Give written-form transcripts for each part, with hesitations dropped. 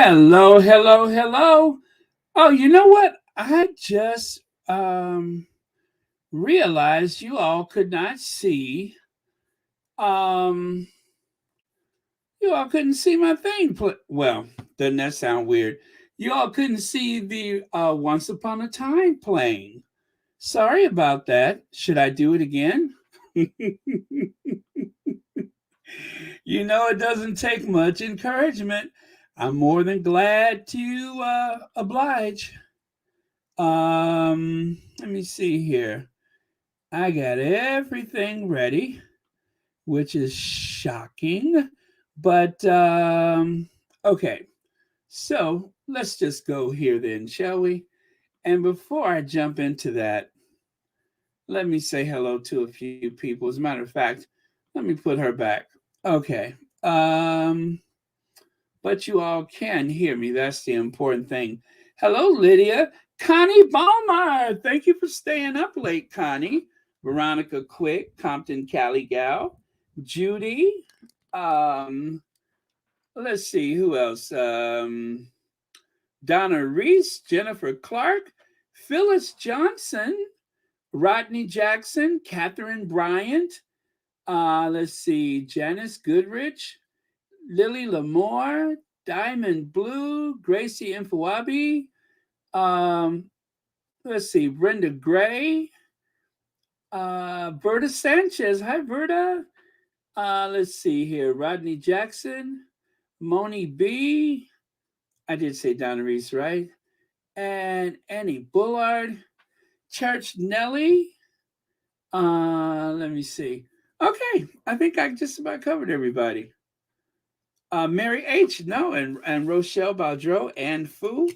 Hello, hello, hello. Oh, you know what? I just realized you all could not see um you all couldn't see my thing well, doesn't that sound weird? You all couldn't see the Once Upon a Time playing. Sorry about that. Should I do it again? It doesn't take much encouragement. I'm more than glad to oblige. Let me see here. I got everything ready, which is shocking. But okay. So let's just go here then, shall we? And before I jump into that, let me say hello to a few people. As a matter of fact, let me put her back. Okay. Um, but you all can hear me. That's the important thing. Hello, Lydia. Connie Ballmeyer. Thank you for staying up late, Connie. Veronica Quick, Compton Cali Gal. Judy. Um, let's see who else. Donna Reese, Jennifer Clark, Phyllis Johnson, Rodney Jackson, Catherine Bryant. Let's see, Janice Goodrich, Lily Lamore, Diamond Blue, Gracie Infowabi, um, let's see, Brenda Gray, Berta Sanchez. Hi, Berta. Let's see here, Rodney Jackson, Moni B. I did say Donna Reese, right? And Annie Bullard, Church Nelly. Let me see. Okay, I think I just about covered everybody. Mary H. No, and Rochelle Baudreau and Fu.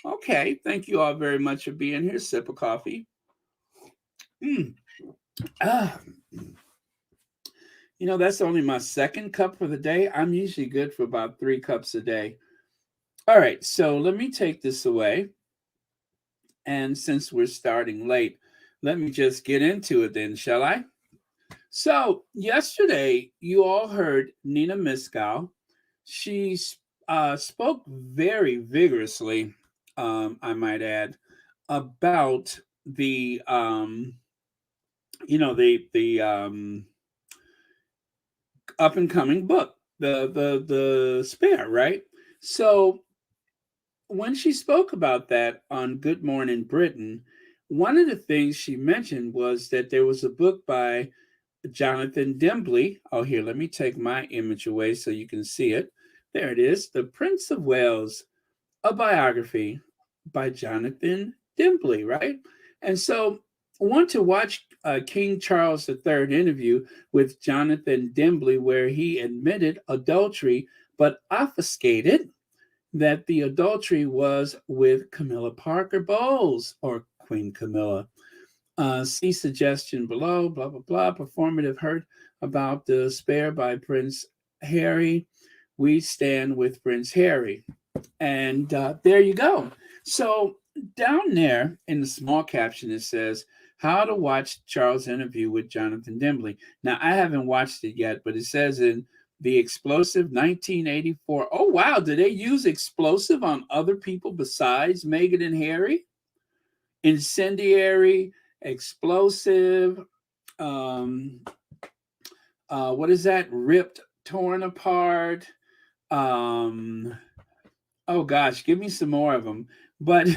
Okay, thank you all very much for being here. Sip of coffee. Mm. Ah, that's only my second cup for the day. I'm usually good for about 3 cups a day. All right, so let me take this away. And since we're starting late, let me just get into it then, shall I? So, yesterday, you all heard Nina Miskow. She spoke very vigorously, I might add, about the up and coming book, the Spare, right? So when she spoke about that on Good Morning Britain, one of the things she mentioned was that there was a book by Jonathan Dimbley. Oh, here, let me take my image away so you can see it. There it is, The Prince of Wales, a biography by Jonathan Dimbley, right? And so I want to watch King Charles III interview with Jonathan Dimbley, where he admitted adultery, but obfuscated that the adultery was with Camilla Parker Bowles, or Queen Camilla. See suggestion below, blah, blah, blah. Performative heard about the Spare by Prince Harry. We stand with Prince Harry. And there you go. So down there in the small caption, it says, how to watch Charles' interview with Jonathan Dimbley. Now, I haven't watched it yet, but it says in the explosive 1984. Oh, wow. Did they use explosive on other people besides Meghan and Harry? Incendiary, explosive, um, what is that? Ripped, torn apart. Um, oh gosh, give me some more of them. But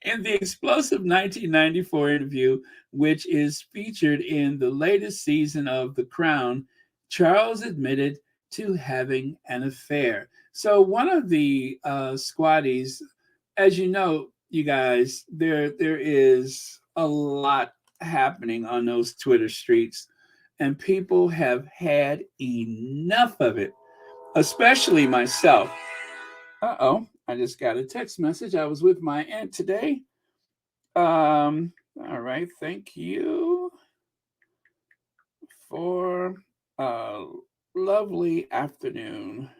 in the explosive 1994 interview, which is featured in the latest season of The Crown, Charles admitted to having an affair. So one of the squatties, as you know, you guys, there is a lot happening on those Twitter streets, and people have had enough of it, especially myself. I just got a text message. I was with my aunt today. All right, thank you for a lovely afternoon,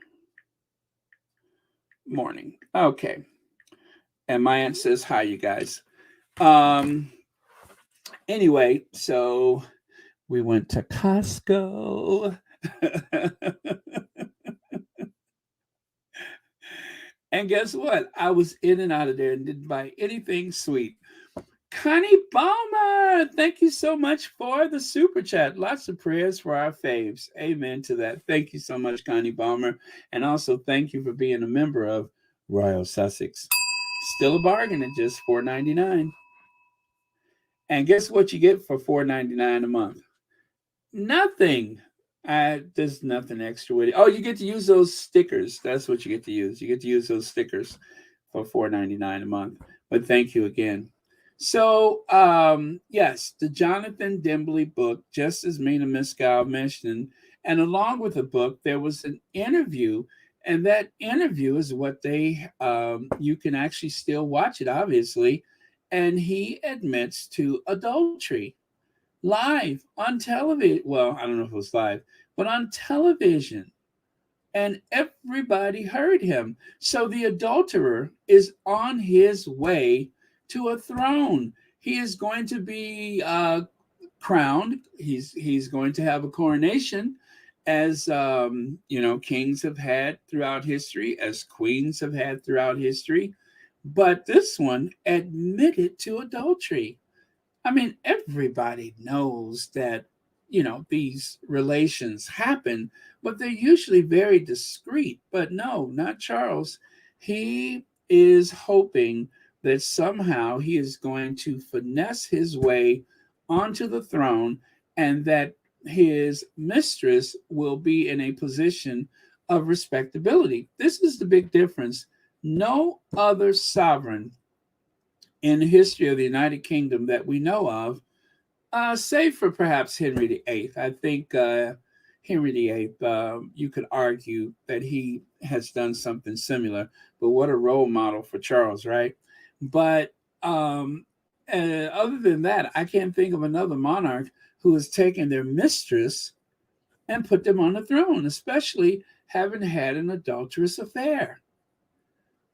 morning. Okay. And my aunt says hi, you guys. Um, anyway, so we went to Costco. And guess what? I was in and out of there and didn't buy anything sweet. Connie Balmer, thank you so much for the super chat. Lots of prayers for our faves. Amen to that. Thank you so much, Connie Balmer. And also thank you for being a member of Royal Sussex. Still a bargain at just $4.99. And guess what you get for $4.99 a month? Nothing. There's nothing extra with it. Oh, you get to use those stickers. That's what you get to use. You get to use those stickers for $4.99 a month. But thank you again. So, yes, the Jonathan Dimbley book, just as Mina Miskow mentioned, and along with the book, there was an interview, and that interview is what you can actually still watch it, obviously, and he admits to adultery live on television. Well, I don't know if it was live, but on television. And everybody heard him. So the adulterer is on his way to a throne. He is going to be crowned. He's going to have a coronation, as kings have had throughout history, as queens have had throughout history. But this one admitted to adultery. I mean, everybody knows that, these relations happen, but they're usually very discreet. But no, not Charles. He is hoping that somehow he is going to finesse his way onto the throne and that his mistress will be in a position of respectability. This is the big difference. No other sovereign in the history of the United Kingdom that we know of, save for perhaps Henry VIII. I think Henry VIII, you could argue that he has done something similar, but what a role model for Charles, right? But other than that, I can't think of another monarch who has taken their mistress and put them on the throne, especially having had an adulterous affair.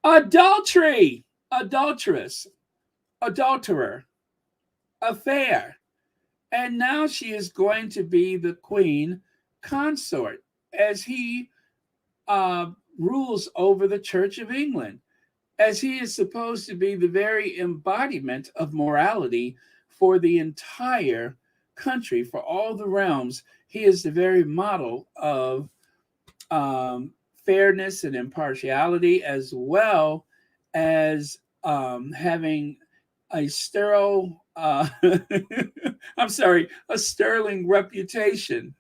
Adultery, adulteress, adulterer, affair. And now she is going to be the queen consort as he rules over the Church of England, as he is supposed to be the very embodiment of morality for the entire country, for all the realms. He is the very model of fairness and impartiality, as well as having a a sterling reputation,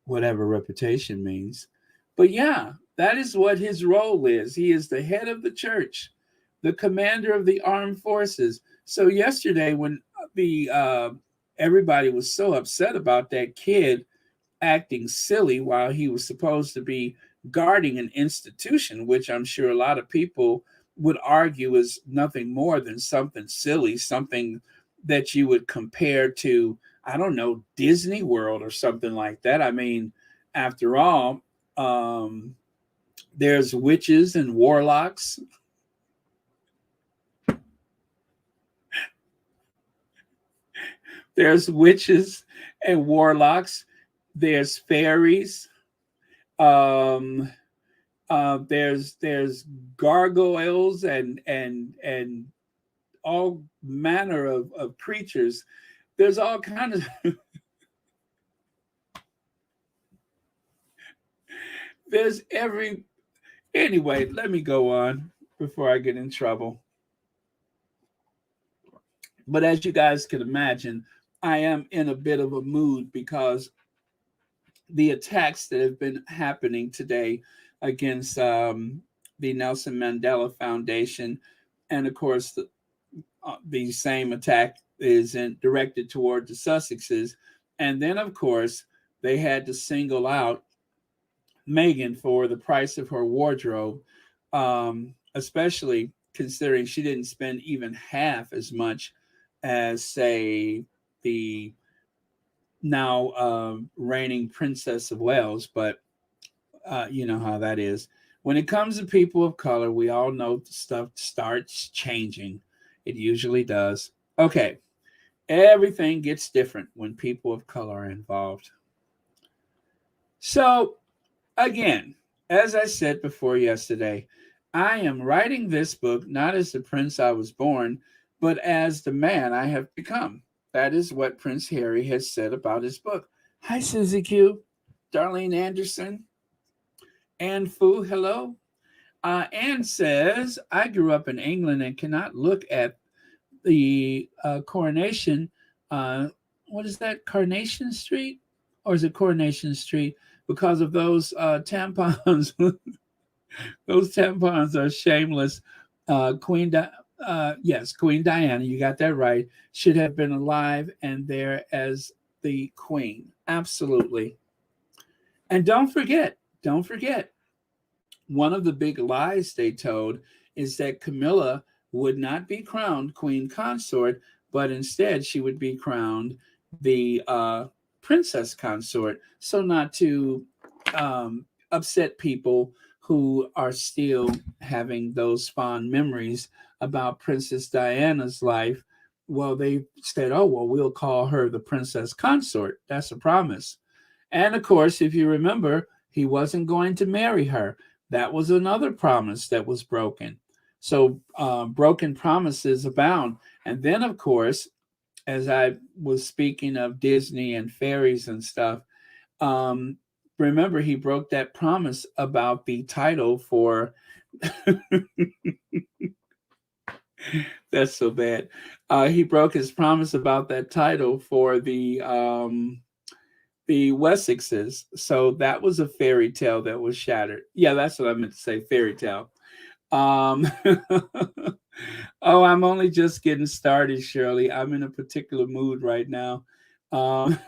whatever reputation means. But yeah, that is what his role is. He is the head of the church, the commander of the armed forces. So yesterday, when the everybody was so upset about that kid acting silly while he was supposed to be guarding an institution, which I'm sure a lot of people would argue is nothing more than something silly, something that you would compare to, I don't know, Disney World or something like that. I mean, after all, there's witches and warlocks. There's witches and warlocks. There's fairies. There's gargoyles and all manner of creatures. There's all kinds of there's every anyway, let me go on before I get in trouble. But as you guys can imagine, I am in a bit of a mood because the attacks that have been happening today against the Nelson Mandela Foundation, and of course the same attack is directed toward the Sussexes, and then of course they had to single out Meghan for the price of her wardrobe, especially considering she didn't spend even half as much as, say, the now reigning Princess of Wales. But you know how that is. When it comes to people of color, we all know stuff starts changing. It usually does. Okay, everything gets different when people of color are involved. So, again, as I said before yesterday, I am writing this book not as the prince I was born, but as the man I have become. That is what Prince Harry has said about his book. Hi, Susie Q, Darlene Anderson, Anne Fu, hello. Anne says, I grew up in England and cannot look at the Coronation. Uh, what is that? Carnation Street? Or is it Coronation Street? Because of those tampons. Those tampons are shameless. Yes, Queen Diana, you got that right, should have been alive and there as the queen. Absolutely. And don't forget, one of the big lies they told is that Camilla would not be crowned queen consort, but instead she would be crowned the princess consort. So, not to upset people who are still having those fond memories about Princess Diana's life, well, they said, oh, well, we'll call her the princess consort. That's a promise. And of course, if you remember, he wasn't going to marry her. That was another promise that was broken. So, broken promises abound. And then, of course, as I was speaking of Disney and fairies and stuff, um, remember he broke that promise about the title for. That's so bad. He broke his promise about that title for the Wessexes. So that was a fairy tale that was shattered. Yeah, that's what I meant to say. Fairy tale. Um, oh, I'm only just getting started, Shirley. I'm in a particular mood right now. Um,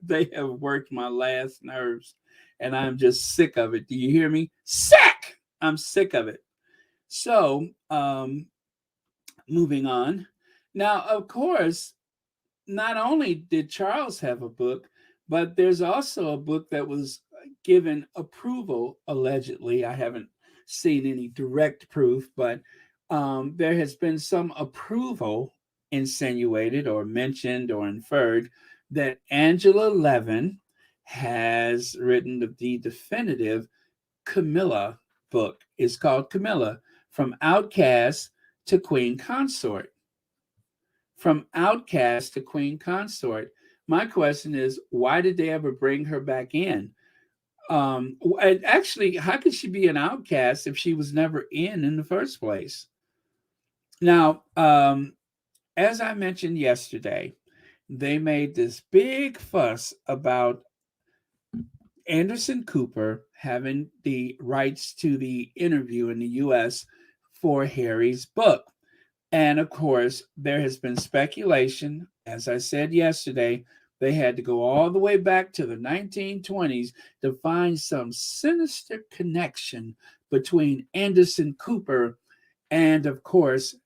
they have worked my last nerves, and I'm just sick of it. Do you hear me? Sick! I'm sick of it. So, moving on. Now, of course, not only did Charles have a book, but there's also a book that was given approval, allegedly. I haven't seen any direct proof, but there has been some approval insinuated or mentioned or inferred that Angela Levin has written the definitive Camilla book. It's called Camilla, From Outcast to Queen Consort. From outcast to queen consort. My question is, why did they ever bring her back in? And actually, how could she be an outcast if she was never in the first place? Now, as I mentioned yesterday, they made this big fuss about Anderson Cooper having the rights to the interview in the US for Harry's book. And of course, there has been speculation. As I said yesterday, they had to go all the way back to the 1920s to find some sinister connection between Anderson Cooper and, of course,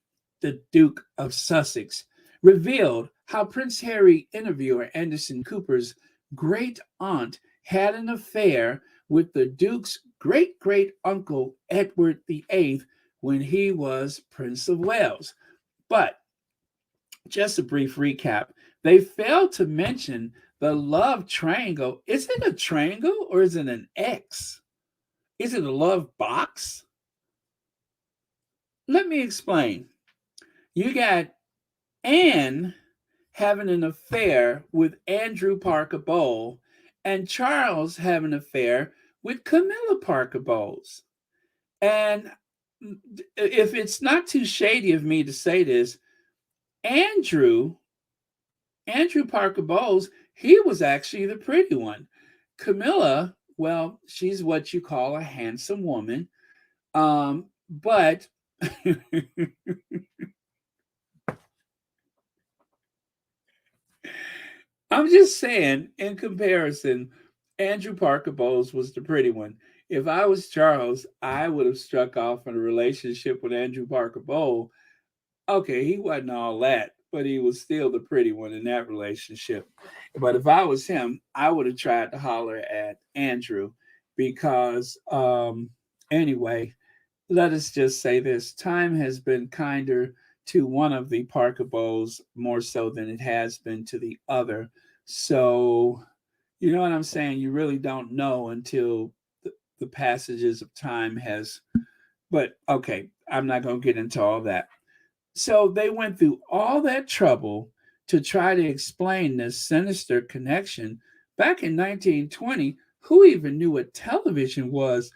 the Duke of Sussex. Revealed how Prince Harry interviewer Anderson Cooper's great aunt had an affair with the Duke's great great uncle Edward VIII when he was Prince of Wales. But just a brief recap, they failed to mention the love triangle. Is it a triangle or is it an X? Is it a love box? Let me explain. You got Anne having an affair with Andrew Parker Bowles and Charles having an affair with Camilla Parker Bowles. And if it's not too shady of me to say this, Andrew Andrew Parker Bowles, he was actually the pretty one. Camilla, well, she's what you call a handsome woman. But I'm just saying, in comparison, Andrew Parker Bowles was the pretty one. If I was Charles, I would have struck off in a relationship with Andrew Parker Bowles. Okay, he wasn't all that, but he was still the pretty one in that relationship. But if I was him, I would have tried to holler at Andrew because, anyway, let us just say this: time has been kinder to one of the Parker Bowles more so than it has been to the other. So, you know what I'm saying? You really don't know until the passages of time has But okay, I'm not going to get into all that. So they went through all that trouble to try to explain this sinister connection. Back in 1920, who even knew what television was?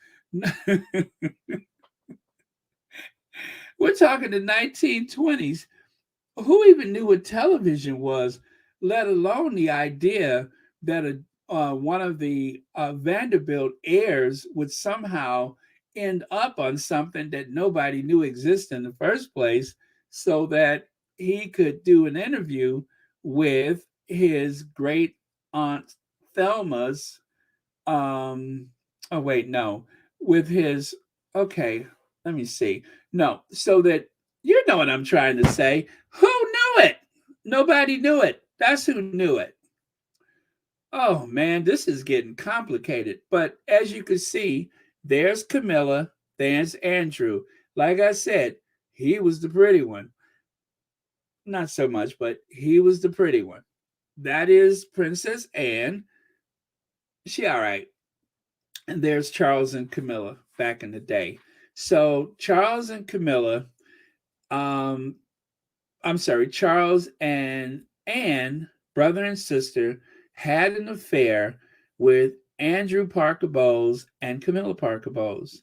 We're talking the 1920s. Who even knew what television was, let alone the idea that one of the Vanderbilt heirs would somehow end up on something that nobody knew existed in the first place, so that he could do an interview with his great aunt Thelma's oh wait, no, with his, okay, let me see, no, so that, you know what I'm trying to say, who knew it? Nobody knew it. That's who knew it. Oh man, this is getting complicated. But as you can see, there's Camilla, there's Andrew. Like I said, he was the pretty one. Not so much, but he was the pretty one. That is Princess Anne. She all right. And there's Charles and Camilla back in the day. So Charles and Camilla, um, I'm sorry, Charles and Anne, brother and sister, had an affair with Andrew Parker Bowles and Camilla Parker Bowles.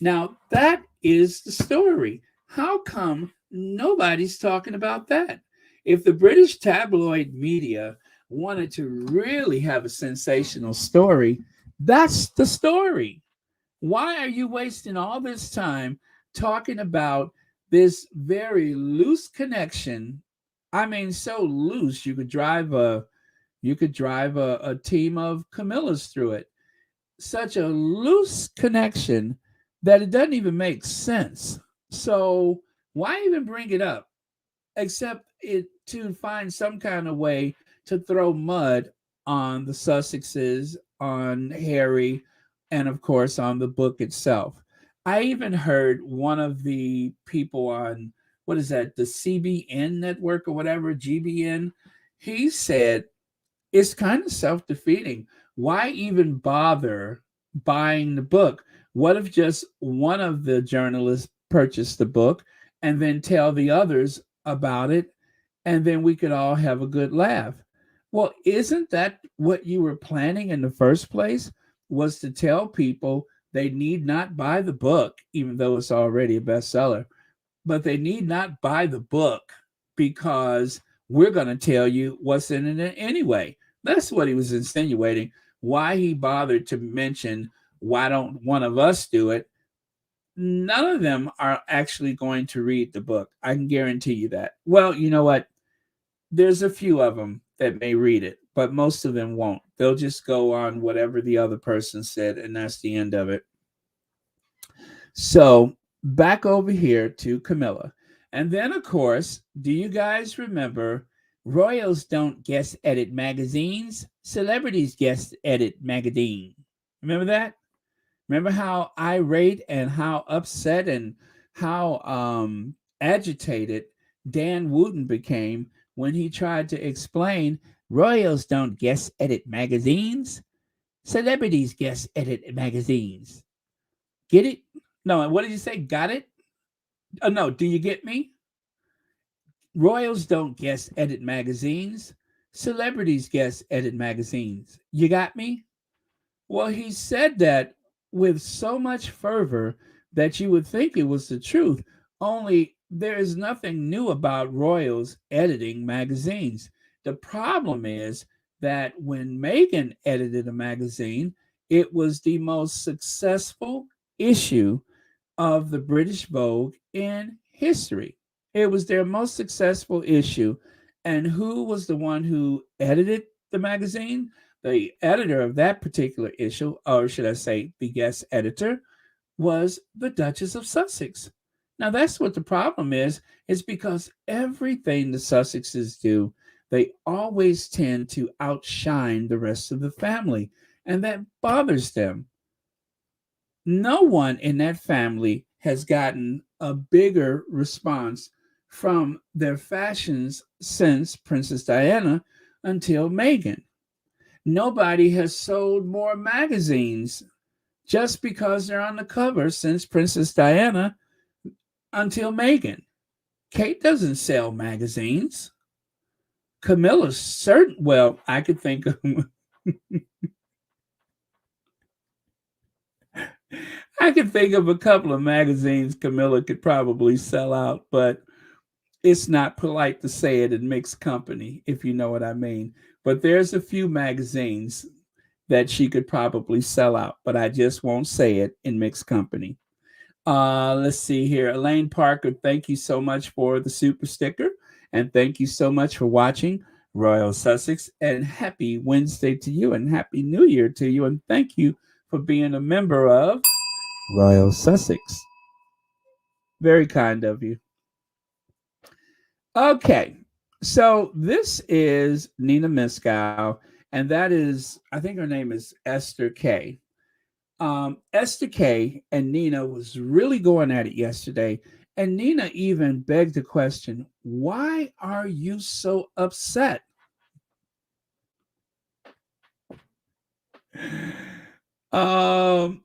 Now that is the story. How come nobody's talking about that? If the British tabloid media wanted to really have a sensational story, that's the story. Why are you wasting all this time talking about this very loose connection? I mean, so loose you could drive a team of Camillas through it. Such a loose connection that it doesn't even make sense. So why even bring it up? Except it to find some kind of way to throw mud on the Sussexes, on Harry, and of course on the book itself. I even heard one of the people on, what is that, the CBN network or whatever, GBN, he said it's kind of self defeating. Why even bother buying the book? What if just one of the journalists purchased the book and then tell the others about it, and then we could all have a good laugh? Well, isn't that what you were planning in the first place? Was to tell people they need not buy the book, even though it's already a bestseller, but they need not buy the book because we're going to tell you what's in it anyway. That's what he was insinuating. Why he bothered to mention, why don't one of us do it? None of them are actually going to read the book. I can guarantee you that. Well, you know what? There's a few of them that may read it, but most of them won't. They'll just go on whatever the other person said, and that's the end of it. So back over here to Camilla. And then, of course, do you guys remember royals don't guest edit magazines? Celebrities guest edit magazine. Remember that? Remember how irate and how upset and how agitated Dan Wooten became when he tried to explain royals don't guest edit magazines? Celebrities guest edit magazines. Get it? No, what did you say? Got it? Oh, no, do you get me? Royals don't guest edit magazines. Celebrities guest edit magazines. You got me? Well, he said that with so much fervor that you would think it was the truth. Only there is nothing new about royals editing magazines. The problem is that when Meghan edited a magazine, it was the most successful issue of the British Vogue in history. It was their most successful issue. And who was the one who edited the magazine? The editor of that particular issue, or should I say, the guest editor, was the Duchess of Sussex. Now, that's what the problem is because everything the Sussexes do, they always tend to outshine the rest of the family, and that bothers them. No one in that family has gotten a bigger response from their fashions since Princess Diana until Meghan. Nobody has sold more magazines just because they're on the cover since Princess Diana until Meghan. Kate doesn't sell magazines. Camilla's certain. Well, I could think of. I could think of a couple of magazines Camilla could probably sell out, but it's not polite to say it in mixed company, if you know what I mean. But there's a few magazines that she could probably sell out, but I just won't say it in mixed company. Let's see here. Elaine Parker, thank you so much for the super sticker. And thank you so much for watching Royal Sussex. And happy Wednesday to you and happy New Year to you. And thank you for being a member of Royal Sussex. Very kind of you. Okay. So this is Nina Miskow, and that is, I think her name is Esther K. Esther K and Nina was really going at it yesterday. And Nina even begged the question, why are you so upset? Um,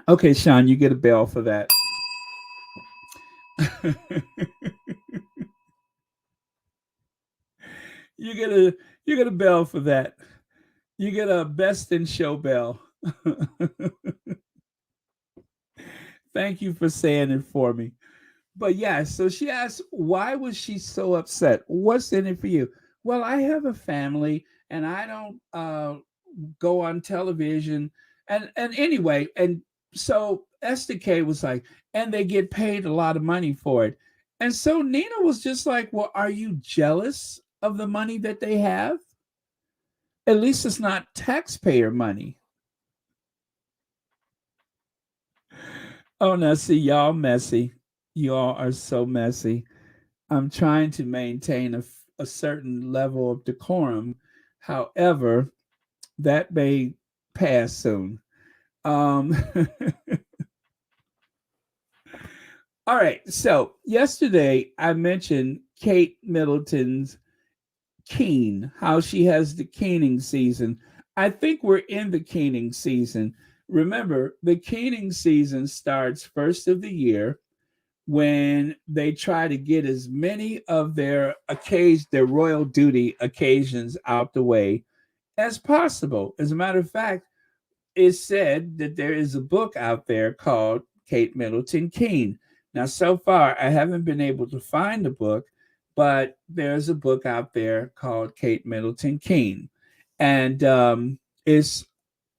okay, Sean, you get a bell for that. you get a you get a bell for that. You get a best in show bell. Thank you for saying it for me. But yeah, so she asked, why was she so upset? What's in it for you? Well, I have a family and I don't go on television. And anyway, and so SDK was like, and they get paid a lot of money for it. And so Nina was just like, well, are you jealous of the money that they have? At least it's not taxpayer money. Oh, now see, y'all messy. Y'all are so messy. I'm trying to maintain a certain level of decorum. However, that may pass soon. Um, all right. So yesterday I mentioned Kate Middleton's keen, how she has the keening season. I think we're in the keening season. Remember, the keening season starts first of the year when they try to get as many of their royal duty occasions out the way as possible. As a matter of fact, it's said that there is a book out there called Kate Middleton Keene. Now, so far, I haven't been able to find the book, but there's a book out there called Kate Middleton Keene. And it's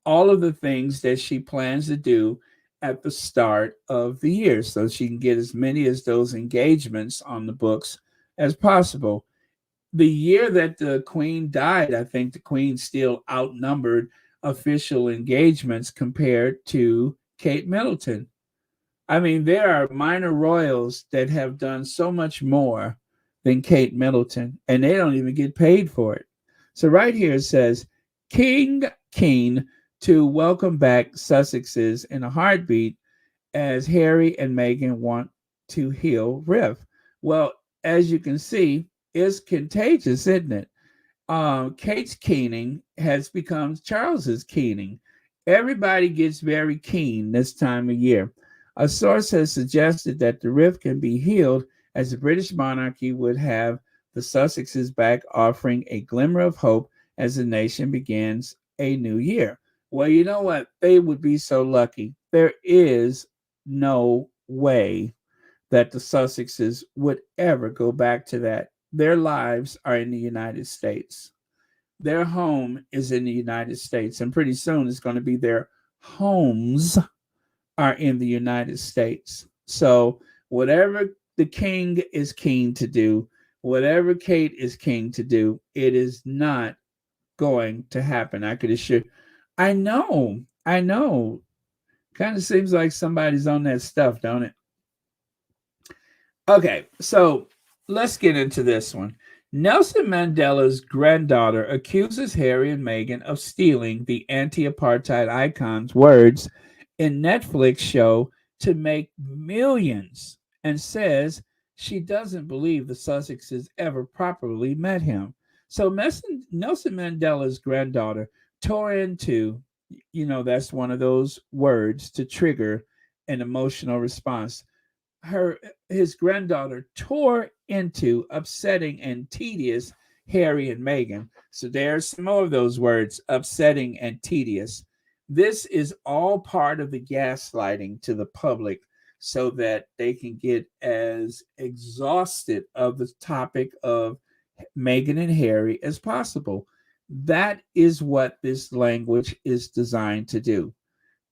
all of the things that she plans to do at the start of the year so she can get as many as those engagements on the books as possible. The year that the queen died, I think the queen still outnumbered official engagements compared to Kate Middleton. I mean, there are minor royals that have done so much more than Kate Middleton, and they don't even get paid for it. So right here it says, King Keen to welcome back Sussexes in a heartbeat as Harry and Meghan want to heal Riff. Well, as you can see, it's contagious, isn't it? Kate's keening has become Charles's keening. Everybody gets very keen this time of year. A source has suggested that the rift can be healed as the British monarchy would have the Sussexes back, offering a glimmer of hope as the nation begins a new year. Well, you know what? They would be so lucky. There is no way that the Sussexes would ever go back to that. Their lives are in the United States. Their home is in the United States, and pretty soon it's going to be their homes are in the United States. So, whatever the king is keen to do, whatever Kate is keen to do, it is not going to happen. I could assure. I know. Kind of seems like somebody's on that stuff, don't it? Okay, so let's get into this one. Nelson Mandela's granddaughter accuses Harry and Meghan of stealing the anti-apartheid icon's words in Netflix show to make millions and says she doesn't believe the Sussexes ever properly met him. So Nelson Mandela's granddaughter tore into That's one of those words to trigger an emotional response. her His granddaughter tore into upsetting and tedious Harry and Meghan. So there's some more of those words, upsetting and tedious. This is all part of the gaslighting to the public so that they can get as exhausted of the topic of Meghan and Harry as possible. That is what this language is designed to do.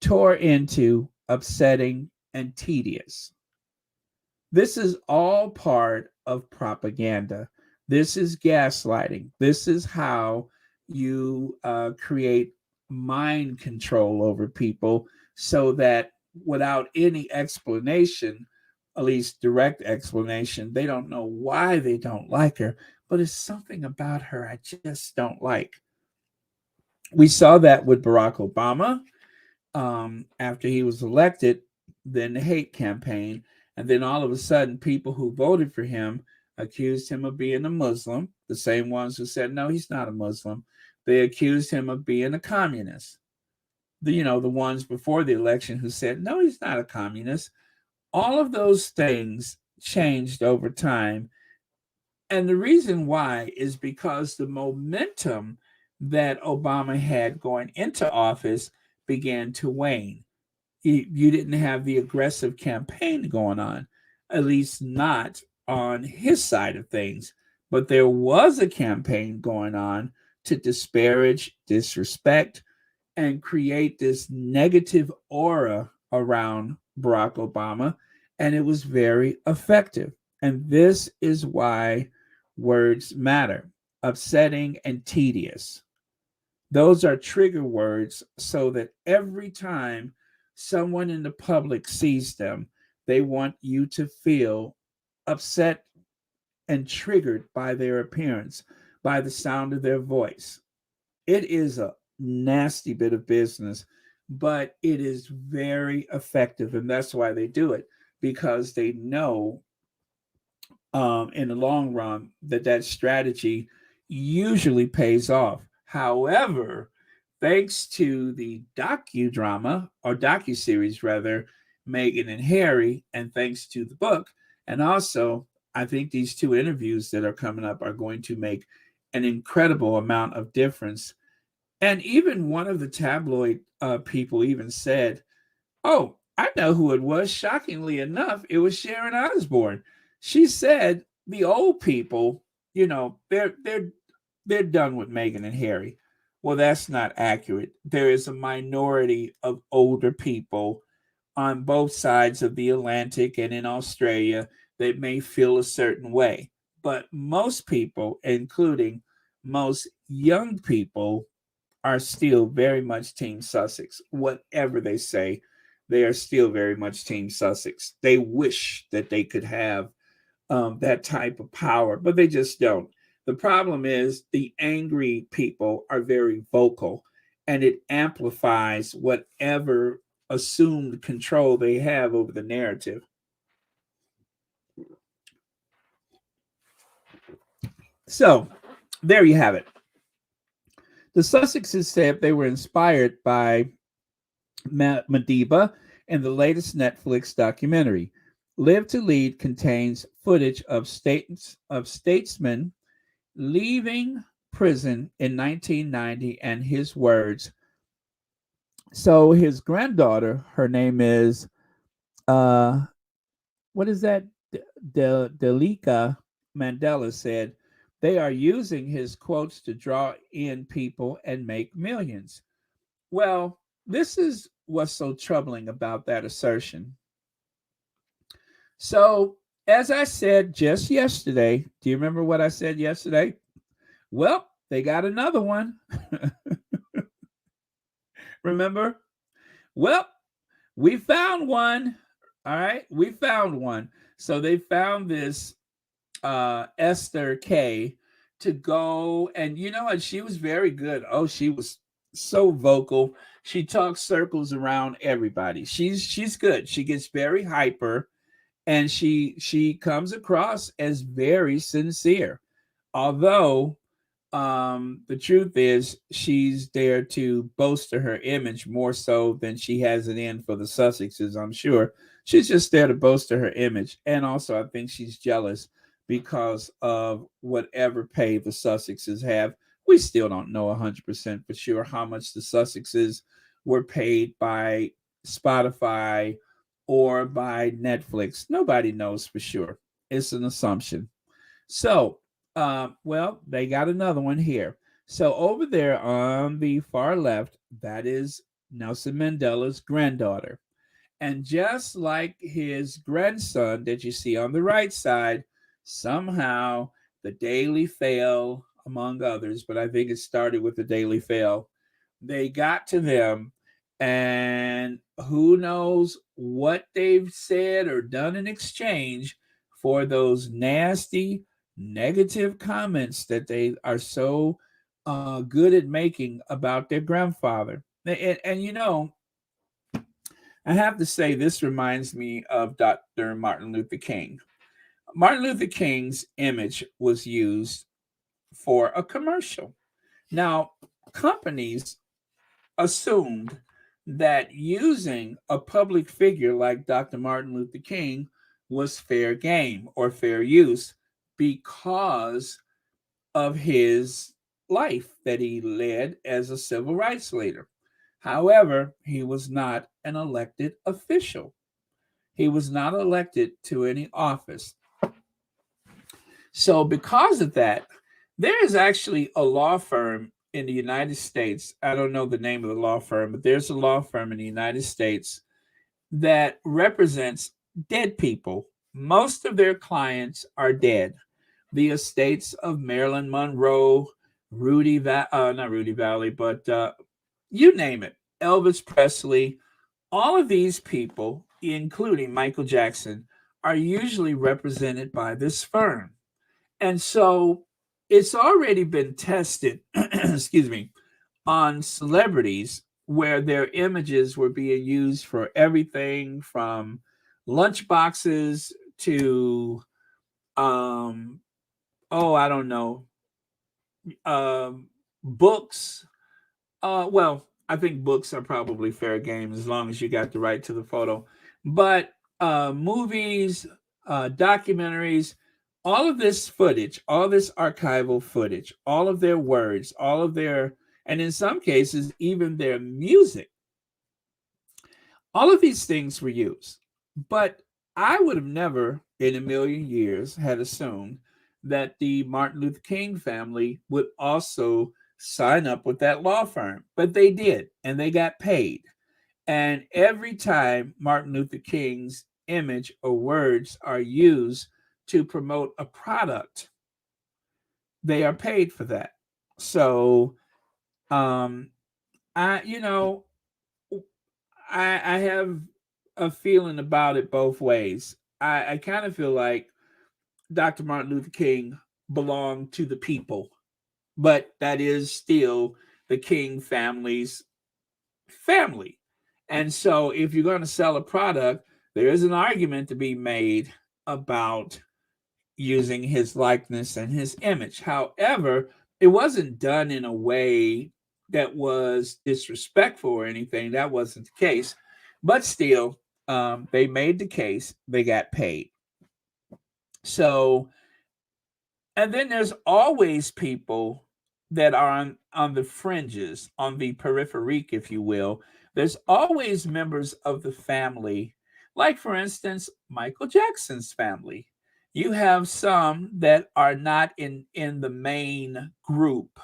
Tore into, upsetting, and tedious. This is all part of propaganda. This is gaslighting. This is how you create mind control over people so that without any explanation, at least direct explanation, they don't know why they don't like her, but it's something about her I just don't like. We saw that with Barack Obama after he was elected, then the hate campaign. And then all of a sudden, people who voted for him accused him of being a Muslim, the same ones who said, no, he's not a Muslim. They accused him of being a communist. The ones before the election who said, no, he's not a communist. All of those things changed over time. And the reason why is because the momentum that Obama had going into office began to wane. You didn't have the aggressive campaign going on, at least not on his side of things. But there was a campaign going on to disparage, disrespect, and create this negative aura around Barack Obama. And it was very effective. And this is why words matter: upsetting and tedious. Those are trigger words so that every time someone in the public sees them, they want you to feel upset and triggered by their appearance, by the sound of their voice. It is a nasty bit of business, but it is very effective. And that's why they do it, because they know in the long run that strategy usually pays off. However, thanks to the docudrama or docuseries rather, Meghan and Harry, and thanks to the book, and also I think these two interviews that are coming up are going to make an incredible amount of difference. And even one of the tabloid people even said, oh, I know who it was. Shockingly enough, it was Sharon Osbourne. She said the old people, they're done with Meghan and Harry. Well, that's not accurate. There is a minority of older people on both sides of the Atlantic and in Australia that may feel a certain way. But most people, including most young people, are still very much Team Sussex. Whatever they say, they are still very much Team Sussex. They wish that they could have that type of power, but they just don't. The problem is the angry people are very vocal, and it amplifies whatever assumed control they have over the narrative. So there you have it. The Sussexes said they were inspired by Mandela in the latest Netflix documentary. Live to Lead contains footage of statesmen leaving prison in 1990 and his words. So his granddaughter, her name is uh what is that? Delika Mandela said they are using his quotes to draw in people and make millions. Well, this is what's so troubling about that assertion. So, as I said just yesterday, do you remember what I said yesterday? Well, they got another one. Remember? Well, we found one. All right, we found one. So they found this Esther K to go, and you know what? She was very good. Oh, she was so vocal. She talks circles around everybody. She's good. She gets very hyper, and she comes across as very sincere. Although The truth is, she's there to bolster her image more so than she has it in for the Sussexes, I'm sure. She's just there to bolster her image. And also, I think she's jealous because of whatever pay the Sussexes have. We still don't know 100% for sure how much the Sussexes were paid by Spotify or by Netflix. Nobody knows for sure. It's an assumption. So, well, they got another one here. So over there on the far left, that is Nelson Mandela's granddaughter. And just like his grandson that you see on the right side, somehow the Daily Fail, among others, but I think it started with the Daily Fail, they got to them, and who knows what they've said or done in exchange for those nasty negative comments that they are so good at making about their grandfather. And you know, I have to say, this reminds me of Dr. Martin Luther King. Martin Luther King's image was used for a commercial. Now, companies assumed that using a public figure like Dr. Martin Luther King was fair game or fair use because of his life that he led as a civil rights leader. However, he was not an elected official. He was not elected to any office. So, because of that, there is actually a law firm in the United States. I don't know the name of the law firm, but there's a law firm in the United States that represents dead people. Most of their clients are dead. The estates of Marilyn Monroe, not Rudy Valley, but you name it, Elvis Presley, all of these people, including Michael Jackson, are usually represented by this firm. And so it's already been tested, excuse me, on celebrities where their images were being used for everything from lunchboxes to, um, oh, I don't know, books. Well, I think books are probably fair game as long as you got the right to the photo. But movies, documentaries, all of this footage, all this archival footage, all of their words, all of their, and in some cases, even their music, all of these things were used. But I would have never in a million years had assumed that the Martin Luther King family would also sign up with that law firm. But they did, and they got paid. And every time Martin Luther King's image or words are used to promote a product, they are paid for that. So, um, I, you know, I have a feeling about it both ways. I kind of feel like Dr. Martin Luther King belonged to the people, but that is still the King family's family. And so if you're going to sell a product, there is an argument to be made about using his likeness and his image. However, it wasn't done in a way that was disrespectful or anything. That wasn't the case. But still, they made the case, they got paid. So, and then there's always people that are on the fringes, on the periphery, if you will. There's always members of the family, like, for instance, Michael Jackson's family. You have some that are not in the main group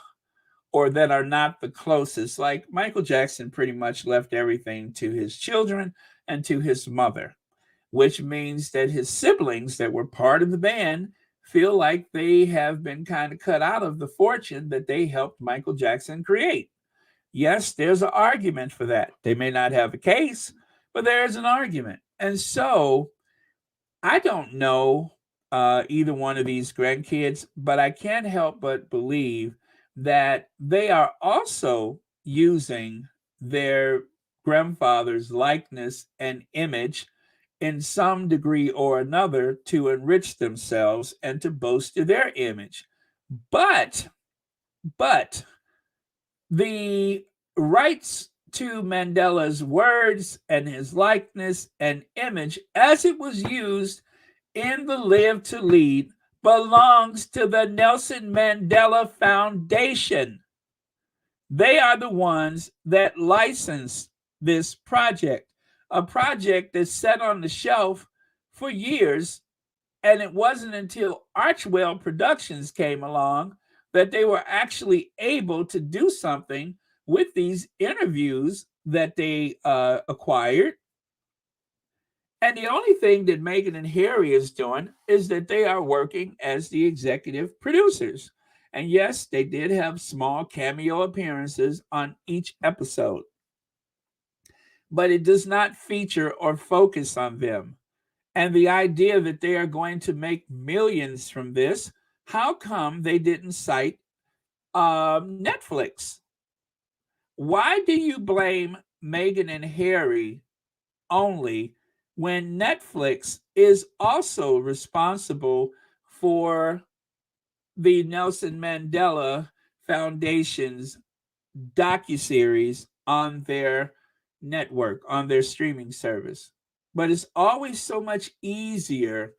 or that are not the closest. Like Michael Jackson pretty much left everything to his children and to his mother, which means that his siblings that were part of the band feel like they have been kind of cut out of the fortune that they helped Michael Jackson create. Yes, there's an argument for that. They may not have a case, but there's an argument. And so I don't know either one of these grandkids, but I can't help but believe that they are also using their grandfather's likeness and image in some degree or another to enrich themselves and to boast to their image. But But the rights to Mandela's words and his likeness and image as it was used in the Live to Lead belongs to the Nelson Mandela Foundation. They are the ones that licensed this project, a project that's sat on the shelf for years. And it wasn't until Archwell Productions came along that they were actually able to do something with these interviews that they acquired. And the only thing that Meghan and Harry is doing is that they are working as the executive producers. And yes, they did have small cameo appearances on each episode, but it does not feature or focus on them. And the idea that they are going to make millions from this, how come they didn't cite Netflix? Why do you blame Meghan and Harry only when Netflix is also responsible for the Nelson Mandela Foundation's docuseries on their network, on their streaming service? But it's always so much easier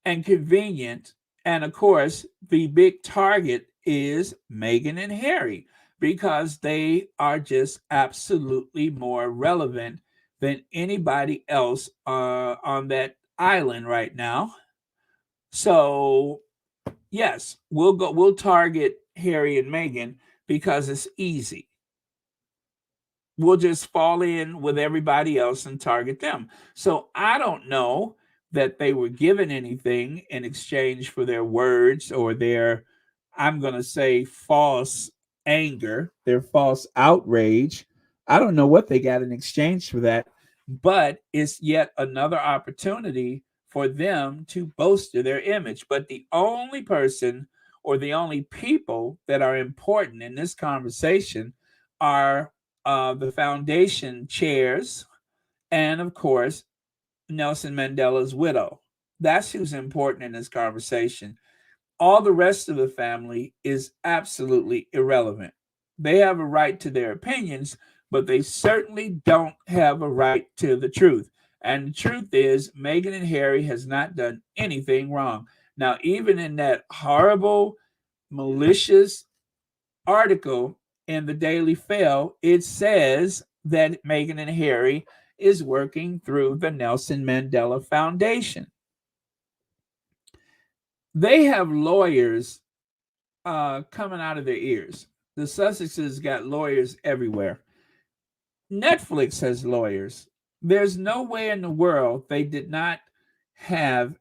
and convenient. And of course, the big target is Meghan and Harry because they are just absolutely more relevant than anybody else on that island right now. So yes, we'll target Harry and Meghan because it's easy. We'll just fall in with everybody else and target them. So I don't know that they were given anything in exchange for their words or their, I'm going to say, false anger, their false outrage. I don't know what they got in exchange for that, but it's yet another opportunity for them to bolster their image. But the only person or the only people that are important in this conversation are the foundation chairs, and of course, Nelson Mandela's widow. That's who's important in this conversation. All the rest of the family is absolutely irrelevant. They have a right to their opinions, but they certainly don't have a right to the truth. And the truth is, Meghan and Harry has not done anything wrong. Now, even in that horrible, malicious article in the Daily Fail, it says that Meghan and Harry is working through the Nelson Mandela Foundation. They have lawyers coming out of their ears. The Sussexes got lawyers everywhere. Netflix has lawyers. There's no way in the world they did not have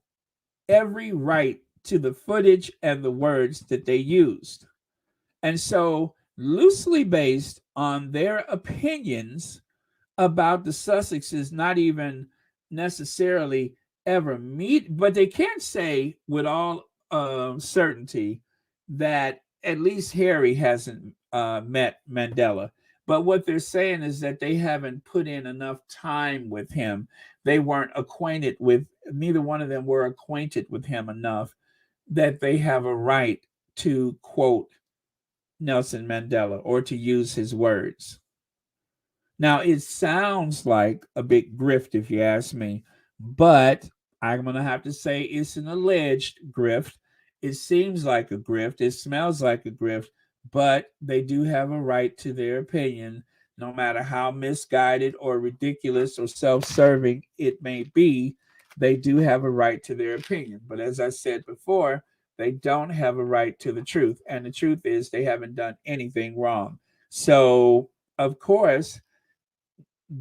every right to the footage and the words that they used. And so, loosely based on their opinions about the Sussexes not even necessarily ever meet, but they can't say with all certainty that at least Harry hasn't met Mandela. But what they're saying is that they haven't put in enough time with him. They weren't acquainted with, neither one of them were acquainted with him enough that they have a right to quote Nelson Mandela or to use his words. Now, it sounds like a big grift, if you ask me, but I'm going to have to say it's an alleged grift. It seems like a grift. It smells like a grift, but they do have a right to their opinion, no matter how misguided or ridiculous or self serving it may be. They do have a right to their opinion. But as I said before, they don't have a right to the truth. And the truth is, they haven't done anything wrong. So, of course,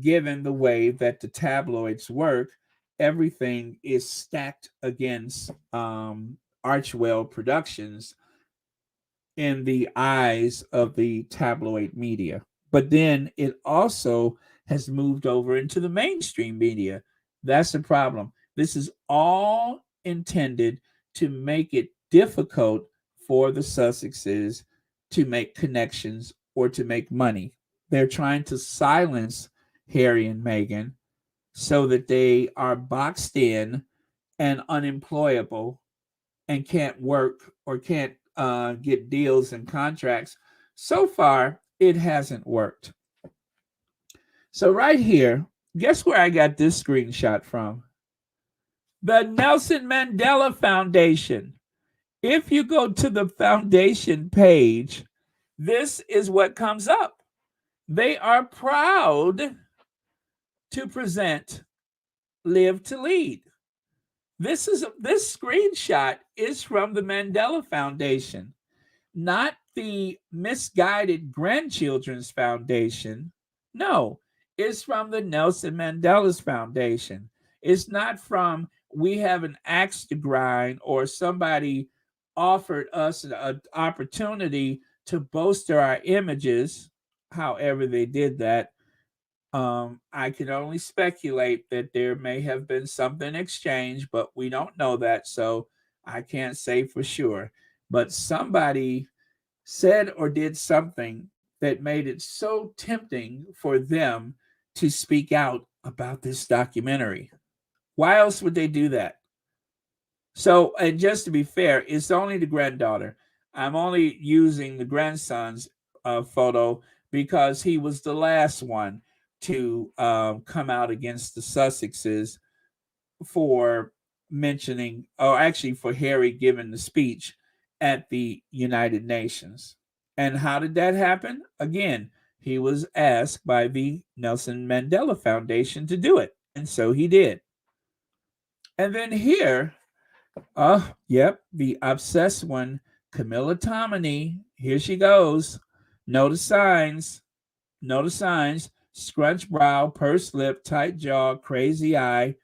given the way that the tabloids work, everything is stacked against Archwell Productions in the eyes of the tabloid media. But then it also has moved over into the mainstream media. That's the problem. This is all intended to make it difficult for the Sussexes to make connections or to make money. They're trying to silence Harry and Meghan so that they are boxed in and unemployable and can't work or can't get deals and contracts. So far, it hasn't worked. So right here, guess where I got this screenshot from? The Nelson Mandela Foundation. If you go to the foundation page, this is what comes up. They are proud to present Live to Lead. This screenshot is from the Mandela Foundation, not the Misguided Grandchildren's Foundation. No, it's from the Nelson Mandela's Foundation. It's not from we have an axe to grind or somebody offered us an opportunity to bolster our images, however they did that. I can only speculate that there may have been something exchanged, but we don't know that, so I can't say for sure. But somebody said or did something that made it so tempting for them to speak out about this documentary. Why else would they do that? So, and just to be fair, it's only the granddaughter. I'm only using the grandson's photo because he was the last one to come out against the Sussexes for mentioning, or actually for Harry giving the speech at the United Nations. And how did that happen? Again, he was asked by the Nelson Mandela Foundation to do it, and so he did. And then here, yep, the obsessed one, Camilla Tominey. Here she goes. Notice signs. Notice signs. Scrunch brow, pursed lip, tight jaw, crazy eye,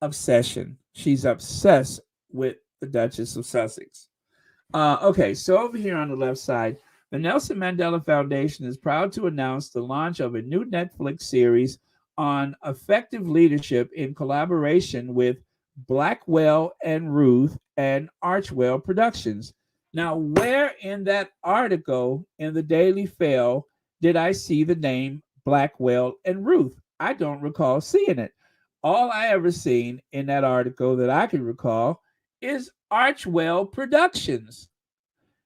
obsession. She's obsessed with the Duchess of Sussex. Okay, so over here on the left side, the Nelson Mandela Foundation is proud to announce the launch of a new Netflix series on effective leadership in collaboration with Blackwell and Ruth and Archwell Productions. Now, where in that article in the Daily Fail did I see the name Blackwell and Ruth? I don't recall seeing it. All I ever seen in that article that I can recall is Archwell Productions.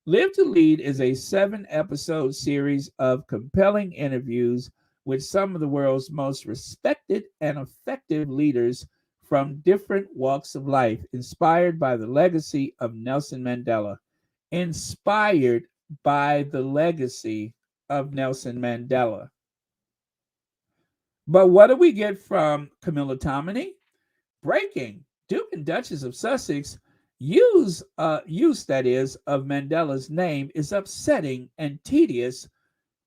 Live to Lead is a 7-episode series of compelling interviews with some of the world's most respected and effective leaders from different walks of life, inspired by the legacy of Nelson Mandela. Inspired by the legacy of Nelson Mandela. But what do we get from Camilla Tominey? Breaking. Duke and Duchess of Sussex use that is of Mandela's name is upsetting and tedious,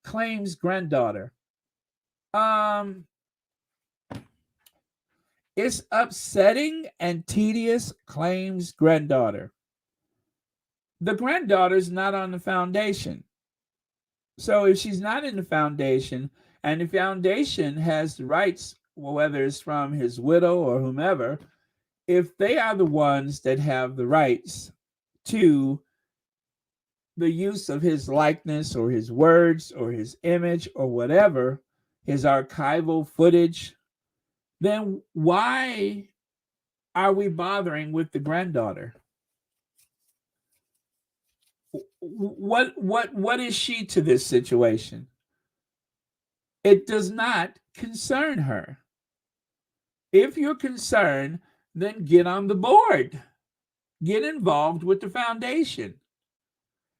claims granddaughter. It's upsetting and tedious, claims granddaughter. The granddaughter's not on the foundation. So if she's not in the foundation, and the foundation has the rights, whether it's from his widow or whomever, if they are the ones that have the rights to the use of his likeness or his words or his image or whatever, his archival footage, then why are we bothering with the granddaughter? What is she to this situation? It does not concern her. If you're concerned, then get on the board. Get involved with the foundation.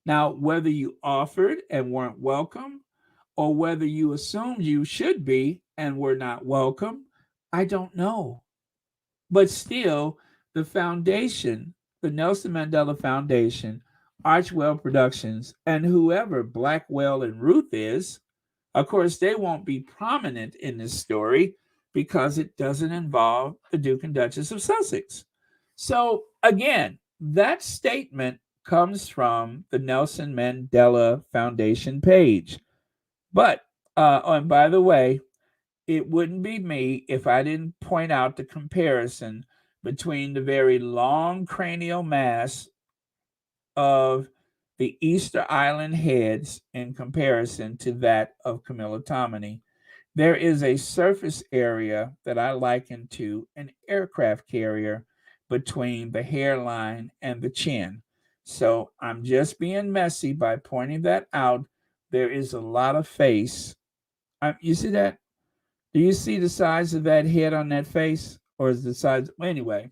Now, whether you offered and weren't welcome, or whether you assumed you should be and were not welcome, I don't know. But still, the foundation, the Nelson Mandela Foundation, Archwell Productions, and whoever Blackwell and Ruth is, of course, they won't be prominent in this story because it doesn't involve the Duke and Duchess of Sussex. So, again, that statement comes from the Nelson Mandela Foundation page. But, and by the way, it wouldn't be me if I didn't point out the comparison between the very long cranial mass of the Easter Island heads in comparison to that of Camilla Tominey. There is a surface area that I liken to an aircraft carrier between the hairline and the chin. So I'm just being messy by pointing that out. There is a lot of face. You see that? Do you see the size of that head on that face? Or is the size? Anyway,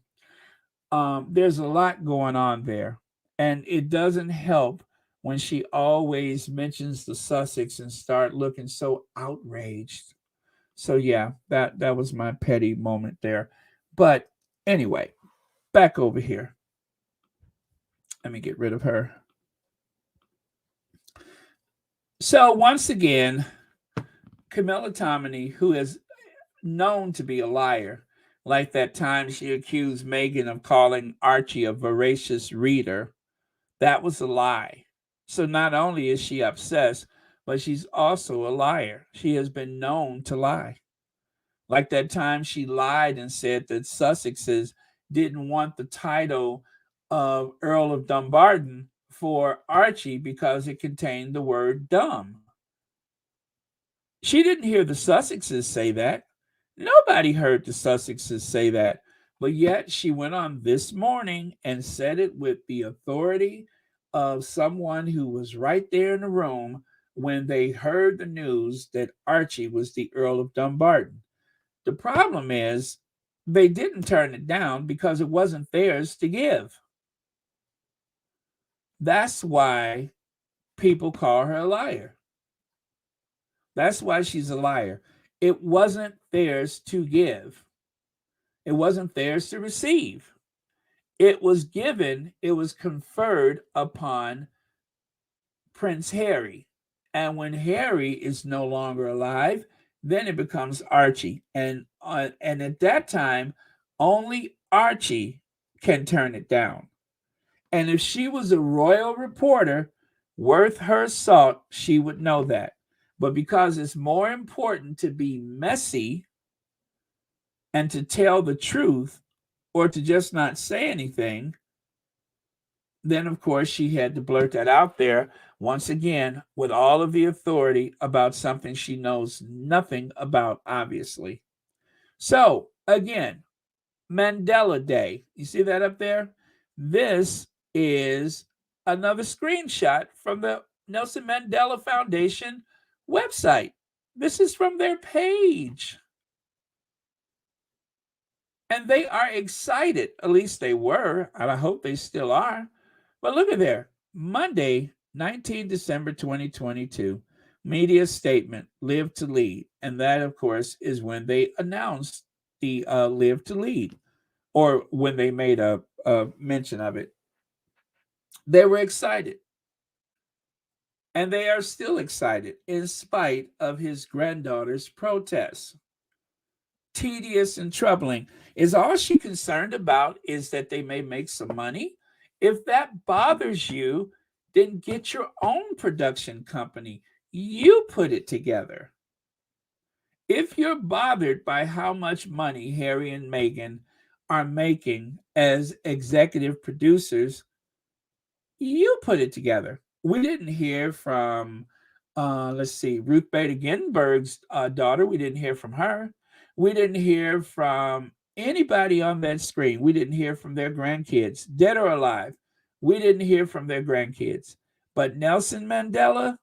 there's a lot going on there. And it doesn't help when she always mentions the Sussex and start looking so outraged. So yeah, that was my petty moment there. But anyway, back over here. Let me get rid of her. So once again, Camilla Tominey, who is known to be a liar, like that time she accused Meghan of calling Archie a voracious reader, that was a lie. So not only is she obsessed, but she's also a liar. She has been known to lie. Like that time she lied and said that Sussexes didn't want the title of Earl of Dumbarton for Archie because it contained the word dumb. She didn't hear the Sussexes say that. Nobody heard the Sussexes say that. But yet she went on this morning and said it with the authority of someone who was right there in the room when they heard the news that Archie was the Earl of Dumbarton. The problem is they didn't turn it down because it wasn't theirs to give. That's why people call her a liar. That's why she's a liar. It wasn't theirs to give. It wasn't theirs to receive. It was given, it was conferred upon Prince Harry. And when Harry is no longer alive, then it becomes Archie. And at that time, only Archie can turn it down. And if she was a royal reporter worth her salt, she would know that. But because it's more important to be messy and to tell the truth or to just not say anything, then of course she had to blurt that out there once again with all of the authority about something she knows nothing about, obviously. So, again, Mandela Day. You see that up there? This is another screenshot from the Nelson Mandela Foundation website. This is from their page. And they are excited. At least they were. And I hope they still are. But look at there. Monday, 19 December 2022. Media statement, Live to Lead. And that, of course, is when they announced the Live to Lead, or when they made a mention of it. They were excited. And they are still excited in spite of his granddaughter's protests. Tedious and troubling. Is all she concerned about is that they may make some money? If that bothers you, then get your own production company. You put it together. If you're bothered by how much money Harry and Meghan are making as executive producers, you put it together. We didn't hear from, let's see, Ruth Bader Ginsburg's daughter. We didn't hear from her. We didn't hear from anybody on that screen. We didn't hear from their grandkids, dead or alive. We didn't hear from their grandkids. But Nelson Mandela,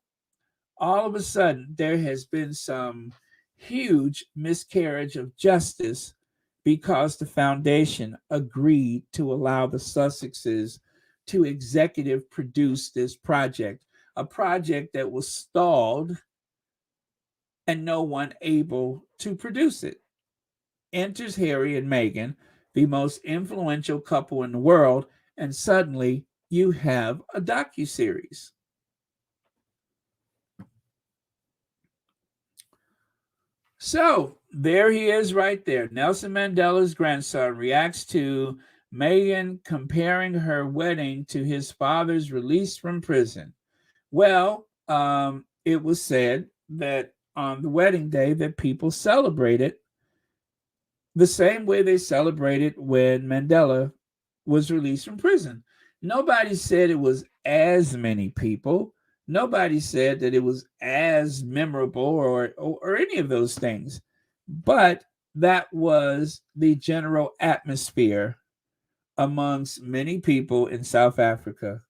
all of a sudden, there has been some huge miscarriage of justice because the foundation agreed to allow the Sussexes to executive produce this project, a project that was stalled and no one able to produce it. Enters Harry and Meghan, the most influential couple in the world, and suddenly you have a docuseries. So there he is right there. Nelson Mandela's grandson reacts to Meghan comparing her wedding to his father's release from prison. Well, it was said that on the wedding day that people celebrated the same way they celebrated when Mandela was released from prison. Nobody said it was as many people. Nobody said that it was as memorable or any of those things. But that was the general atmosphere amongst many people in South Africa.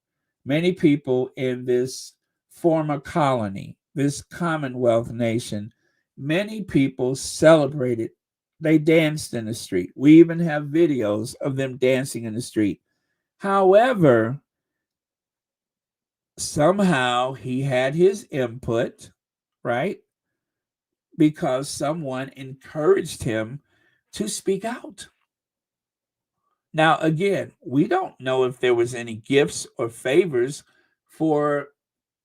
Many people in this former colony, this Commonwealth nation, many people celebrated. They danced in the street. We even have videos of them dancing in the street. However, somehow he had his input, right? Because someone encouraged him to speak out. Now, again, we don't know if there was any gifts or favors for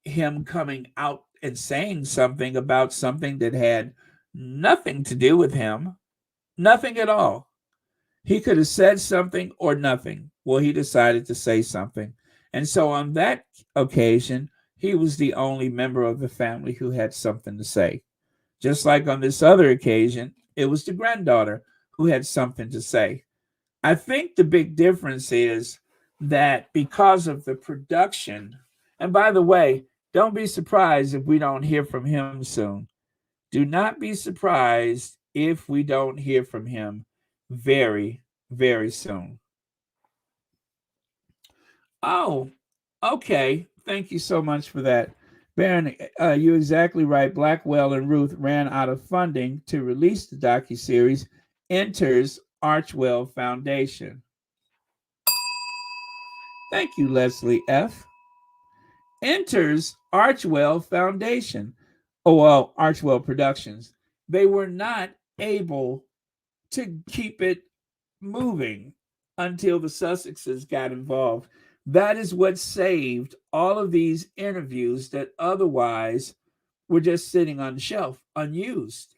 him coming out and saying something about something that had nothing to do with him, nothing at all. He could have said something or nothing. Well, he decided to say something. And so on that occasion, he was the only member of the family who had something to say. Just like on this other occasion, it was the granddaughter who had something to say. I think the big difference is that because of the production, and by the way, don't be surprised if we don't hear from him soon. Do not be surprised if we don't hear from him very, very soon. Oh, okay. Thank you so much for that. Baron, you're exactly right. Blackwell and Ruth ran out of funding to release the docuseries Enters Archwell Foundation. Thank you, Leslie F. Enters Archwell Foundation. Oh, well, Archwell Productions. They were not able to keep it moving until the Sussexes got involved. That is what saved all of these interviews that otherwise were just sitting on the shelf, unused.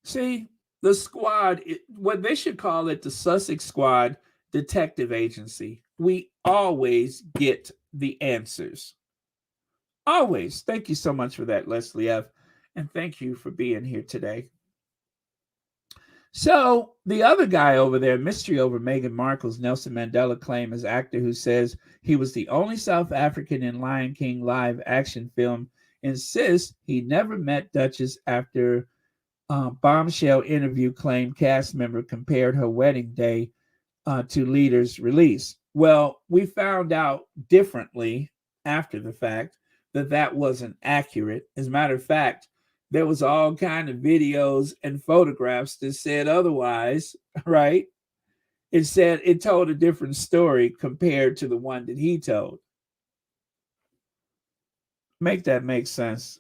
See, the squad, what they should call it, the Sussex Squad Detective Agency. We always get the answers. Always. Thank you so much for that, Leslie F. And thank you for being here today. So the other guy over there, mystery over Meghan Markle's Nelson Mandela claim as actor who says he was the only South African in Lion King live action film, insists he never met Duchess after bombshell interview claimed cast member compared her wedding day to Leader's release. Well, we found out differently after the fact that that wasn't accurate. As a matter of fact, there was all kind of videos and photographs that said otherwise, right? It said it told a different story compared to the one that he told. Make that make sense.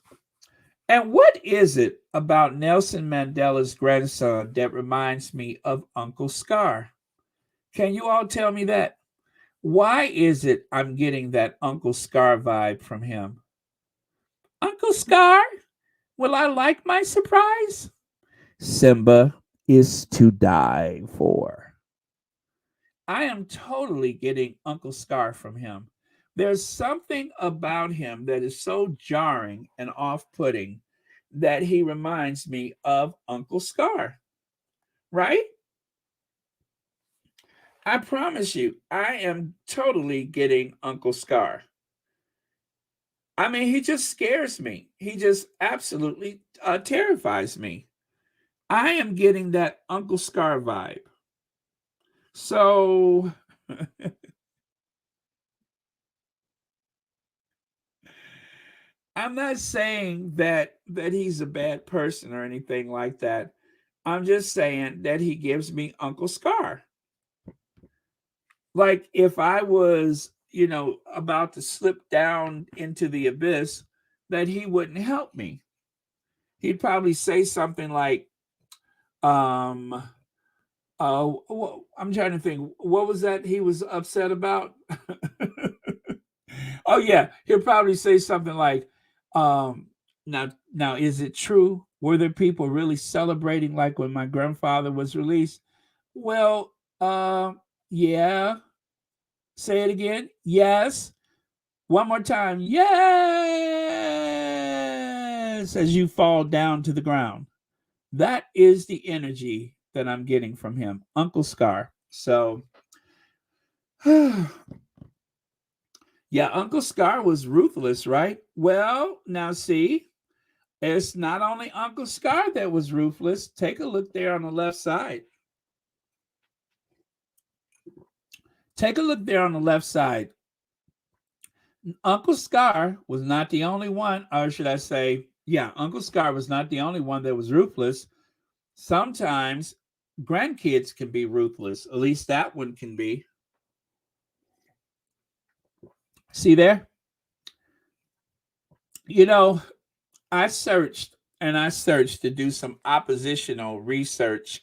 And what is it about Nelson Mandela's grandson that reminds me of Uncle Scar? Can you all tell me that? Why is it I'm getting that Uncle Scar vibe from him? Uncle Scar, will I like my surprise? Simba is to die for. I am totally getting Uncle Scar from him. There's something about him that is so jarring and off putting that he reminds me of Uncle Scar, right? I promise you, I am totally getting Uncle Scar. I mean, he just scares me. He just absolutely terrifies me. I am getting that Uncle Scar vibe. So I'm not saying that he's a bad person or anything like that. I'm just saying that he gives me Uncle Scar. Like if I was, about to slip down into the abyss, that he wouldn't help me. He'd probably say something like, um, I'm trying to think, what was that he was upset about? Oh yeah, he'll probably say something like, now is it true? Were there people really celebrating like when my grandfather was released? Well, yeah. Say it again. Yes. One more time. Yes. As you fall down to the ground. That is the energy that I'm getting from him, Uncle Scar. So, yeah, Uncle Scar was ruthless, right? Well, now see, it's not only Uncle Scar that was ruthless. Take a look there on the left side. Take a look there on the left side. Uncle Scar was not the only one, or should I say, yeah, Uncle Scar was not the only one that was ruthless. Sometimes grandkids can be ruthless. At least that one can be. See there? You know, I searched and I searched to do some oppositional research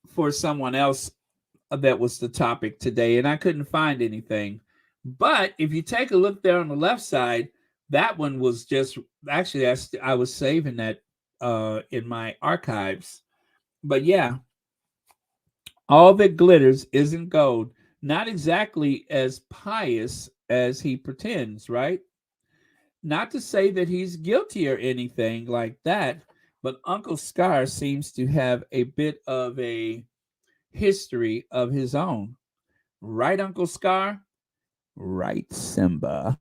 for someone else that was the topic today, and I couldn't find anything. But if you take a look there on the left side, that one was just actually I was saving that in my archives. But yeah, all that glitters isn't gold. Not exactly as pious as he pretends, right? Not to say that he's guilty or anything like that, but Uncle Scar seems to have a bit of a history of his own. Right, Uncle Scar? Right, Simba.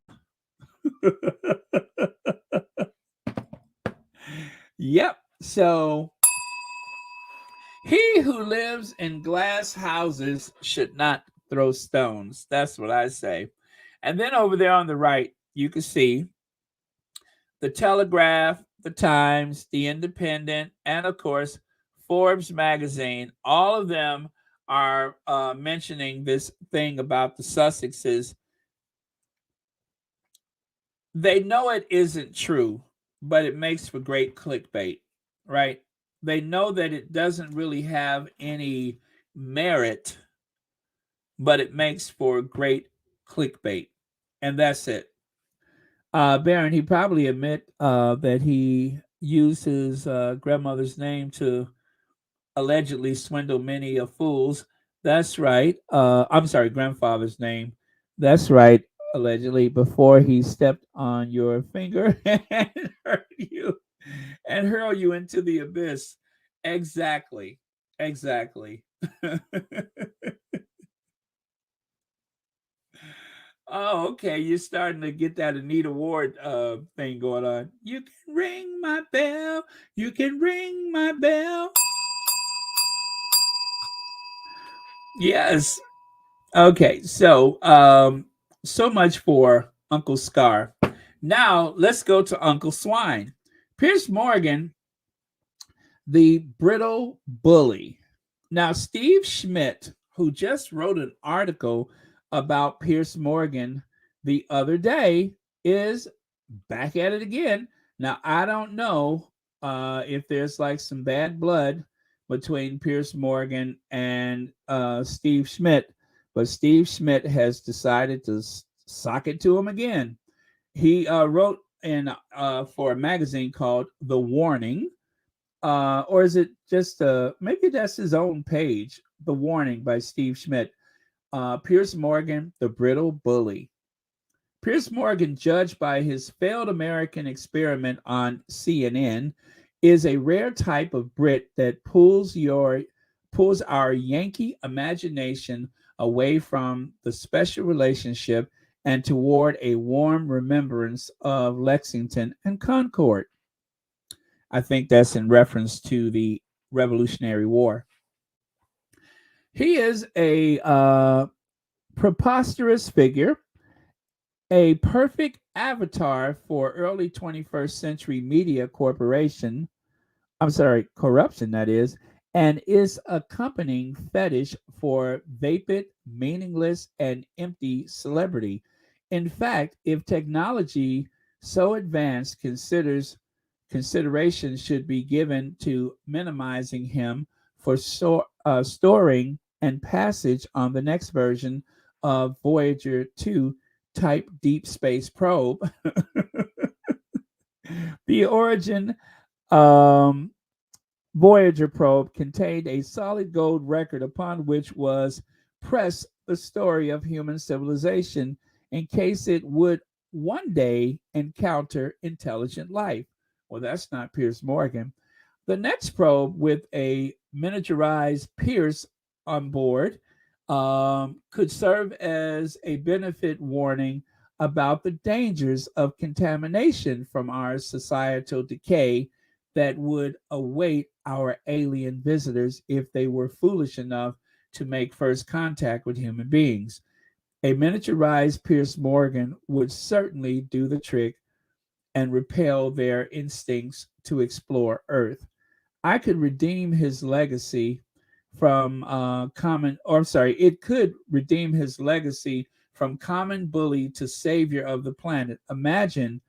Yep. So, he who lives in glass houses should not throw stones. That's what I say. And then over there on the right, you can see the Telegraph, the Times, the Independent, and of course, Forbes magazine. All of them are mentioning this thing about the Sussexes. They know it isn't true, but it makes for great clickbait, right? They know that it doesn't really have any merit, but it makes for great clickbait. And that's it. Baron, he probably admit that he used his grandmother's name to allegedly swindle many of fools. That's right. I'm sorry, grandfather's name. That's right. Allegedly, before he stepped on your finger and hurt you and hurl you into the abyss. Exactly. Exactly. Oh, okay. You're starting to get that Anita Ward thing going on. You can ring my bell. You can ring my bell. Yes. Okay. So much for Uncle Scar. Now let's go to Uncle Swine. Pierce Morgan, the brittle bully. Now, Steve Schmidt, who just wrote an article about Pierce Morgan the other day, is back at it again. Now, I don't know if there's like some bad blood between Pierce Morgan and Steve Schmidt, but Steve Schmidt has decided to sock it to him again. He wrote in for a magazine called The Warning, or is it just maybe that's his own page? The Warning by Steve Schmidt. Pierce Morgan, the brittle bully. Pierce Morgan, judged by his failed American experiment on CNN, is a rare type of Brit that pulls our Yankee imagination away from the special relationship and toward a warm remembrance of Lexington and Concord. I think that's in reference to the Revolutionary War. He is a preposterous figure, a perfect avatar for early 21st century media corporation. I'm sorry, corruption, that and is accompanying fetish for vapid, meaningless, and empty celebrity. In fact, if technology so advanced consideration should be given to minimizing him for storing and passage on the next version of Voyager 2 type deep space probe. The origin um, Voyager probe contained a solid gold record upon which was pressed the story of human civilization in case it would one day encounter intelligent life. Well, that's not Pierce Morgan. The next probe, with a miniaturized Pierce on board, could serve as a benefit warning about the dangers of contamination from our societal decay that would await our alien visitors if they were foolish enough to make first contact with human beings. A miniaturized Pierce Morgan would certainly do the trick and repel their instincts to explore Earth. I could redeem his legacy from it could redeem his legacy from common bully to savior of the planet. Imagine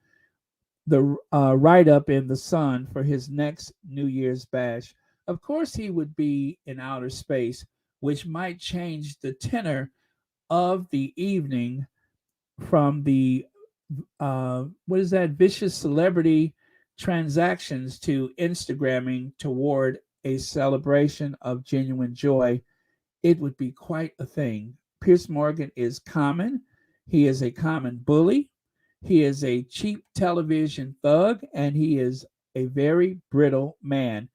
the write up in the Sun for his next New Year's bash. Of course, he would be in outer space, which might change the tenor of the evening from the what is that, vicious celebrity transactions to Instagramming toward a celebration of genuine joy. It would be quite a thing. Pierce Morgan is common. He is a common bully. He is a cheap television thug, and he is a very brittle man.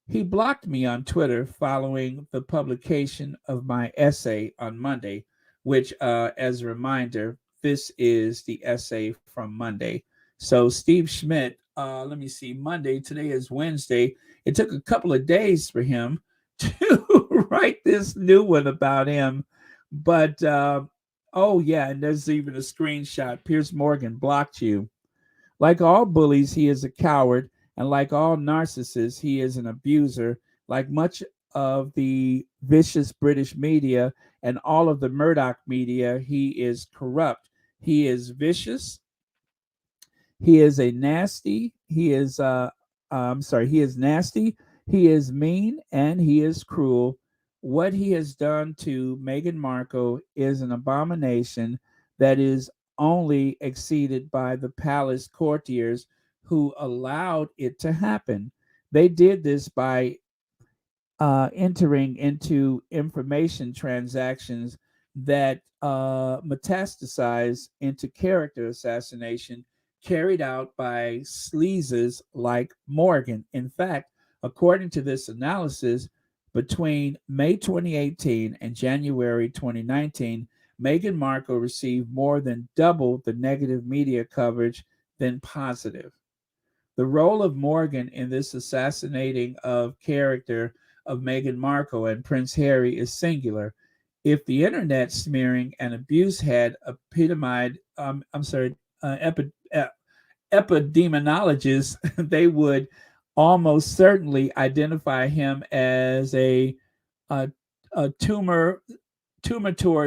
He blocked me on Twitter following the publication of my essay on Monday, which, as a reminder, this is the essay from Monday. So, Steve Schmidt, let me see, Monday, today is Wednesday. It took a couple of days for him to write this new one about him. But, oh, yeah, and there's even a screenshot. Pierce Morgan blocked you. Like all bullies, he is a coward, and like all narcissists, he is an abuser. Like much of the vicious British media and all of the Murdoch media, he is corrupt. He is vicious. He is a nasty. He is nasty. He is mean, and he is cruel. What he has done to Meghan Markle is an abomination that is only exceeded by the palace courtiers who allowed it to happen. They did this by entering into information transactions that metastasize into character assassination carried out by sleazes like Morgan. In fact, according to this analysis, between May 2018 and January 2019, Meghan Markle received more than double the negative media coverage than positive. The role of Morgan in this assassinating of character of Meghan Markle and Prince Harry is singular. If the internet smearing and abuse had epidemiologists, they would almost certainly identify him as a, a tumor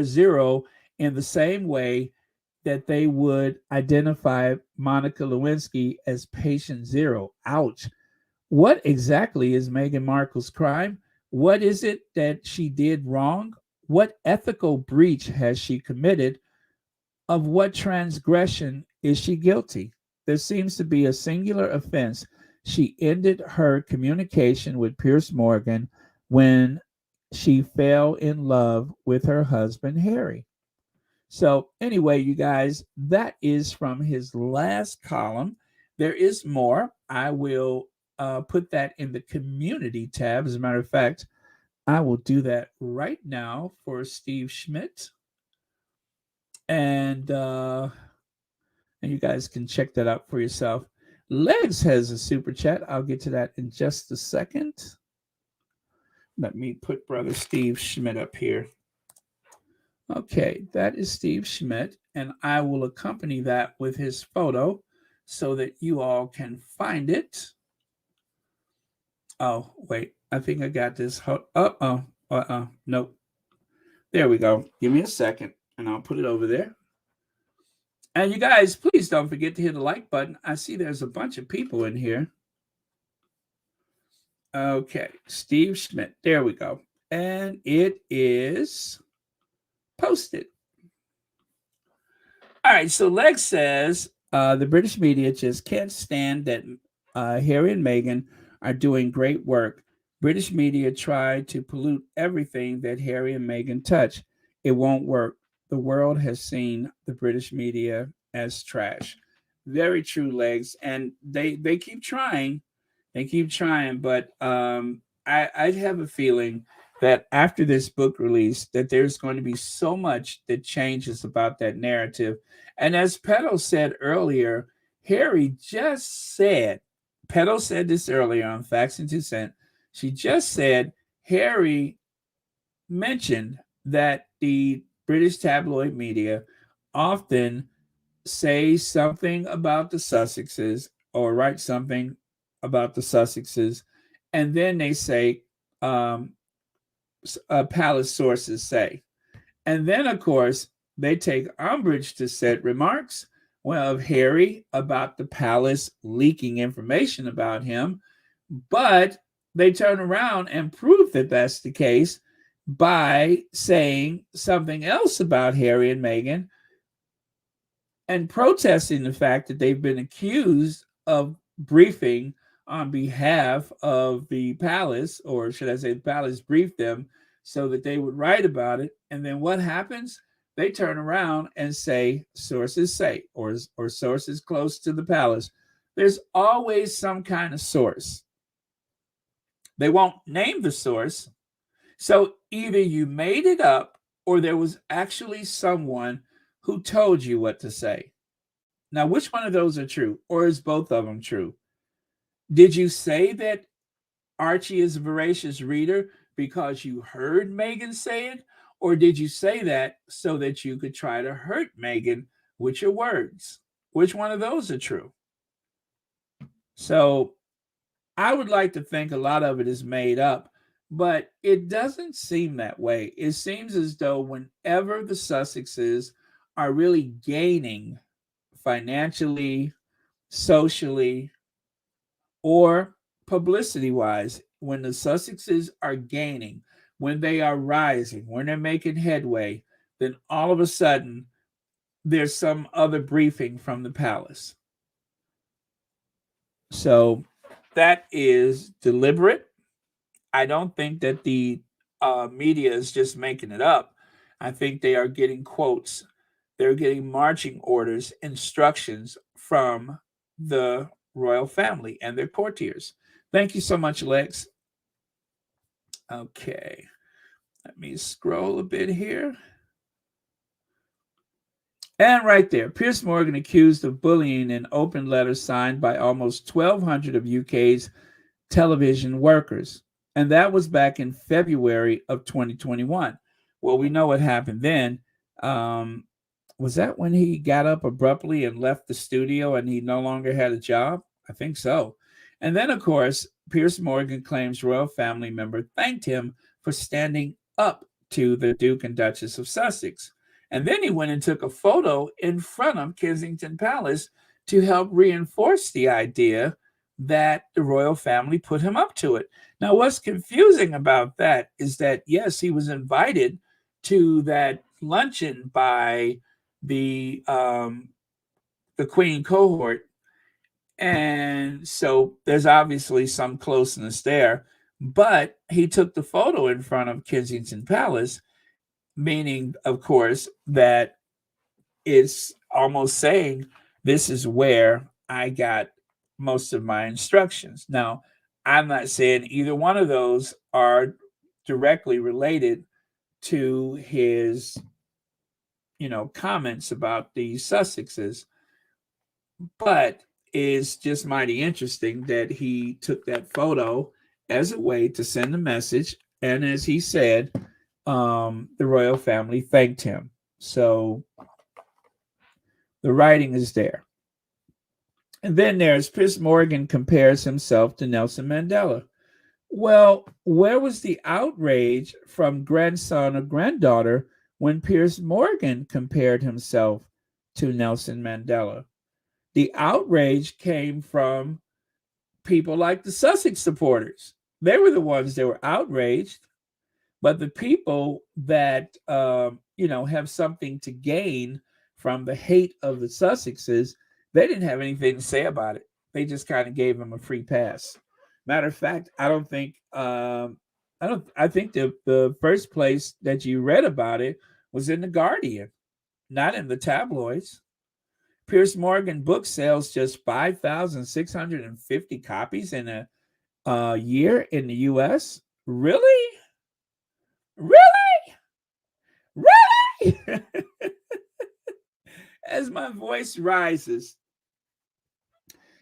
zero in the same way that they would identify Monica Lewinsky as patient zero. Ouch. What exactly is Meghan Markle's crime? What is it that she did wrong? What ethical breach has she committed? Of what transgression is she guilty? There seems to be a singular offense. She ended her communication with Pierce Morgan when she fell in love with her husband, Harry. So, anyway, you guys, that is from his last column. There is more. I will put that in the community tab. As a matter of fact, I will do that right now for Steve Schmidt. And you guys can check that out for yourself. Legs has a super chat. I'll get to that in just a second. Let me put Brother Steve Schmidt up here. Okay, that is Steve Schmidt, and I will accompany that with his photo so that you all can find it. Oh, wait, I think I got this. Nope. There we go. Give me a second, and I'll put it over there. And you guys, please don't forget to hit the like button. I see there's a bunch of people in here. Okay, Steve Schmidt. There we go. And it is posted. All right, so Lex says the British media just can't stand that Harry and Meghan are doing great work. British media try to pollute everything that Harry and Meghan touch. It won't work. The world has seen the British media as trash. Very true, Legs. And they keep trying. They keep trying, but I have a feeling that after this book release, that there's going to be so much that changes about that narrative. And as Petal said earlier, Harry just said, Petal said this earlier on Facts and Two Cent. She just said Harry mentioned that the British tabloid media often say something about the Sussexes or write something about the Sussexes, and then they say, um, palace sources say. And then, of course, they take umbrage to said remarks. Well, of Harry about the palace leaking information about him, but they turn around and prove that that's the case by saying something else about Harry and Meghan and protesting the fact that they've been accused of briefing on behalf of the palace, or should I say, the palace briefed them so that they would write about it. And then what happens? They turn around and say, sources say, or sources close to the palace. There's always some kind of source. They won't name the source. So either you made it up or there was actually someone who told you what to say. Now, which one of those are true? Or is both of them true? Did you say that Archie is a voracious reader because you heard Meghan say it? Or did you say that so that you could try to hurt Meghan with your words? Which one of those are true? So I would like to think a lot of it is made up, but it doesn't seem that way. It seems as though whenever the Sussexes are really gaining financially, socially, or publicity wise, when the Sussexes are gaining, when they are rising, when they're making headway, then all of a sudden there's some other briefing from the palace. So that is deliberate. I don't think that the media is just making it up. I think they are getting quotes, they're getting marching orders, instructions from the royal family and their courtiers. Thank you so much, Lex. Okay, let me scroll a bit here. And right there, Piers Morgan accused of bullying in open letters signed by almost 1,200 of UK's television workers. And that was back in February of 2021. Well, we know what happened then. Um, was that when he got up abruptly and left the studio and he no longer had a job? I think so. And then, of course, Piers Morgan claims royal family member thanked him for standing up to the Duke and Duchess of Sussex. And then he went and took a photo in front of Kensington Palace to help reinforce the idea that the royal family put him up to it. Now, what's confusing about that is that, yes, he was invited to that luncheon by the Queen cohort, and so there's obviously some closeness there. But he took the photo in front of Kensington Palace, meaning, of course, that it's almost saying this is where I got most of my instructions. Now, I'm not saying either one of those are directly related to his, comments about the Sussexes, but it's just mighty interesting that he took that photo as a way to send a message. And as he said, the royal family thanked him. So the writing is there. And then there's Piers Morgan compares himself to Nelson Mandela. Well, where was the outrage from grandson or granddaughter when Piers Morgan compared himself to Nelson Mandela? The outrage came from people like the Sussex supporters. They were the ones that were outraged, but the people that have something to gain from the hate of the Sussexes, they didn't have anything to say about it. They just kind of gave them a free pass. Matter of fact, I don't think I think the first place that you read about it was in the Guardian, not in the tabloids. Piers Morgan book sells just 5,650 copies in a year in the U.S. Really? Really? Really? As my voice rises,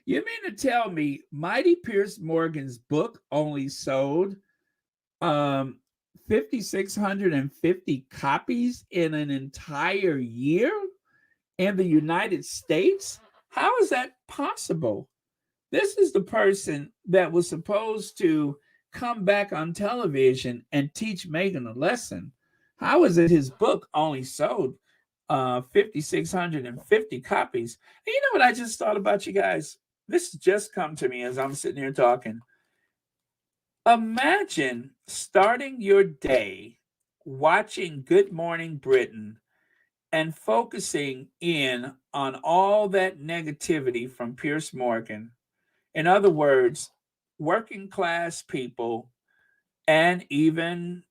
you mean to tell me Mighty Piers Morgan's book only sold 5,650 copies in an entire year in the United States? How is that possible? This is the person that was supposed to come back on television and teach Megan a lesson. How is it his book only sold 5,650 copies? And you know what I just thought about, you guys? This just come to me as I'm sitting here talking. Imagine starting your day watching Good Morning Britain and focusing in on all that negativity from Pierce Morgan. In other words, working class people and even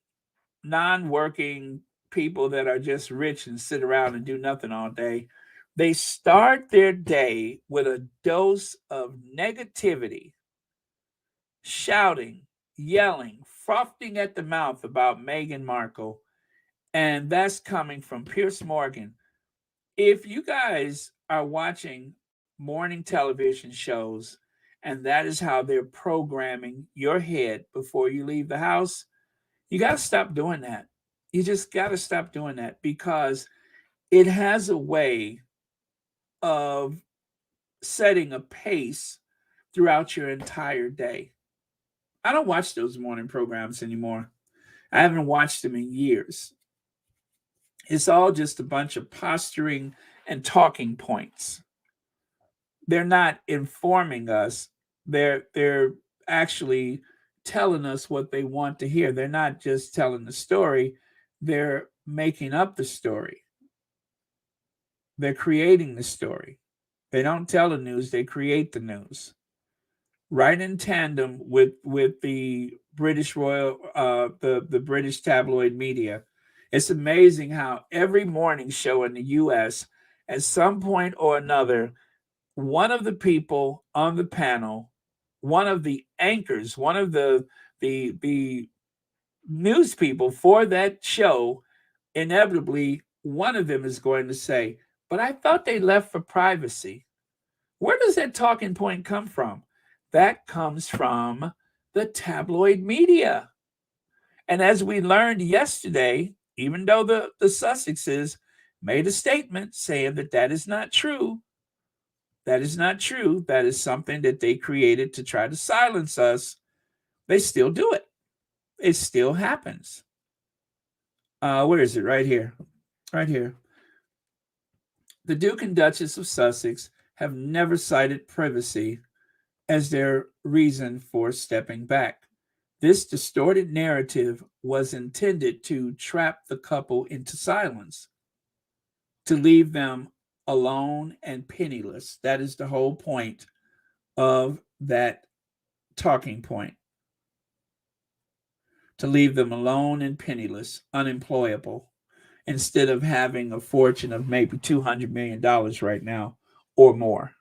non working people that are just rich and sit around and do nothing all day, they start their day with a dose of negativity, shouting, yelling, frothing at the mouth about Meghan Markle. And that's coming from Pierce Morgan. If you guys are watching morning television shows and that is how they're programming your head before you leave the house, you got to stop doing that. You just got to stop doing that, because it has a way of setting a pace throughout your entire day. I don't watch those morning programs anymore. I haven't watched them in years. It's all just a bunch of posturing and talking points. They're not informing us. They're actually telling us what they want to hear. They're not just telling the story, they're making up the story. They're creating the story. They don't tell the news, they create the news. Right in tandem with the British Royal the British tabloid media. It's amazing how every morning show in the US, at some point or another, one of the people on the panel, one of the anchors, one of the news people for that show, inevitably one of them is going to say, "But I thought they left for privacy." Where does that talking point come from? That comes from the tabloid media. And as we learned yesterday, even though the Sussexes made a statement saying that that is not true, that is not true, that is something that they created to try to silence us, they still do it. It still happens. Where is it? Right here. Right here. The Duke and Duchess of Sussex have never cited privacy as their reason for stepping back. This distorted narrative was intended to trap the couple into silence, to leave them alone and penniless. That is the whole point of that talking point. To leave them alone and penniless, unemployable, instead of having a fortune of maybe $200 million right now or more.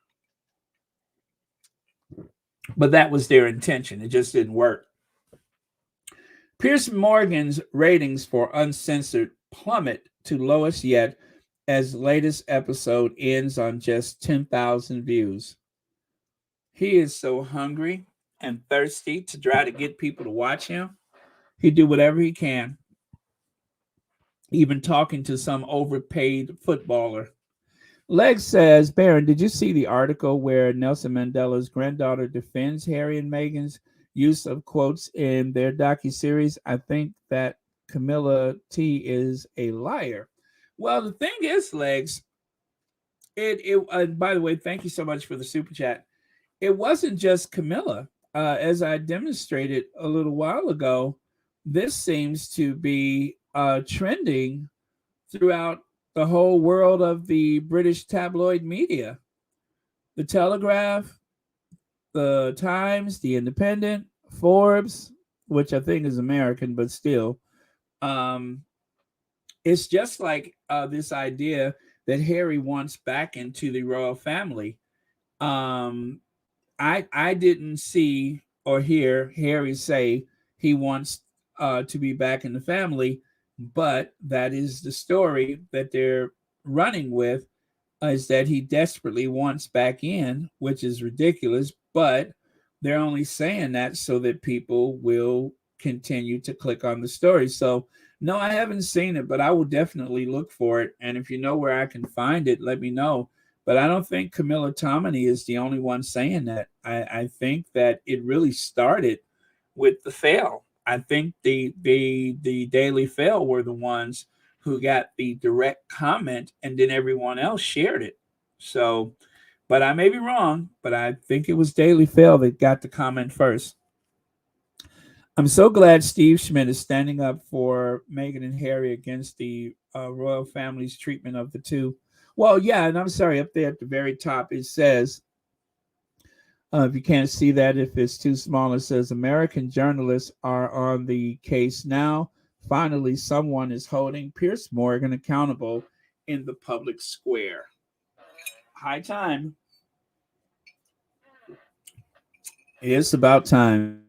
But that was their intention. It just didn't work. Piers Morgan's ratings for Uncensored plummet to lowest yet, as latest episode ends on just 10,000 views. He is so hungry and thirsty to try to get people to watch him. He do whatever he can, even talking to some overpaid footballer. Leg says, Baron, did you see the article where Nelson Mandela's granddaughter defends Harry and Meghan's use of quotes in their docuseries? I think that Camilla T is a liar. Well, the thing is, Legs, by the way, thank you so much for the super chat. It wasn't just Camilla. As I demonstrated a little while ago, this seems to be trending throughout the whole world of the British tabloid media. The Telegraph, the Times, the Independent, Forbes, which I think is American, but still. It's just like this idea that Harry wants back into the royal family. I didn't see or hear Harry say he wants to be back in the family, but that is the story that they're running with, is that he desperately wants back in, which is ridiculous, but they're only saying that so that people will continue to click on the story. So, no, I haven't seen it, but I will definitely look for it. And if you know where I can find it, let me know. But I don't think Camilla Tominey is the only one saying that. I think that it really started with the fail. I think the Daily Fail were the ones who got the direct comment, and then everyone else shared it. So, but I may be wrong, but I think it was Daily Fail that got the comment first. I'm so glad Steve Schmidt is standing up for Meghan and Harry against the royal family's treatment of the two. Well, yeah, and I'm sorry, up there at the very top it says, if you can't see that, if it's too small, it says American journalists are on the case now. Finally, someone is holding Pierce Morgan accountable in the public square. High time. It's about time.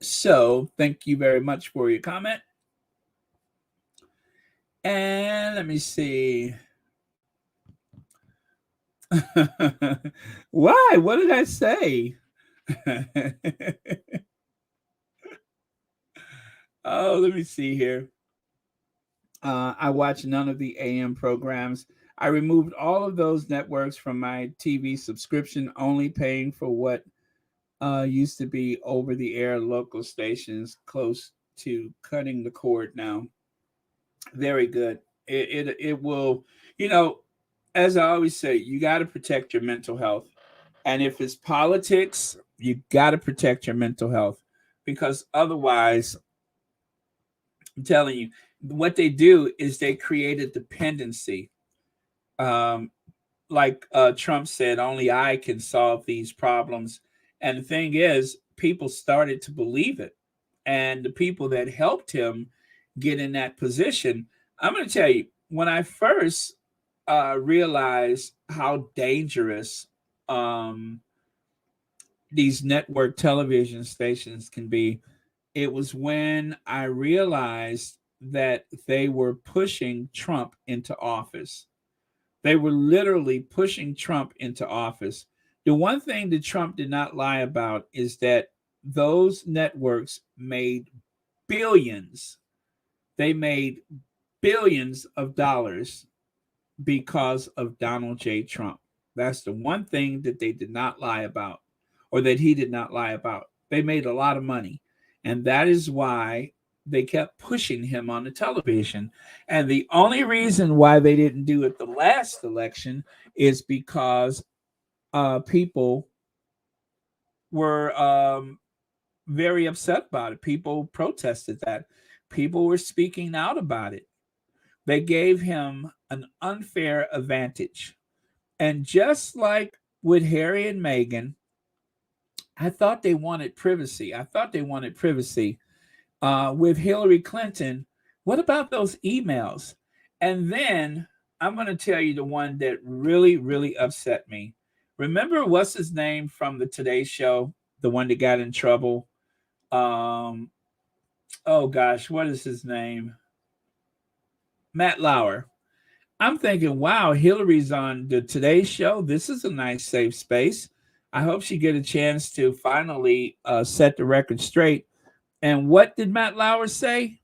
So, thank you very much for your comment. And let me see. Why? What did I say? Oh, let me see here. I watch none of the AM programs. I removed all of those networks from my TV subscription, only paying for what used to be over the air local stations, close to cutting the cord now. Very good. It will, you know, as I always say, you got to protect your mental health. And if it's politics, you got to protect your mental health, because otherwise, I'm telling you, what they do is they create a dependency. Um, like Trump said, only I can solve these problems. And the thing is, people started to believe it. And the people that helped him get in that position, I'm going to tell you, when I first realized how dangerous um, these network television stations can be, it was when I realized that they were pushing Trump into office. They were literally pushing Trump into office. The one thing that Trump did not lie about is that those networks made billions. They made billions of dollars because of Donald J. Trump. That's the one thing that they did not lie about, or that he did not lie about. They made a lot of money. And that is why they kept pushing him on the television. And the only reason why they didn't do it the last election is because people were very upset about it. People protested that. People were speaking out about it. They gave him an unfair advantage. And just like with Harry and Meghan, I thought they wanted privacy. I thought they wanted privacy. With Hillary Clinton, what about those emails? And then I'm going to tell you the one that really, really upset me. Remember, what's his name from the Today Show? The one that got in trouble? Um, oh gosh, what is his name? Matt Lauer. I'm thinking, wow, Hillary's on the Today Show. This is a nice safe space. I hope she get a chance to finally set the record straight. And what did Matt Lauer say?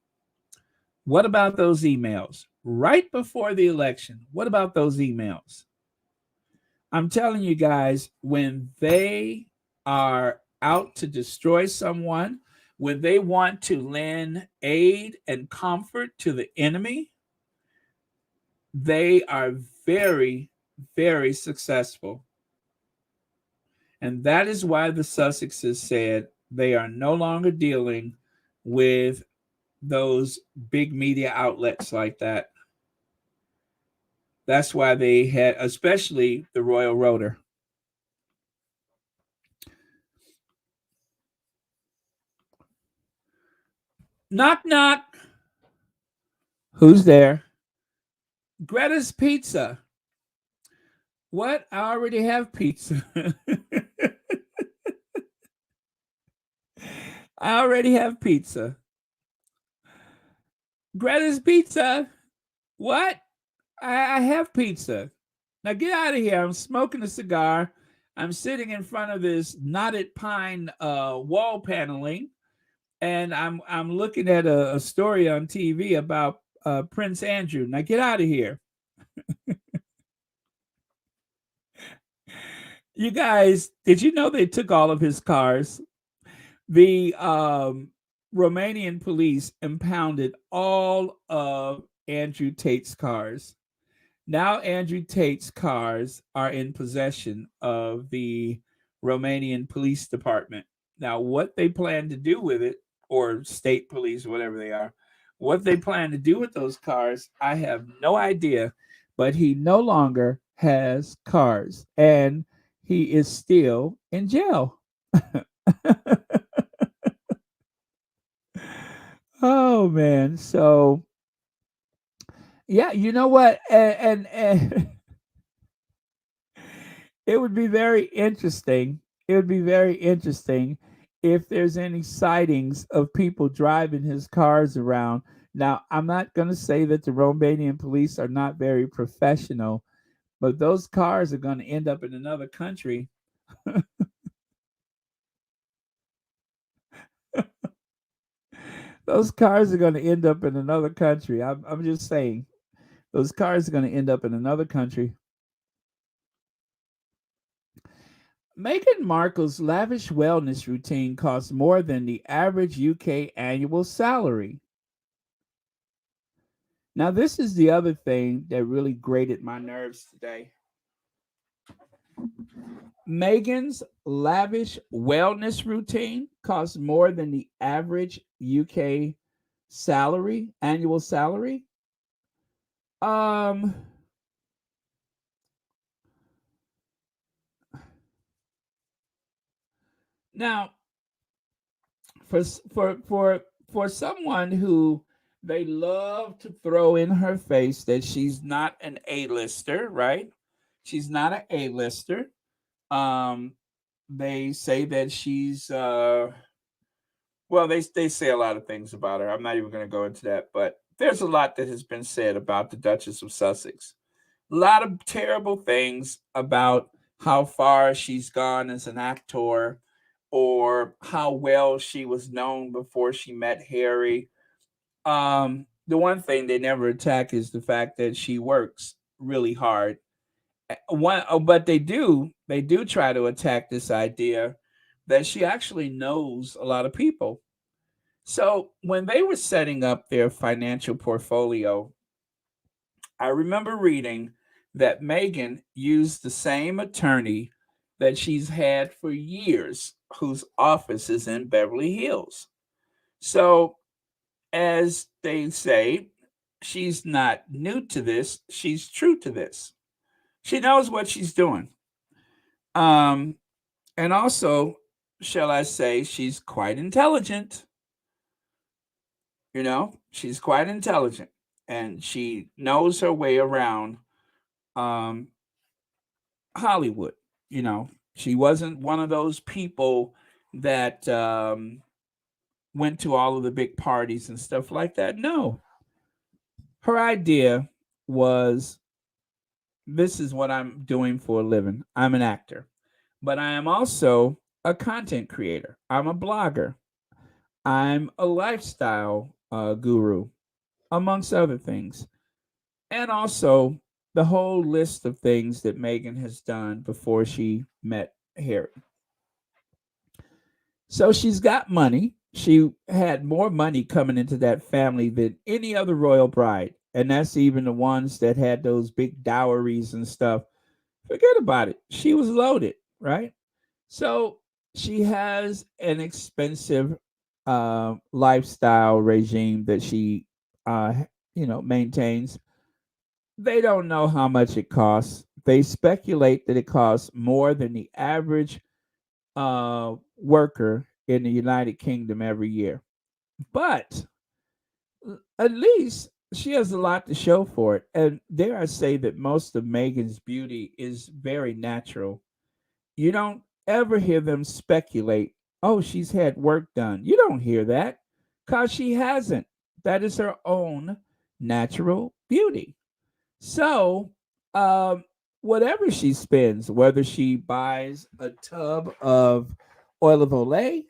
What about those emails right before the election? What about those emails? I'm telling you guys, when they are out to destroy someone, when they want to lend aid and comfort to the enemy, they are very, very successful. And that is why the Sussexes said they are no longer dealing with those big media outlets like that. That's why they had, especially the Royal Rotor. Knock, knock. Who's there? Greta's Pizza. What? I already have pizza. I already have pizza. Greta's Pizza. What? I have pizza. Now get out of here. I'm smoking a cigar. I'm sitting in front of this knotted pine wall paneling, and I'm looking at a story on TV about Prince Andrew. Now get out of here, you guys! Did you know they took all of his cars? The Romanian police impounded all of Andrew Tate's cars. Now Andrew Tate's cars are in possession of the Romanian police department. Now, what they plan to do with it, or state police, whatever they are, what they plan to do with those cars, I have no idea. But he no longer has cars, and he is still in jail. Oh man! So yeah, you know what? And it would be very interesting. It would be very interesting if there's any sightings of people driving his cars around. Now, I'm not going to say that the Romanian police are not very professional, but those cars are going to end up in another country. Those cars are going to end up in another country. I'm just saying, those cars are going to end up in another country. Meghan Markle's lavish wellness routine costs more than the average UK annual salary. Now, this is the other thing that really grated my nerves today. Meghan's lavish wellness routine costs more than the average UK annual salary. Um, Now, for someone who they love to throw in her face that she's not an A-lister, right? She's not an A-lister. Um, they say that she's well, they say a lot of things about her. I'm not even going to go into that, but there's a lot that has been said about the Duchess of Sussex. A lot of terrible things about how far she's gone as an actor, or how well she was known before she met Harry. The one thing they never attack is the fact that she works really hard. But they do try to attack this idea that she actually knows a lot of people. So when they were setting up their financial portfolio, I remember reading that Meghan used the same attorney that she's had for years, whose office is in Beverly Hills. So, as they say, she's not new to this, she's true to this. She knows what she's doing. Um, and also, shall I say, she's quite intelligent. She's quite intelligent, and she knows her way around um, Hollywood. She wasn't one of those people that went to all of the big parties and stuff like that. No, her idea was, this is what I'm doing for a living. I'm an actor, but I am also a content creator. I'm a blogger. I'm a lifestyle guru, amongst other things. And also the whole list of things that Meghan has done before she met Harry. So she's got money. She had more money coming into that family than any other royal bride. And that's even the ones that had those big dowries and stuff. Forget about it. She was loaded, right? So she has an expensive lifestyle regime that she, maintains. They don't know how much it costs. They speculate that it costs more than the average worker in the United Kingdom every year. But at least she has a lot to show for it. And dare I say that most of Meghan's beauty is very natural. You don't ever hear them speculate, oh, she's had work done. You don't hear that because she hasn't. That is her own natural beauty. So, um, whatever she spends, whether she buys a tub of oil of Olay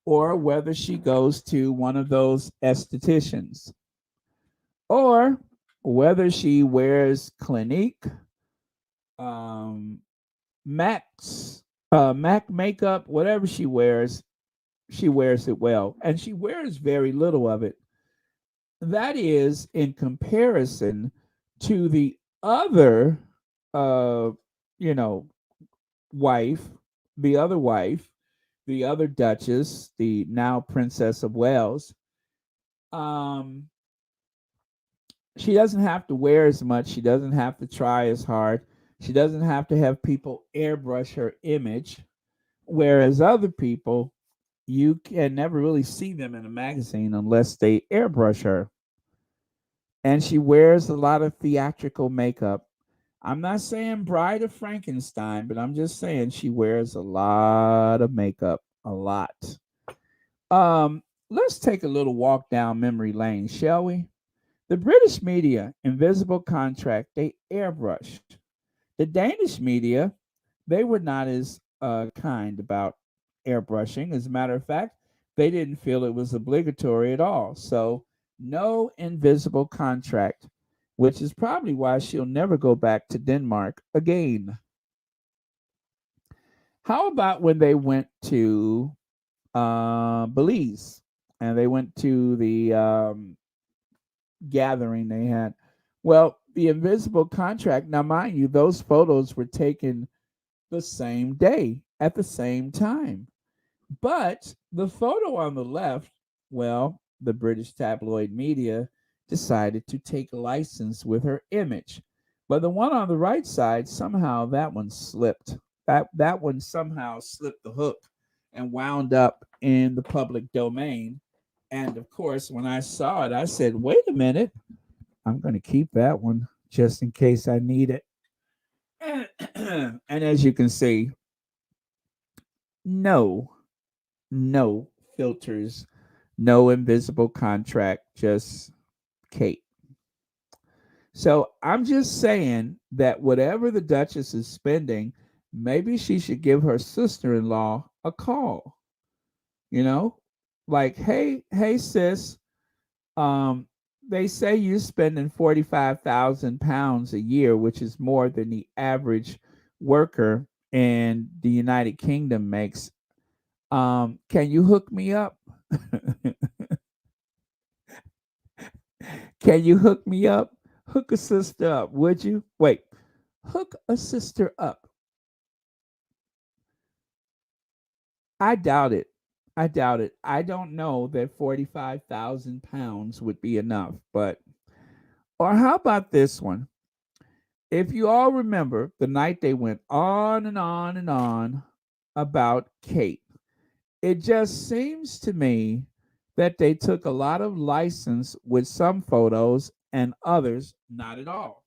or whether she goes to one of those estheticians or whether she wears Clinique, um, Max, Mac makeup, whatever she wears it well. And she wears very little of it. That is in comparison to the other, uh, you know, wife, the other wife, the other Duchess, the now Princess of Wales. Um, she doesn't have to wear as much. She doesn't have to try as hard. She doesn't have to have people airbrush her image. Whereas other people, you can never really see them in a magazine unless they airbrush her. And she wears a lot of theatrical makeup. I'm not saying Bride of Frankenstein, but I'm just saying she wears a lot of makeup, a lot. Let's take a little walk down memory lane, shall we? The British media, invisible contract, they airbrushed. The Danish media, they were not as kind about airbrushing. As a matter of fact, they didn't feel it was obligatory at all. So, no invisible contract, which is probably why she'll never go back to Denmark again. How about when they went to Belize and they went to the gathering they had? Well, the invisible contract, now, mind you, those photos were taken the same day at the same time. But the photo on the left, well, the British tabloid media decided to take license with her image. But the one on the right side, somehow that one slipped. That one somehow slipped the hook and wound up in the public domain. And of course, when I saw it, I said, wait a minute, I'm going to keep that one just in case I need it. And as you can see, no, no filters, no invisible contract, just Kate. So I'm just saying that whatever the Duchess is spending, maybe she should give her sister in law a call. You know, like, hey, sis, um, they say you're spending £45,000 a year, which is more than the average worker in the United Kingdom makes. Can you hook me up? Can you hook me up? Hook a sister up, would you? Wait, hook a sister up. I doubt it. I doubt it. I don't know that £45,000 would be enough, but or how about this one? If you all remember the night they went on and on and on about Kate, it just seems to me that they took a lot of license with some photos and others not at all.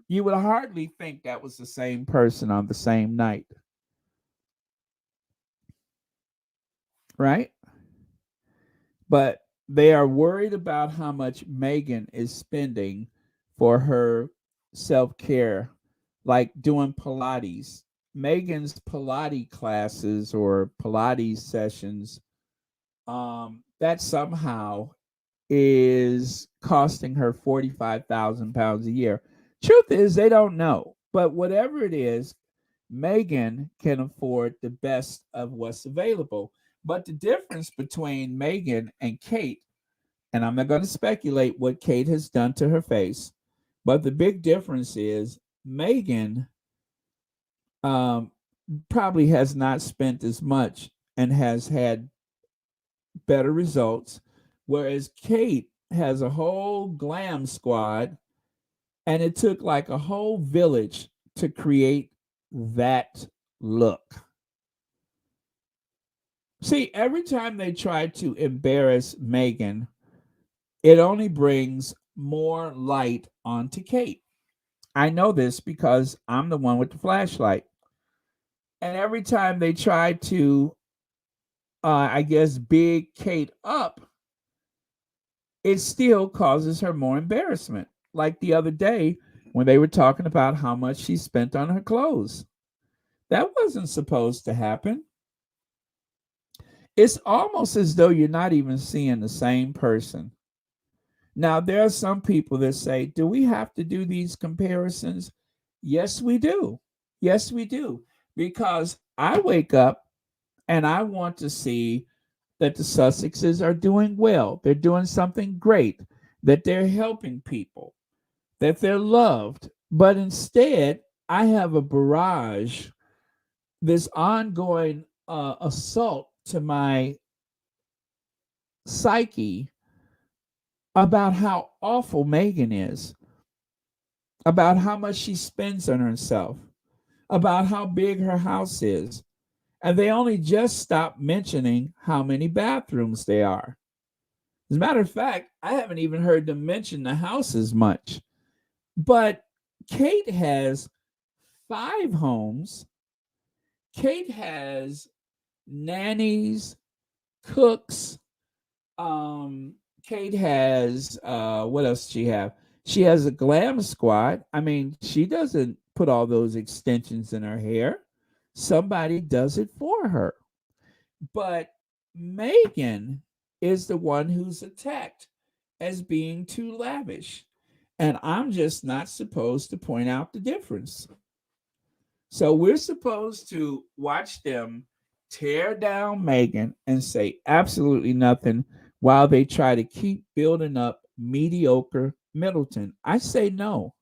You would hardly think that was the same person on the same night, right? But they are worried about how much Meghan is spending for her self care, like doing Pilates. Meghan's Pilates classes or Pilates sessions, that somehow is costing her £45,000 a year. Truth is, they don't know. But whatever it is, Meghan can afford the best of what's available. But the difference between Meghan and Kate, and I'm not going to speculate what Kate has done to her face, but the big difference is Meghan um, probably has not spent as much and has had better results, whereas Kate has a whole glam squad, and it took like a whole village to create that look. See, every time they try to embarrass Meghan, it only brings more light onto Kate. I know this because I'm the one with the flashlight. And every time they try to, I guess, big Kate up, it still causes her more embarrassment. Like the other day when they were talking about how much she spent on her clothes. That wasn't supposed to happen. It's almost as though you're not even seeing the same person. Now, there are some people that say, do we have to do these comparisons? Yes, we do. Yes, we do. Because I wake up and I want to see that the Sussexes are doing well. They're doing something great, that they're helping people, that they're loved. But instead, I have a barrage, this ongoing assault to my psyche about how awful Meghan is, about how much she spends on herself, about how big her house is. And they only just stopped mentioning how many bathrooms there are. As a matter of fact, I haven't even heard them mention the house as much. But Kate has 5 homes. Kate has nannies, cooks. Kate has what else does she have? She has a glam squad. I mean, she doesn't put all those extensions in her hair. Somebody does it for her. But Meghan is the one who's attacked as being too lavish. And I'm just not supposed to point out the difference. So we're supposed to watch them tear down Meghan and say absolutely nothing while they try to keep building up mediocre Middleton. I say no.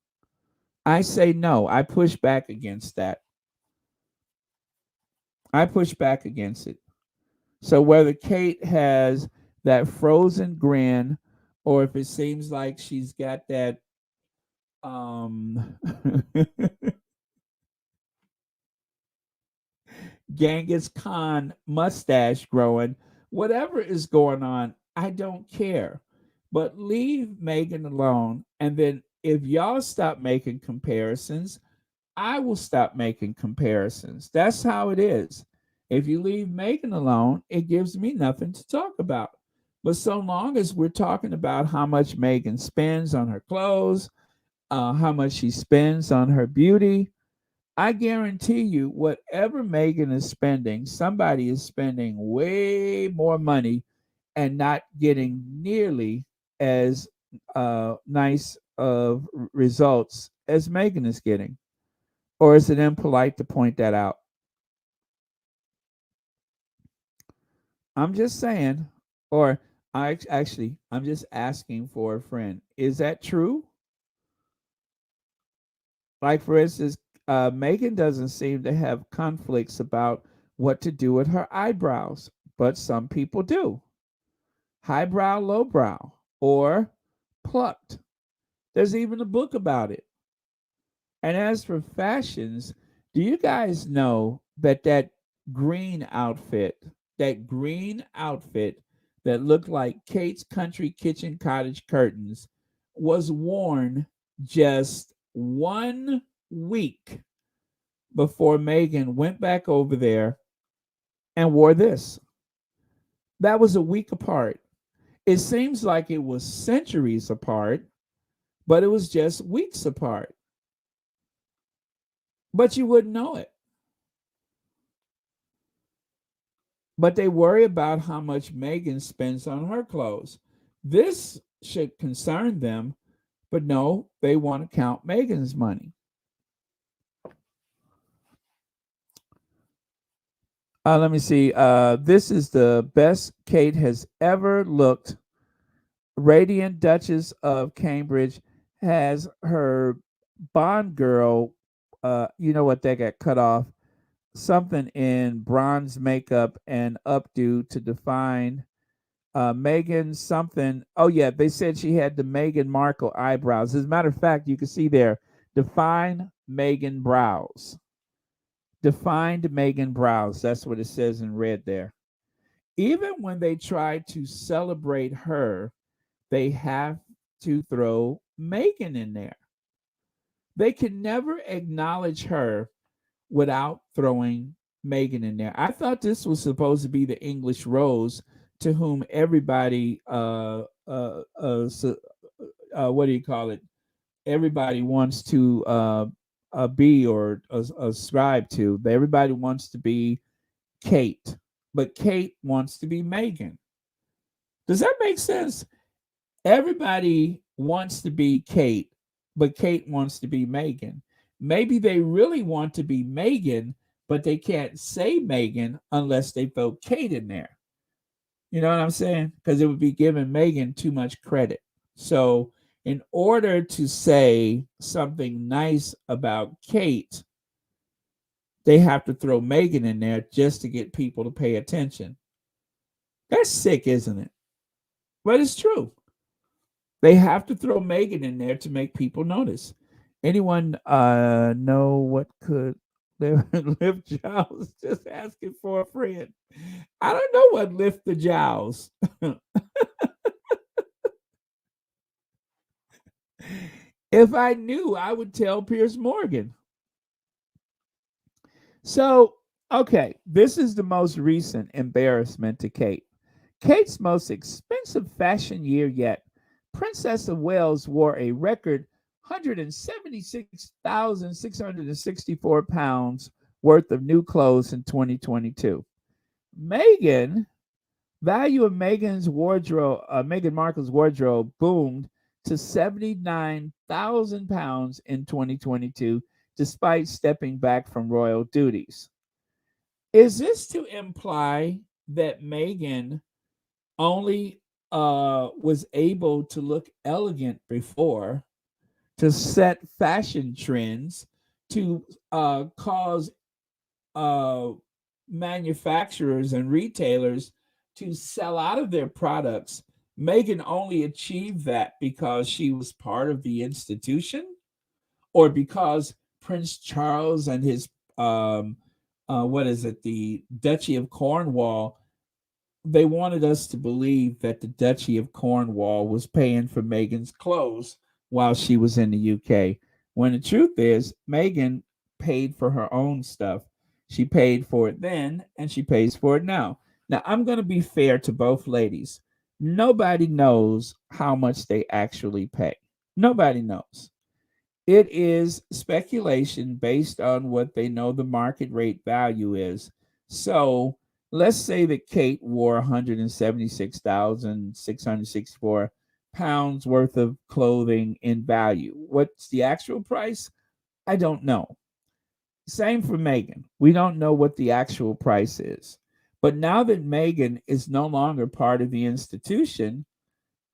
I say no. I push back against that. I push back against it. So whether Kate has that frozen grin or if it seems like she's got that um Genghis Khan mustache growing, whatever is going on, I don't care. But leave Meghan alone. And then if y'all stop making comparisons, I will stop making comparisons. That's how it is. If you leave Meghan alone, it gives me nothing to talk about. But so long as we're talking about how much Meghan spends on her clothes, how much she spends on her beauty, I guarantee you, whatever Meghan is spending, somebody is spending way more money and not getting nearly as nice of results as Meghan is getting. Or is it impolite to point that out? I'm just saying. Or I'm just asking for a friend. Is that true? Like, for instance, Megan doesn't seem to have conflicts about what to do with her eyebrows, but some people do. Highbrow, lowbrow, or plucked. There's even a book about it. And as for fashions, do you guys know that that green outfit that looked like Kate's country kitchen cottage curtains, was worn just 1 week before Meghan went back over there and wore this? That was a week apart. It seems like it was centuries apart, but it was just weeks apart. But you wouldn't know it. But they worry about how much Meghan spends on her clothes. This should concern them, but no, they want to count Meghan's money. Let me see. This is the best Kate has ever looked. Radiant Duchess of Cambridge has her Bond girl. You know what? They got cut off. Something in bronze makeup and updo to define Meghan something. Oh yeah, they said she had the Meghan Markle eyebrows. As a matter of fact, you can see there, define Meghan brows. Defined Meghan brows. That's what it says in red there. Even when they try to celebrate her, they have to throw Meghan in there. They can never acknowledge her without throwing Meghan in there. I thought this was supposed to be the English Rose, to whom everybody, what do you call it? everybody wants to be or ascribe to. Everybody wants to be Kate, but Kate wants to be Meghan. Does that make sense? Everybody wants to be Kate, but Kate wants to be Meghan. Maybe they really want to be Meghan, but they can't say Meghan unless they throw Kate in there. You know what I'm saying? Because it would be giving Meghan too much credit. So, in order to say something nice about Kate, they have to throw Meghan in there just to get people to pay attention. That's sick, isn't it? But it's true. They have to throw Meghan in there to make people notice. Anyone know what could lift Giles? Just asking for a friend. I don't know what lift the Giles. If I knew, I would tell Pierce Morgan. So, okay, this is the most recent embarrassment to Kate. Kate's most expensive fashion year yet. Princess of Wales wore a record 176,664 pounds worth of new clothes in 2022. Meghan, value of Meghan Markle's wardrobe boomed to 79,000 pounds in 2022, despite stepping back from royal duties. Is this to imply that Meghan only was able to look elegant before, to set fashion trends, to cause uh, manufacturers and retailers to sell out of their products? Meghan only achieved that because she was part of the institution, or because Prince Charles and his what is it, the Duchy of Cornwall, they wanted us to believe that the Duchy of Cornwall was paying for Meghan's clothes while she was in the UK. When the truth is, Meghan paid for her own stuff. She paid for it then, and she pays for it now. Now, I'm going to be fair to both ladies. Nobody knows how much they actually pay. Nobody knows. It is speculation based on what they know the market rate value is. So let's say that Kate wore 176,664 pounds worth of clothing in value. What's the actual price? I don't know. Same for Meghan. We don't know what the actual price is. But now that Meghan is no longer part of the institution,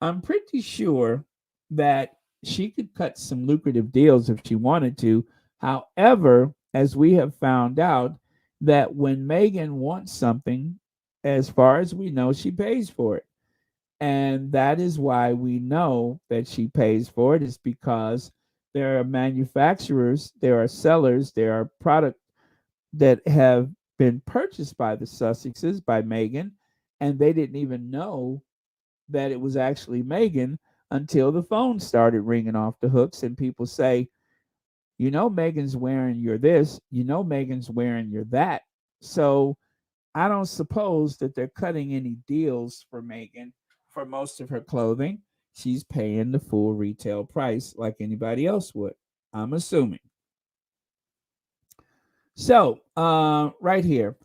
I'm pretty sure that she could cut some lucrative deals if she wanted to. However, as we have found out, that when Meghan wants something, as far as we know, she pays for it. And that is why we know that she pays for it, is because there are manufacturers, there are sellers, there are products that have been purchased by the Sussexes, by Meghan, and they didn't even know that it was actually Meghan until the phone started ringing off the hooks and people say, you know, Meghan's wearing your this, you know, Meghan's wearing your that. So I don't suppose that they're cutting any deals for Meghan for most of her clothing. She's paying the full retail price like anybody else would, I'm assuming. So, right here,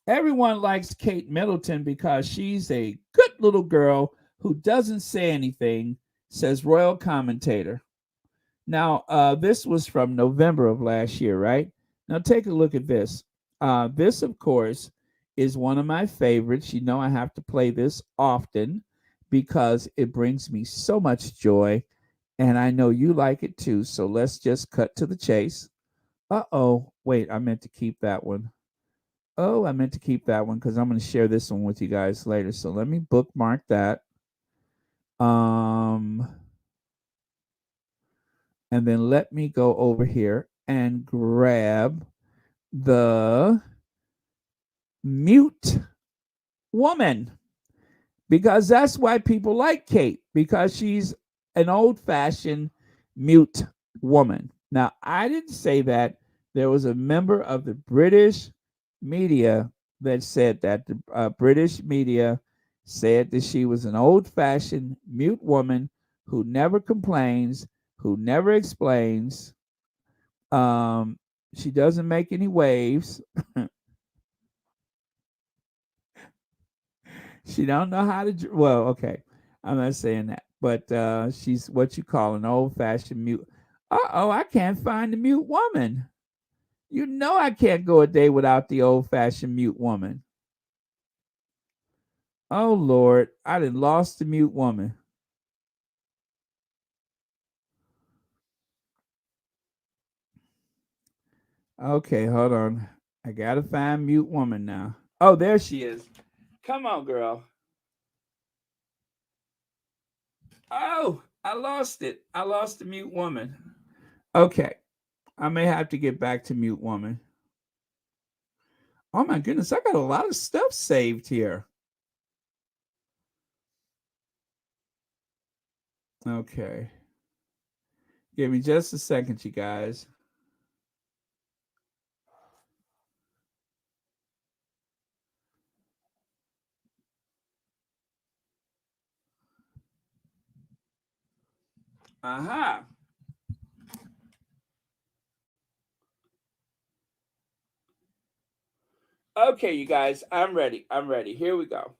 everyone likes Kate Middleton because she's a good little girl who doesn't say anything, says royal commentator. Now, this was from November of last year, right? Now, take a look at this. This, of course, is one of my favorites. You know, I have to play this often because it brings me so much joy, and I know you like it too. So let's just cut to the chase. Uh-oh, wait, I meant to keep that one. Oh, I meant to keep that one because I'm going to share this one with you guys later. So let me bookmark that. Um, and then let me go over here and grab the mute woman, because that's why people like Kate, because she's an old fashioned mute woman. Now, I didn't say that. There was a member of the British media that said that. The British media said that she was an old fashioned mute woman who never complains, who never explains. She doesn't make any waves. She don't know how to. Well, okay, I'm not saying that, but she's what you call an old-fashioned mute. Uh-oh, I can't find the mute woman. You know I can't go a day without the old-fashioned mute woman. Oh Lord, I done lost the mute woman. Okay, hold on. I gotta find mute woman now. Oh, there she is. Come on, girl. Oh, I lost it. I lost the mute woman. Okay, I may have to get back to mute woman. Oh my goodness, I got a lot of stuff saved here. Okay. Give me just a second, you guys. Aha. Okay, you guys, I'm ready. I'm ready. Here we go.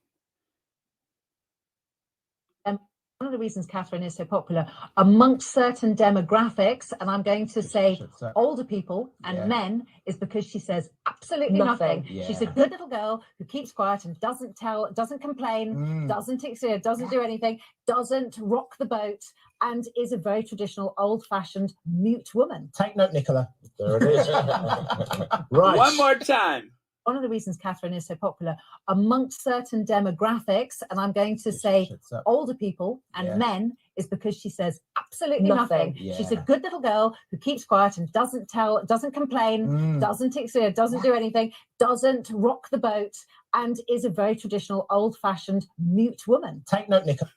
One of the reasons Catherine is so popular amongst certain demographics, and I'm going to say older people and men, is because she says absolutely nothing. Yeah. She's a good little girl who keeps quiet and doesn't complain, doesn't do anything, doesn't rock the boat, and is a very traditional, old-fashioned mute woman. Take note, Nicola. There it is. Right. One more time. One of the reasons Catherine is so popular amongst certain demographics, and I'm going to say older people and men, is because she says absolutely nothing. Yeah. She's a good little girl who keeps quiet and doesn't complain, doesn't do anything, doesn't rock the boat, and is a very traditional, old-fashioned mute woman. Take note, Nicola.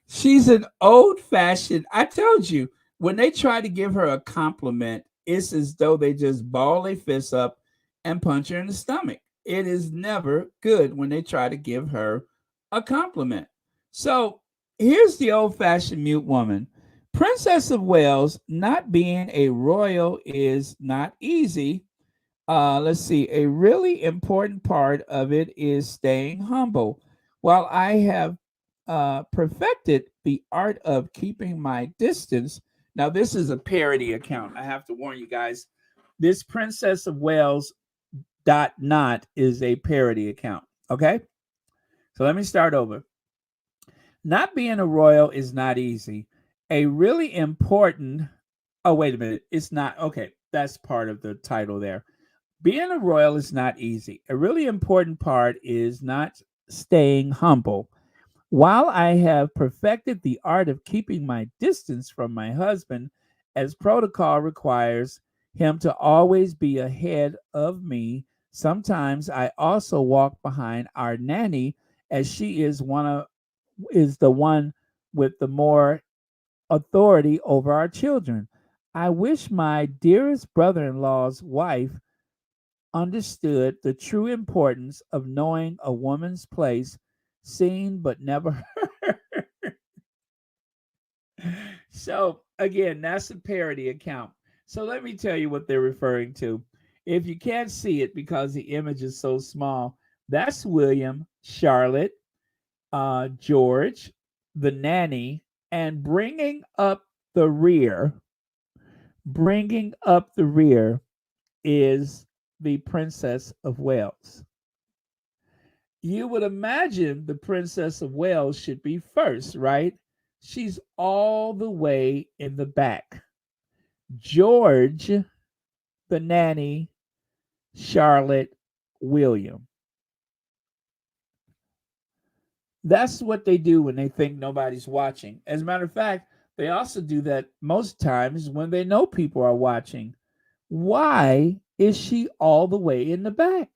She's an old-fashioned. I told you, when they try to give her a compliment, it's as though they just ball their fists up and punch her in the stomach. It is never good when they try to give her a compliment. So here's the old-fashioned mute woman. Princess of Wales, not being a royal is not easy. Let's see. A really important part of it is staying humble. While I have perfected the art of keeping my distance. Now, this is a parody account. I have to warn you guys. This Princess of Wales .not is a parody account. Okay? So let me start over. Not being a royal is not easy. A really important... Oh, wait a minute. It's not... Okay, that's part of the title there. Being a royal is not easy. A really important part is not staying humble. While I have perfected the art of keeping my distance from my husband, as protocol requires him to always be ahead of me, sometimes I also walk behind our nanny, as she is the one with the more authority over our children. I wish my dearest brother-in-law's wife understood the true importance of knowing a woman's place, seen but never heard. So again, that's a parody account. So let me tell you what they're referring to. If you can't see it because the image is so small, that's William, Charlotte, George, the nanny, and bringing up the rear is the Princess of Wales. You would imagine the Princess of Wales should be first, right? She's all the way in the back. George, the nanny, Charlotte, William. That's what they do when they think nobody's watching. As a matter of fact, they also do that most times when they know people are watching. Why is she all the way in the back?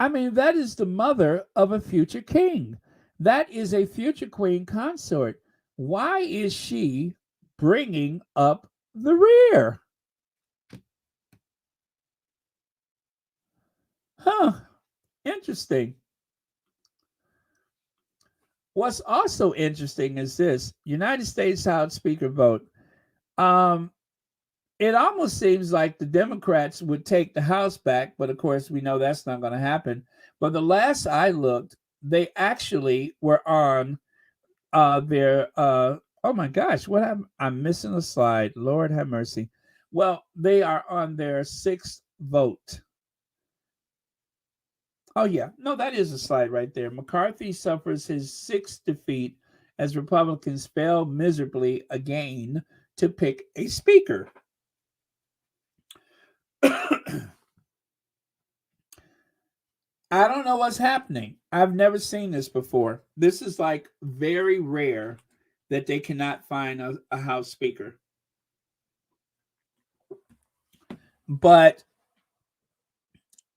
I mean, that is the mother of a future king. That is a future queen consort. Why is she bringing up the rear? Huh. Interesting. what's also interesting is this United States House Speaker vote. It almost seems like the Democrats would take the House back, but of course we know that's not going to happen. But the last I looked, they actually were on their oh my gosh, I'm missing a slide. Lord have mercy. Well, they are on their 6th vote. Oh yeah, no, that is a slide right there. McCarthy suffers his 6th defeat as Republicans fail miserably again to pick a speaker. I don't know what's happening. I've never seen this before. This is like very rare that they cannot find a House Speaker. But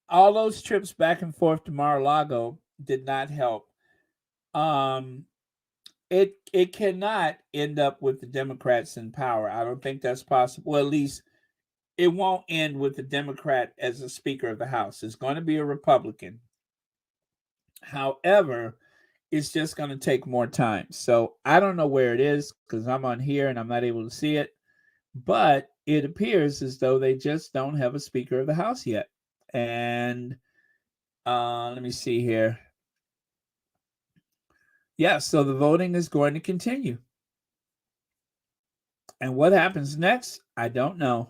all those trips back and forth to Mar-a-Lago did not help. It cannot end up with the Democrats in power. I don't think that's possible. Well, at least it won't end with the Democrat as the Speaker of the House. It's going to be a Republican. However, it's just going to take more time. So I don't know where it is because I'm on here and I'm not able to see it. But it appears as though they just don't have a Speaker of the House yet. And let me see here. Yeah, so the voting is going to continue. And what happens next, I don't know.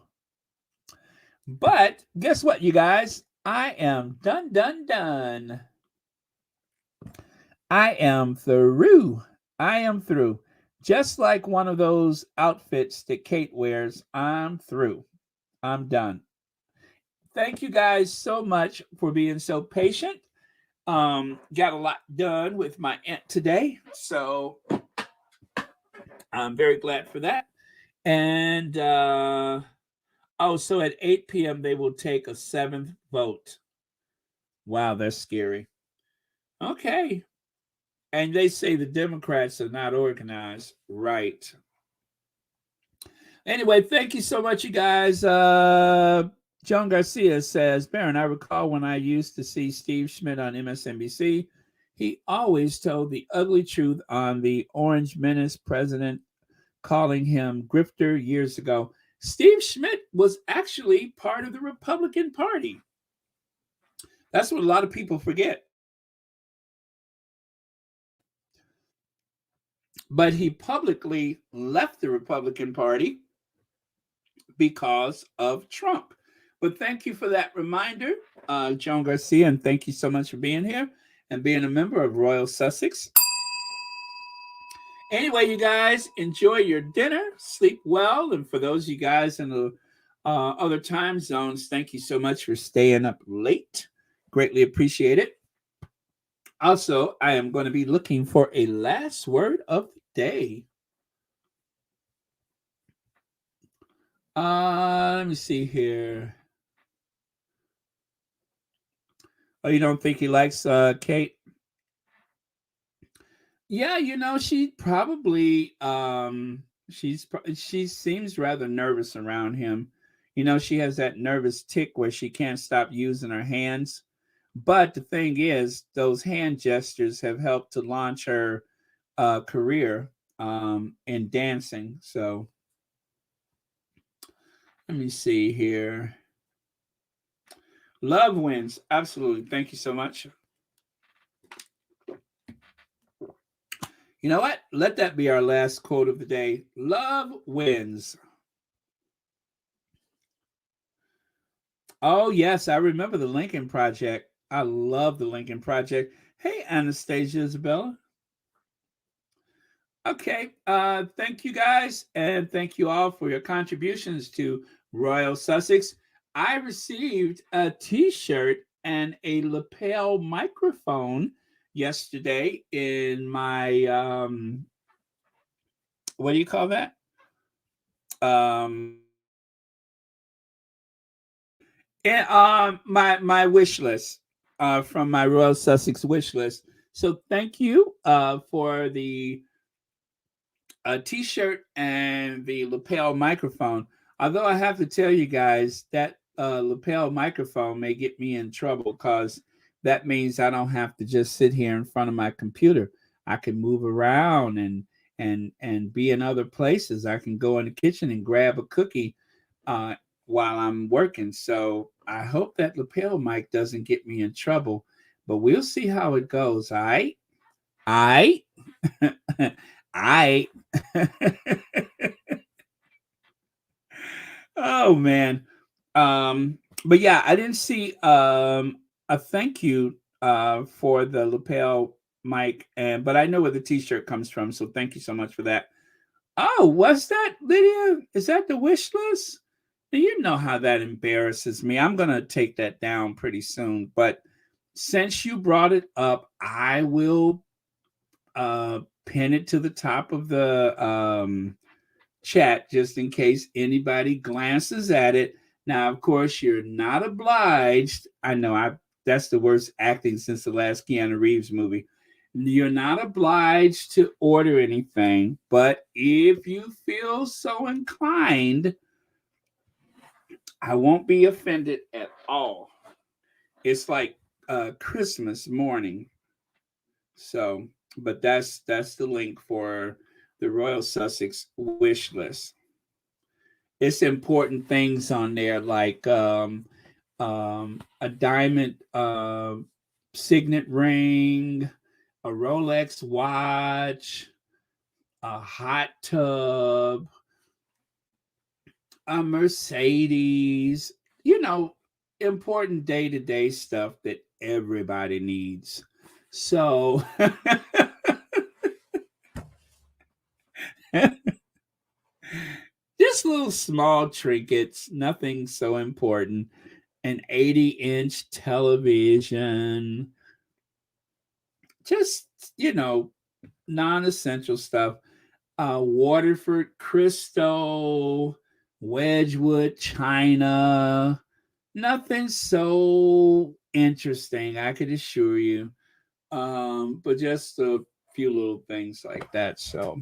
But guess what, you guys? I am done. I am through. Just like one of those outfits that Kate wears, I'm through. I'm done. Thank you guys so much for being so patient. Got a lot done with my aunt today, so I'm very glad for that. And so at 8 p.m. they will take a 7th vote. Wow, that's scary. Okay. And they say the Democrats are not organized. Right. Anyway, thank you so much, you guys. John Garcia says, Baron, I recall when I used to see Steve Schmidt on MSNBC, he always told the ugly truth on the Orange Menace president, calling him grifter years ago. Steve Schmidt was actually part of the Republican Party. That's what a lot of people forget. But he publicly left the Republican Party because of Trump. But thank you for that reminder, Joan Garcia, and thank you so much for being here and being a member of Royal Sussex. Anyway, you guys, enjoy your dinner, sleep well, and for those of you guys in the other time zones, thank you so much for staying up late. Greatly appreciate it. Also, I am going to be looking for a last word of the day. Let me see here. Oh, you don't think he likes Kate? Yeah, she probably she seems rather nervous around him. She has that nervous tick where she can't stop using her hands. But the thing is, those hand gestures have helped to launch her career in dancing. So let me see here. Love wins. Absolutely. Thank you so much. You know what? Let that be our last quote of the day. Love wins. Oh, yes. I remember the Lincoln Project. I love the Lincoln Project. Hey, Anastasia Isabella. Okay. Thank you guys. And thank you all for your contributions to Royal Sussex. I received a t-shirt and a lapel microphone yesterday in my what do you call that? And my wish list from my Royal Sussex wish list. So thank you for the t-shirt and the lapel microphone. Although I have to tell you guys that lapel microphone may get me in trouble because that means I don't have to just sit here in front of my computer. I can move around and be in other places. I can go in the kitchen and grab a cookie uh, while I'm working. So I hope that lapel mic doesn't get me in trouble, but we'll see how it goes. All right. I I oh man. But yeah, I didn't see a thank you for the lapel mic, and but I know where the t-shirt comes from, so thank you so much for that. Oh, what's that, Lydia? Is that the wish list? Now, you know how that embarrasses me. I'm gonna take that down pretty soon. But since you brought it up, I will pin it to the top of the chat just in case anybody glances at it. Now, of course, you're not obliged. I know I that's the worst acting since the last Keanu Reeves movie. You're not obliged to order anything, but if you feel so inclined, I won't be offended at all. It's like Christmas morning. So, but that's the link for the Royal Sussex wish list. It's important things on there like a diamond signet ring, a Rolex watch, a hot tub, a Mercedes, you know, important day to day stuff that everybody needs. So, just little small trinkets, nothing so important. An 80-inch television, just, you know, non essential stuff. Waterford crystal, Wedgwood china, nothing so interesting, I could assure you. But just a few little things like that. So,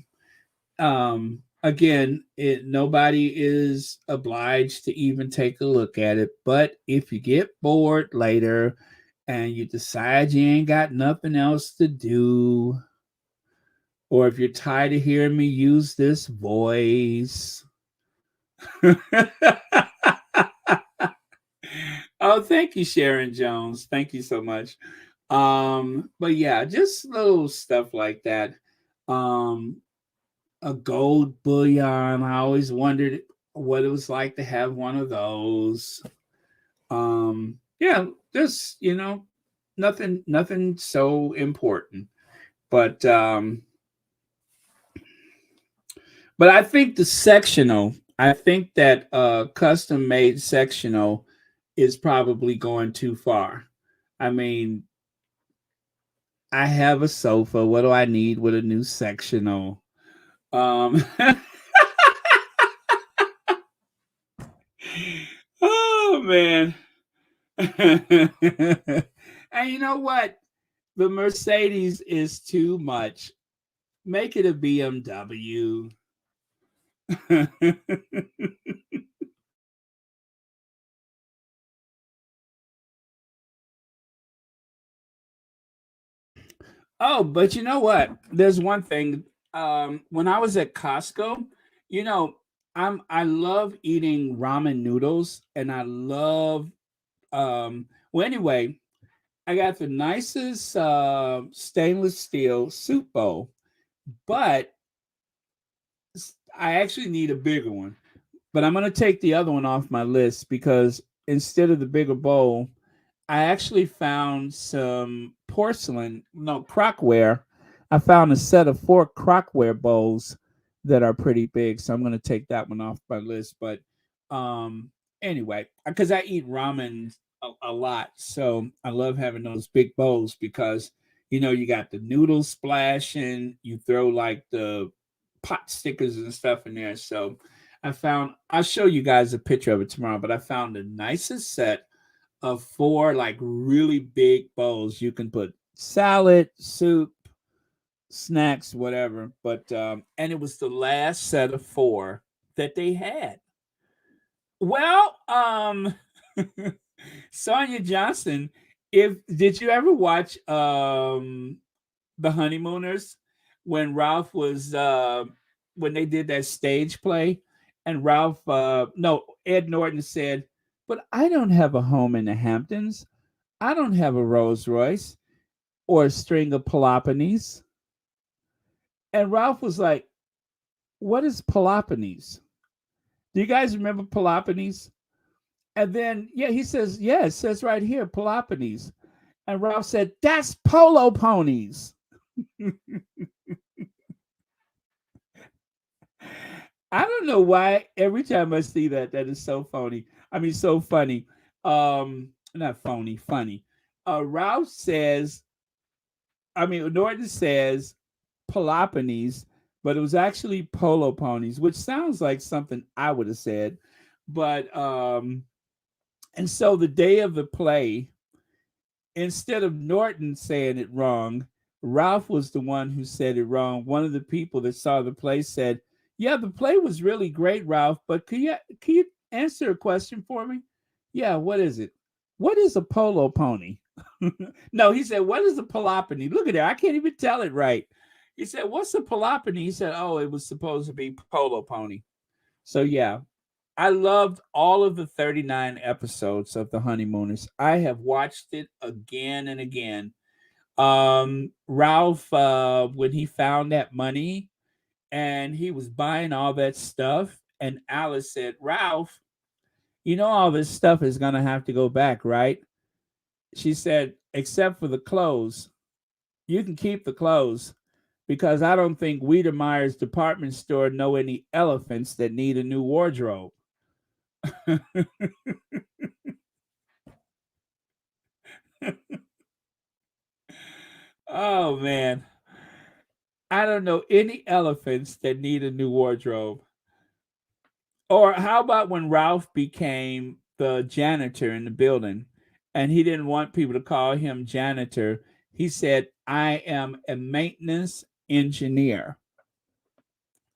again, nobody is obliged to even take a look at it. But if you get bored later and you decide you ain't got nothing else to do, or if you're tired of hearing me use this voice. Oh, thank you, Sharon Jones. Thank you so much. But yeah, just little stuff like that. Um, a gold bullion. I always wondered what it was like to have one of those. Yeah, just nothing so important. But I think the sectional, I think that custom made sectional is probably going too far. I mean, I have a sofa. What do I need with a new sectional? Oh man. And you know what? The Mercedes is too much. Make it a BMW. Oh, but you know what? There's one thing. When I was at Costco, you know, I love eating ramen noodles, and I love well anyway, I got the nicest stainless steel soup bowl, but I actually need a bigger one. But I'm gonna take the other one off my list because instead of the bigger bowl, I actually found some porcelain, no, crockware. I found a set of 4 crockware bowls that are pretty big, so I'm going to take that one off my list. But um, anyway, because I eat ramen a lot, so I love having those big bowls because you got the noodles splashing, you throw like the pot stickers and stuff in there. So I'll show you guys a picture of it tomorrow, but I found the nicest set of 4 like really big bowls. You can put salad, soup, snacks, whatever. But and it was the last set of 4 that they had. Well, Sonia Johnson, if did you ever watch The Honeymooners, when Ralph was when they did that stage play, and Ralph no, Ed Norton said, "But I don't have a home in the Hamptons. I don't have a Rolls Royce or a string of Peloponnese." And Ralph was like, "What is Peloponnese? Do you guys remember Peloponnese?" And then, yeah, he says, "Yeah, it says right here, Peloponnese." And Ralph said, "That's polo ponies." I don't know why every time I see that, that is so phony. I mean, so funny. Not phony, funny. Ralph says, I mean, Norton says Peloponnese, but it was actually polo ponies, which sounds like something I would have said. But and so the day of the play, instead of Norton saying it wrong, Ralph was the one who said it wrong. One of the people that saw the play said, "Yeah, the play was really great, Ralph, but can you answer a question for me?" "Yeah, what is it?" "What is a polo pony?" No, he said, "What is a Peloponnese?" Look at that. I can't even tell it right. He said, "What's a Peloponnese?" He said, "Oh, it was supposed to be polo pony." So yeah, I loved all of the 39 episodes of The Honeymooners. I have watched it again and again. Ralph, when he found that money and he was buying all that stuff, and Alice said, "Ralph, you know all this stuff is going to have to go back, right?" She said, "Except for the clothes. You can keep the clothes because I don't think Wiedemeyer's department store know any elephants that need a new wardrobe." Oh man, I don't know any elephants that need a new wardrobe. Or how about when Ralph became the janitor in the building and he didn't want people to call him janitor? He said, "I am a maintenance engineer.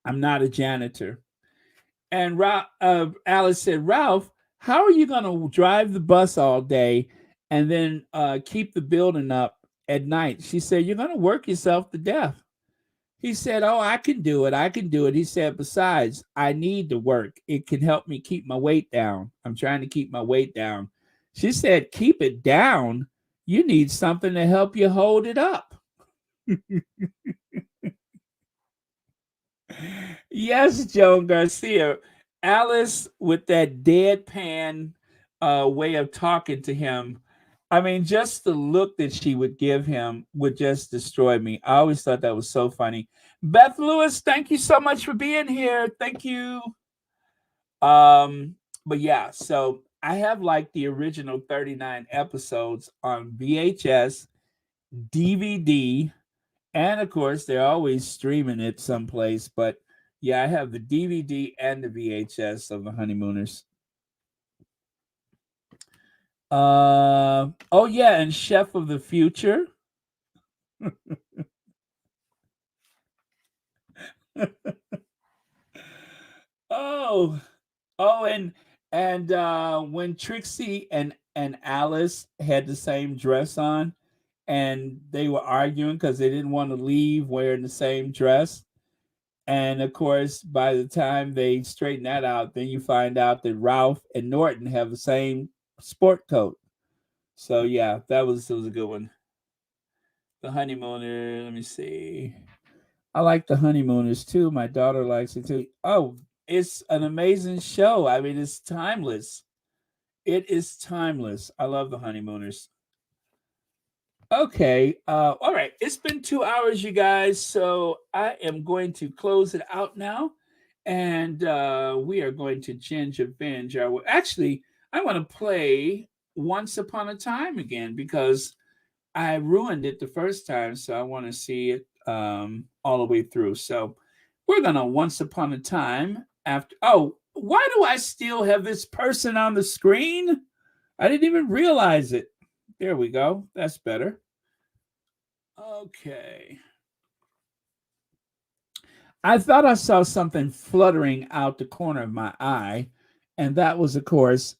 I'm not a janitor." And Alice said, "Ralph, how are you going to drive the bus all day and then keep the building up at night?" She said, "You're going to work yourself to death." He said, "Oh, I can do it. I can do it." He said, "Besides, I need to work. It can help me keep my weight down. I'm trying to keep my weight down." She said, "Keep it down? You need something to help you hold it up." Yes, Joan Garcia. Alice with that deadpan way of talking to him. I mean, just the look that she would give him would just destroy me. I always thought that was so funny. Beth Lewis, thank you so much for being here. Thank you. But yeah, so I have like the original 39 episodes on VHS, DVD, and of course, they're always streaming it someplace. But yeah, I have the DVD and the VHS of The Honeymooners. Oh yeah, and Chef of the Future. Oh, oh, and when Trixie and Alice had the same dress on, and they were arguing because they didn't want to leave wearing the same dress. And of course, by the time they straighten that out, then you find out that Ralph and Norton have the same sport coat. So yeah, that was a good one. The Honeymooner. Let me see. I like The Honeymooners too. My daughter likes it too. Oh, it's an amazing show. I mean, it's timeless. It is timeless. I love The Honeymooners. Okay. All right. It's been 2 hours, you guys. So I am going to close it out now. And we are going to ginger binge. Actually, I want to play Once Upon a Time again because I ruined it the first time. So I want to see it all the way through. So we're going to Once Upon a Time after. Oh, why do I still have this person on the screen? I didn't even realize it. There we go. That's better. Okay. I thought I saw something fluttering out the corner of my eye, and that was, of course,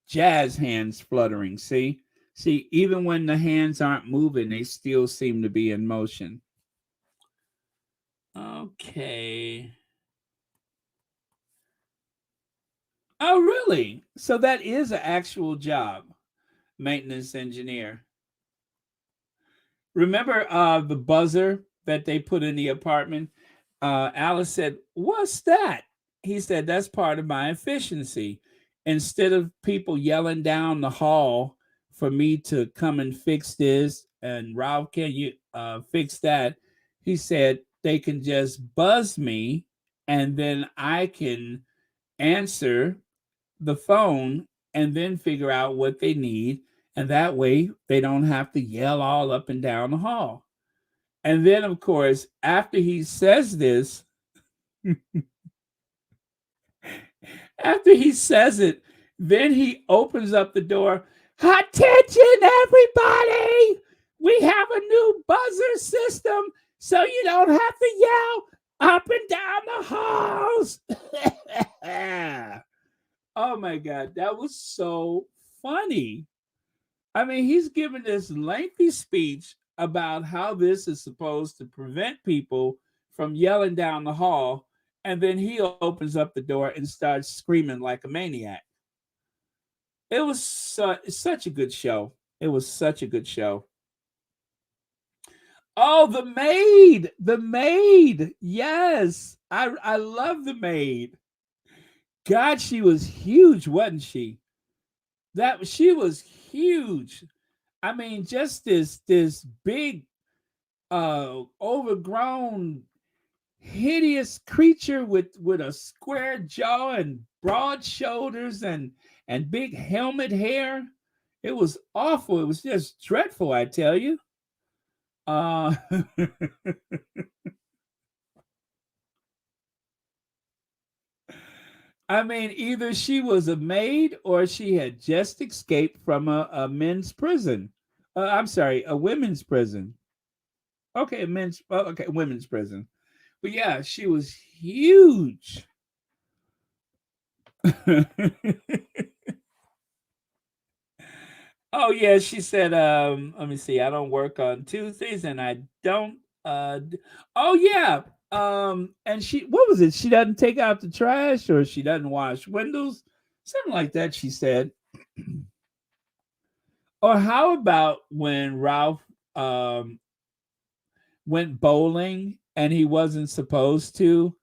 Jazz hands fluttering. See? See, even when the hands aren't moving, they still seem to be in motion. Okay. Oh, really? So that is an actual job, maintenance engineer. Remember the buzzer that they put in the apartment? Alice said, "What's that?" He said, "That's part of my efficiency. Instead of people yelling down the hall for me to come and fix this, and Ralph, can you fix that?" He said, "They can just buzz me, and then I can answer the phone and then figure out what they need. And that way they don't have to yell all up and down the hall." And then, of course, after he says this, after he says it, then he opens up the door. "Attention, everybody! We have a new buzzer system so you don't have to yell up and down the halls." Oh my God, that was so funny. I mean, he's given this lengthy speech about how this is supposed to prevent people from yelling down the hall, and then he opens up the door and starts screaming like a maniac. It was such a good show. It was such a good show. Oh, the maid. Yes, I love the maid. God, she was huge, wasn't she? That she was huge. I mean, just this big, overgrown, hideous creature with a square jaw and broad shoulders and big helmet hair. It was awful. It was just dreadful, I tell you. Uh, I mean, either she was a maid or she had just escaped from a men's prison. I'm sorry, a women's prison. Okay, okay, women's prison. But yeah, she was huge. Oh yeah, she said, let me see, I don't work on Tuesdays and I don't oh yeah. And she, what was it? She doesn't take out the trash or she doesn't wash windows. Something like that, she said. Or how about when Ralph went bowling and he wasn't supposed to,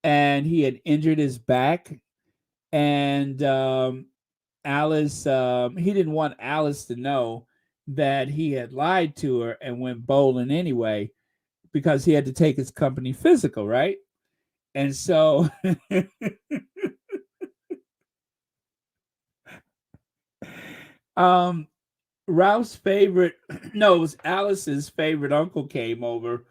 and he had injured his back, and Alice, he didn't want Alice to know that he had lied to her and went bowling anyway because he had to take his company physical, right? And so um Ralph's favorite, no, it was Alice's favorite uncle came over,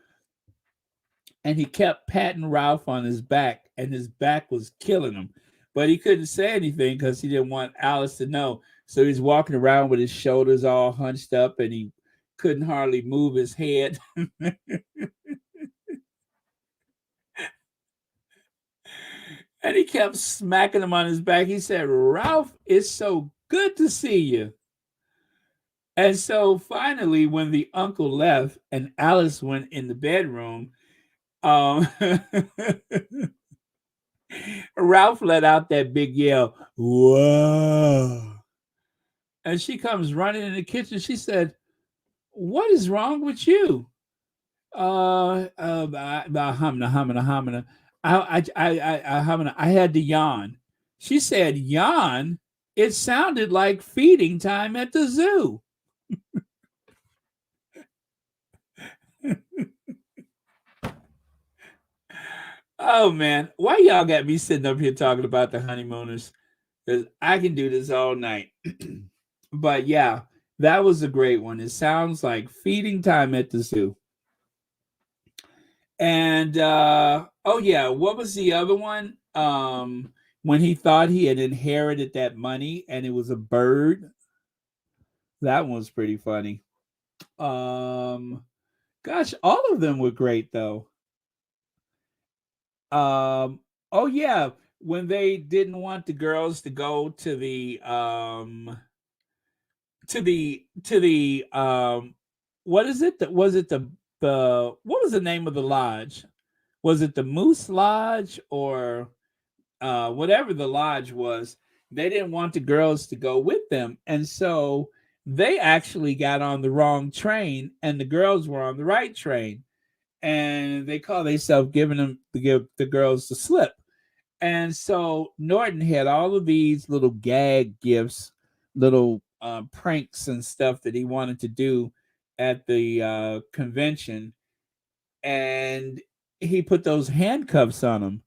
and he kept patting Ralph on his back, and his back was killing him. But he couldn't say anything because he didn't want Alice to know. So he's walking around with his shoulders all hunched up, and he couldn't hardly move his head. And he kept smacking him on his back. He said, "Ralph, it's so good to see you." And so finally, when the uncle left and Alice went in the bedroom, um, Ralph let out that big yell, "Whoa." And she comes running in the kitchen. She said, "What is wrong with you?" Hamina, hamina, hamina. Hamina. I had to yawn. She said, "Yawn." It sounded like feeding time at the zoo. Oh man, why y'all got me sitting up here talking about the honeymooners? Because I can do this all night. But yeah, that was a great one. It sounds like feeding time at the zoo. And oh yeah, what was the other one? When he thought he had inherited that money and it was a bird. That one was pretty funny. Um Gosh, all of them were great though. Oh yeah, when they didn't want the girls to go to the what is it? That was it the what was the name of the lodge? Was it the Moose Lodge or whatever the lodge was? They didn't want the girls to go with them, and so they actually got on the wrong train, and the girls were on the right train, and they call themselves giving them to give the girls the slip. And so Norton had all of these little gag gifts, little pranks and stuff that he wanted to do at the convention, and he put those handcuffs on them.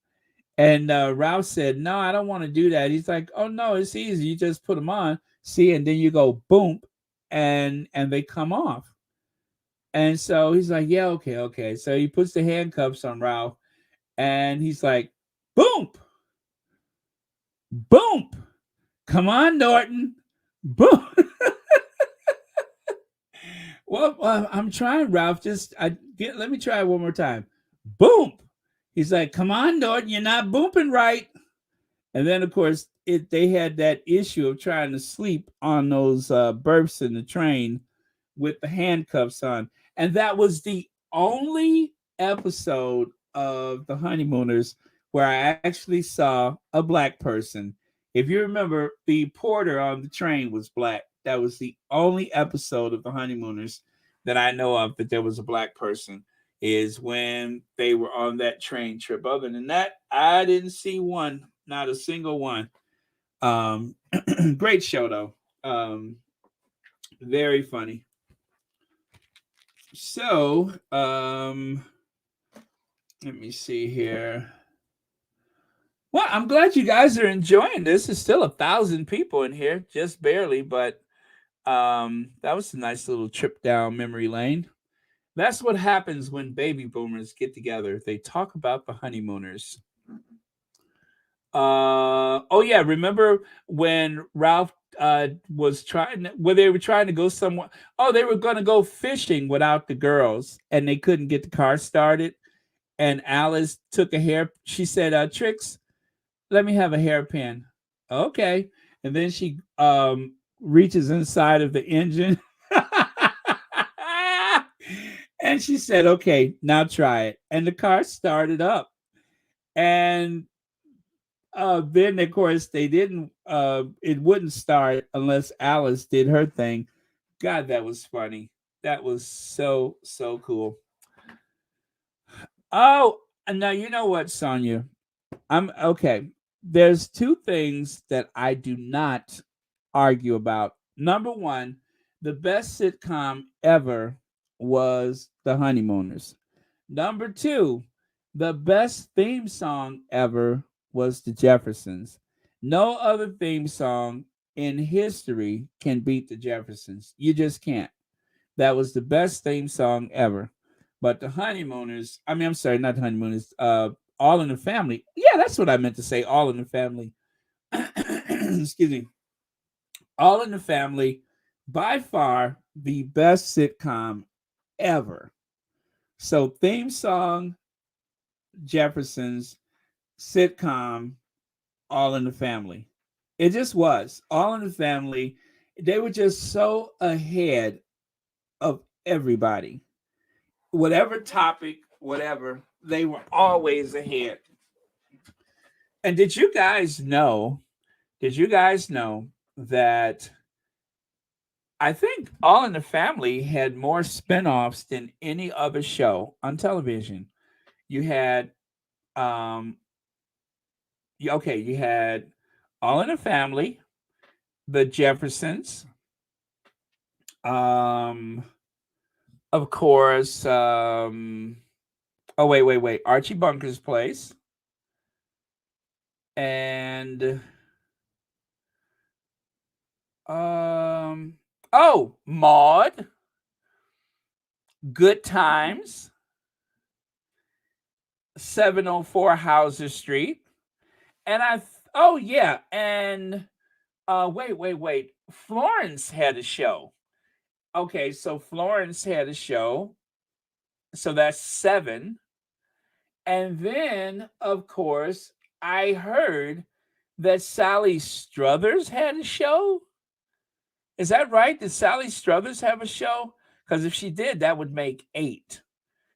And Ralph said, "No, I don't want to do that." He's like, "Oh no, it's easy. You just put them on, see, and then you go boom, and they come off." And so he's like, "Yeah, okay, okay." So he puts the handcuffs on Ralph, and he's like, "Boom, boom, come on, Norton, boom." Well, I'm trying, Ralph. Let me try it one more time. Boom. He's like, "Come on, Norton, you're not booping right." And then, of course, they had that issue of trying to sleep on those berths in the train with the handcuffs on. And that was the only episode of The Honeymooners where I actually saw a black person. If you remember, the porter on the train was black. That was the only episode of The Honeymooners that I know of that there was a black person, is when they were on that train trip. Other than that, I didn't see one, not a single one. Great show though. Very funny. So, let me see here. Well, I'm glad you guys are enjoying this. There's still 1,000 people in here, just barely, but that was a nice little trip down memory lane. That's what happens when baby boomers get together. They talk about the honeymooners. Oh yeah, remember when Ralph was trying, where they were trying to go somewhere? Oh, they were going to go fishing without the girls, and they couldn't get the car started. And Alice took a hair. She said, "Trix, let me have a hairpin." Okay, and then she reaches inside of the engine. And she said, "Okay, now try it." And the car started up. And then, of course, they didn't, it wouldn't start unless Alice did her thing. God, that was funny. That was so, so cool. Oh, now you know what, Sonia? I'm okay. There's two things that I do not argue about. Number one, the best sitcom ever was The Honeymooners. Number two, the best theme song ever was The Jeffersons. No other theme song in history can beat The Jeffersons. You just can't. That was the best theme song ever. But The Honeymooners, I mean, I'm sorry, not The Honeymooners, All in the Family. Yeah, that's what I meant to say, All in the Family. Excuse me. All in the Family, by far the best sitcom ever. So, theme song, Jeffersons, sitcom, All in the Family. It just was. All in the Family. They were just so ahead of everybody. Whatever topic, whatever, they were always ahead. And did you guys know that I think All in the Family had more spinoffs than any other show on television? You had you had All in the Family, The Jeffersons, um of course, oh wait, Archie Bunker's Place, and oh, Maud, Good Times, 704 Hauser Street, and oh yeah, and wait, Florence had a show. Okay, so Florence had a show, so that's 7. And then, of course, I heard that Sally Struthers had a show. Is that right? Did Sally Struthers have a show? Because if she did, that would make 8.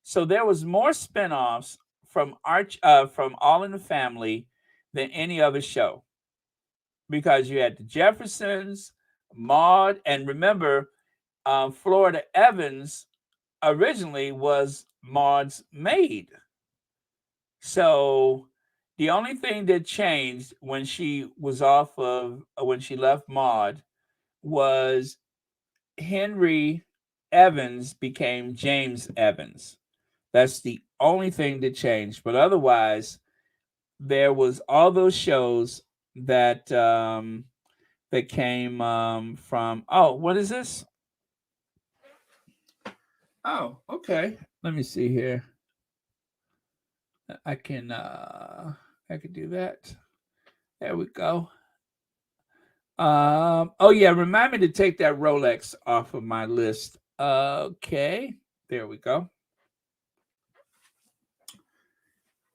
So there was more spinoffs from All in the Family than any other show. Because you had the Jeffersons, Maude, and remember, Florida Evans originally was Maude's maid. So the only thing that changed when she left Maude was Henry Evans became James Evans. That's the only thing that changed. But otherwise, there was all those shows that that came from. Oh, what is this? Oh, okay. Let me see here. I can do that. There we go. Oh yeah, remind me to take that Rolex off of my list. Okay, there we go.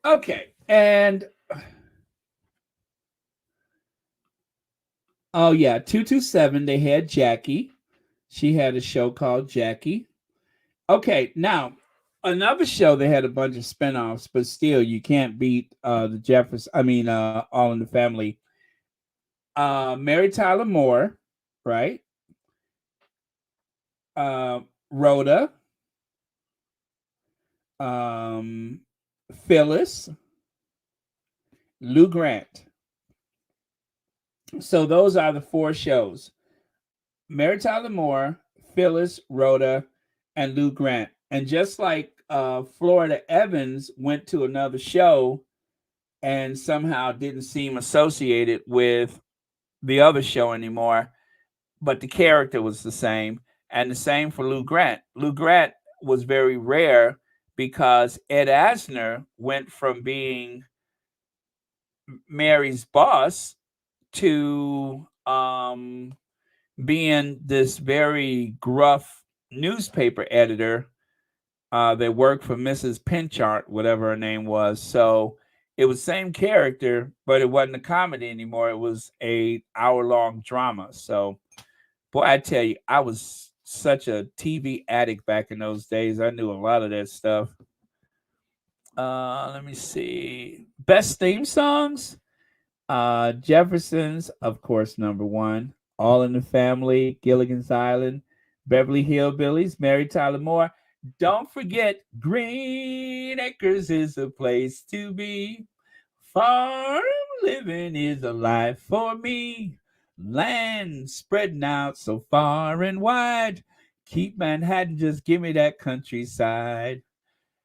Okay, and oh yeah, 227. They had Jackie. She had a show called Jackie. Okay, now another show they had a bunch of spinoffs, but still you can't beat the Jefferson. I mean, All in the Family. Mary Tyler Moore, right? Rhoda, Phyllis, Lou Grant. So those are the 4 shows: Mary Tyler Moore, Phyllis, Rhoda, and Lou Grant. And just like Florida Evans went to another show and somehow didn't seem associated with the other show anymore, but the character was the same. And the same for Lou Grant. Lou Grant was very rare because Ed Asner went from being Mary's boss to being this very gruff newspaper editor that worked for Mrs. Pinchart, whatever her name was. So it was same character, but it wasn't a comedy anymore. It was a hour-long drama. So, boy, I tell you, I was such a TV addict back in those days. I knew a lot of that stuff. Let me see. Best theme songs? Jeffersons, of course, number 1. All in the Family, Gilligan's Island, Beverly Hillbillies, Mary Tyler Moore. Don't forget, Green Acres is a place to be. Farm living is a life for me. Land spreading out so far and wide. Keep Manhattan, just give me that countryside.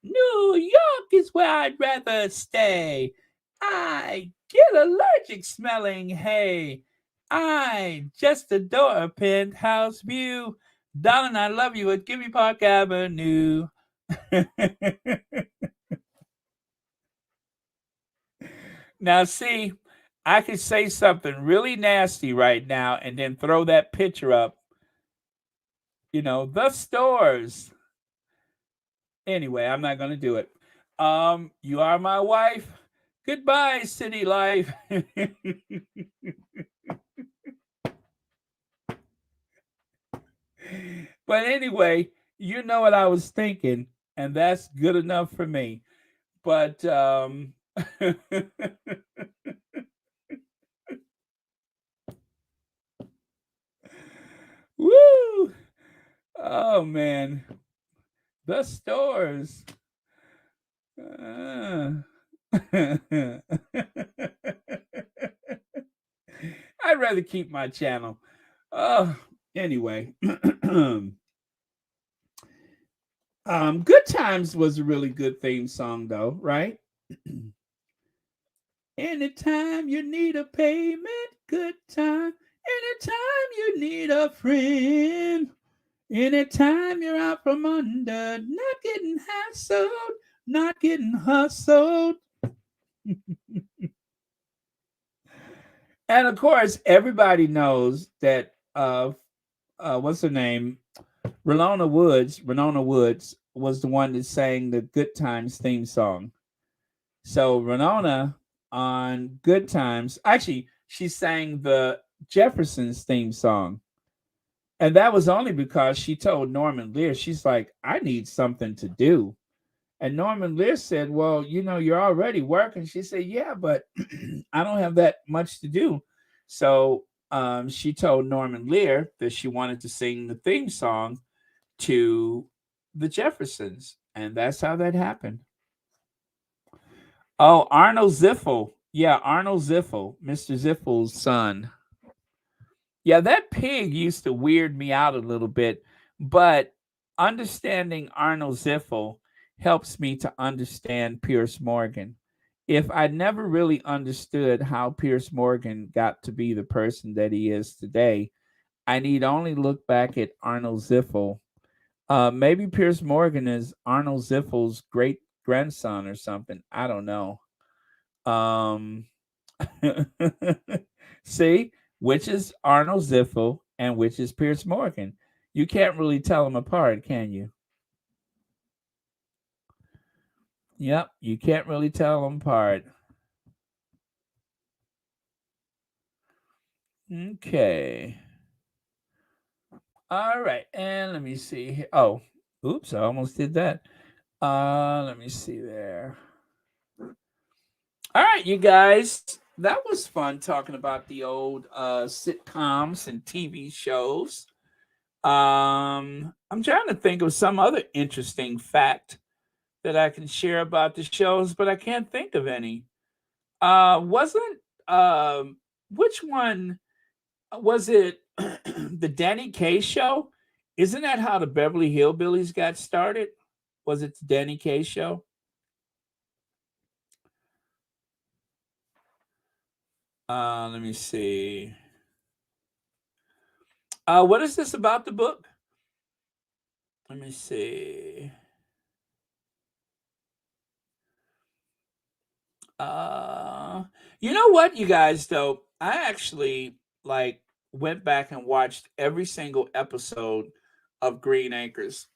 New York is where I'd rather stay. I get allergic smelling hay. I just adore a penthouse view. Darling, I love you at Gimme Park Avenue. Now, see, I could say something really nasty right now and then throw that picture up. You know, the stores. Anyway, I'm not going to do it. You are my wife. Goodbye, city life. But anyway, you know what I was thinking, and that's good enough for me. But woo! Oh man, the stores. I'd rather keep my channel. Anyway. Good Times was a really good theme song though, right? Anytime you need a payment, good time. Anytime you need a friend. Anytime you're out from under, not getting hassled, not getting hustled. And of course, everybody knows that what's her name? Renona Woods was the one that sang the Good Times theme song. So Renona on Good Times, actually, she sang the Jeffersons theme song. And that was only because she told Norman Lear, she's like, I need something to do. And Norman Lear said, well, you're already working. She said, yeah, but I don't have that much to do. So she told Norman Lear that she wanted to sing the theme song to the Jeffersons. And that's how that happened. Oh, Arnold Ziffel. Yeah, Arnold Ziffel, Mr. Ziffel's son. Yeah, that pig used to weird me out a little bit, but understanding Arnold Ziffel helps me to understand Pierce Morgan. If I never really understood how Pierce Morgan got to be the person that he is today, I need only look back at Arnold Ziffel. Maybe Pierce Morgan is Arnold Ziffel's great grandson or something. I don't know. Um, See, which is Arnold Ziffel and which is Pierce Morgan. You can't really tell them apart, can you? Yep, you can't really tell them apart. Okay. All right, and let me see here. Oh, oops, I almost did that. Let me see there. All right, you guys, that was fun talking about the old sitcoms and TV shows. I'm trying to think of some other interesting fact that I can share about the shows, but I can't think of any. Wasn't which one was it? The Danny Kaye show? Isn't that how the Beverly Hillbillies got started? Was it the Danny Kaye show? Let me see. What is this about the book? Let me see. You know what, you guys, though? I actually like went back and watched every single episode of Green Acres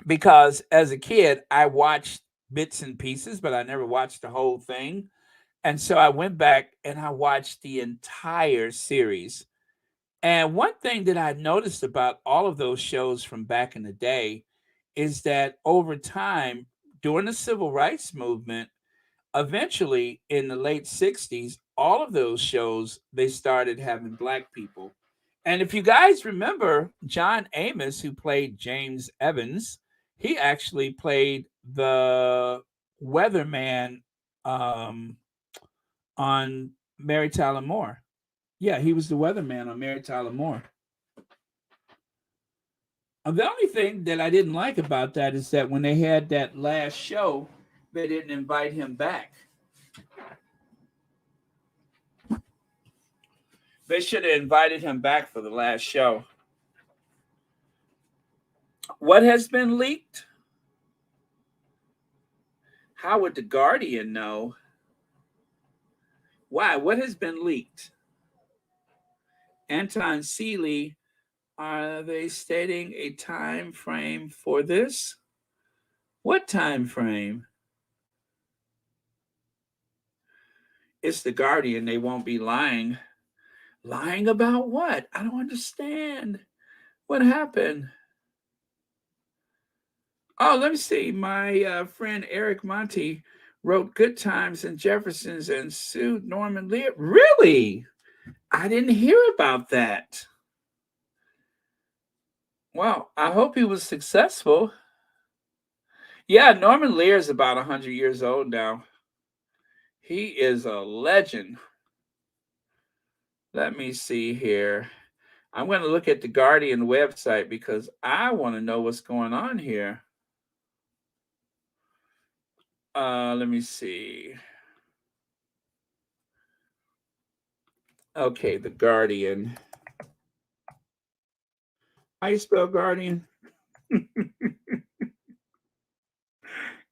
because as a kid, I watched bits and pieces, but I never watched the whole thing. And so I went back and I watched the entire series. And one thing that I noticed about all of those shows from back in the day is that over time, during the civil rights movement, eventually in the late 60s, all of those shows, they started having black people. And if you guys remember, John Amos, who played James Evans, he actually played the weatherman um, on Mary Tyler Moore. Yeah, he was the weatherman on Mary Tyler Moore. The only thing that I didn't like about that is that when they had that last show, they didn't invite him back. They should have invited him back for the last show. What has been leaked? How would the Guardian know? Why? What has been leaked? Anton Seeley, are they stating a time frame for this? What time frame? It's the Guardian. They won't be lying. Lying about what? I don't understand. What happened? Oh, let me see. My friend Eric Monty wrote Good Times and Jeffersons and sued Norman Lear. Really? I didn't hear about that. Well, I hope he was successful. Yeah, Norman Lear is about 100 years old now. He is a legend. Let me see here. I'm going to look at the Guardian website because I want to know what's going on here. Let me see. Okay, the Guardian. How you spell Guardian?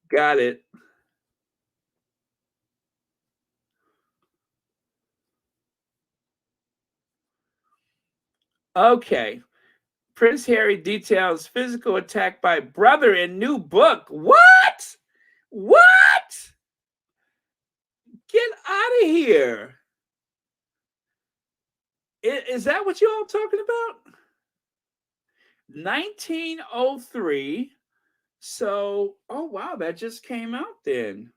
Got it. Okay. Prince Harry details physical attack by brother in new book. What? What? Get out of here. Is that what you all talking about? 1903. So, oh wow, that just came out then.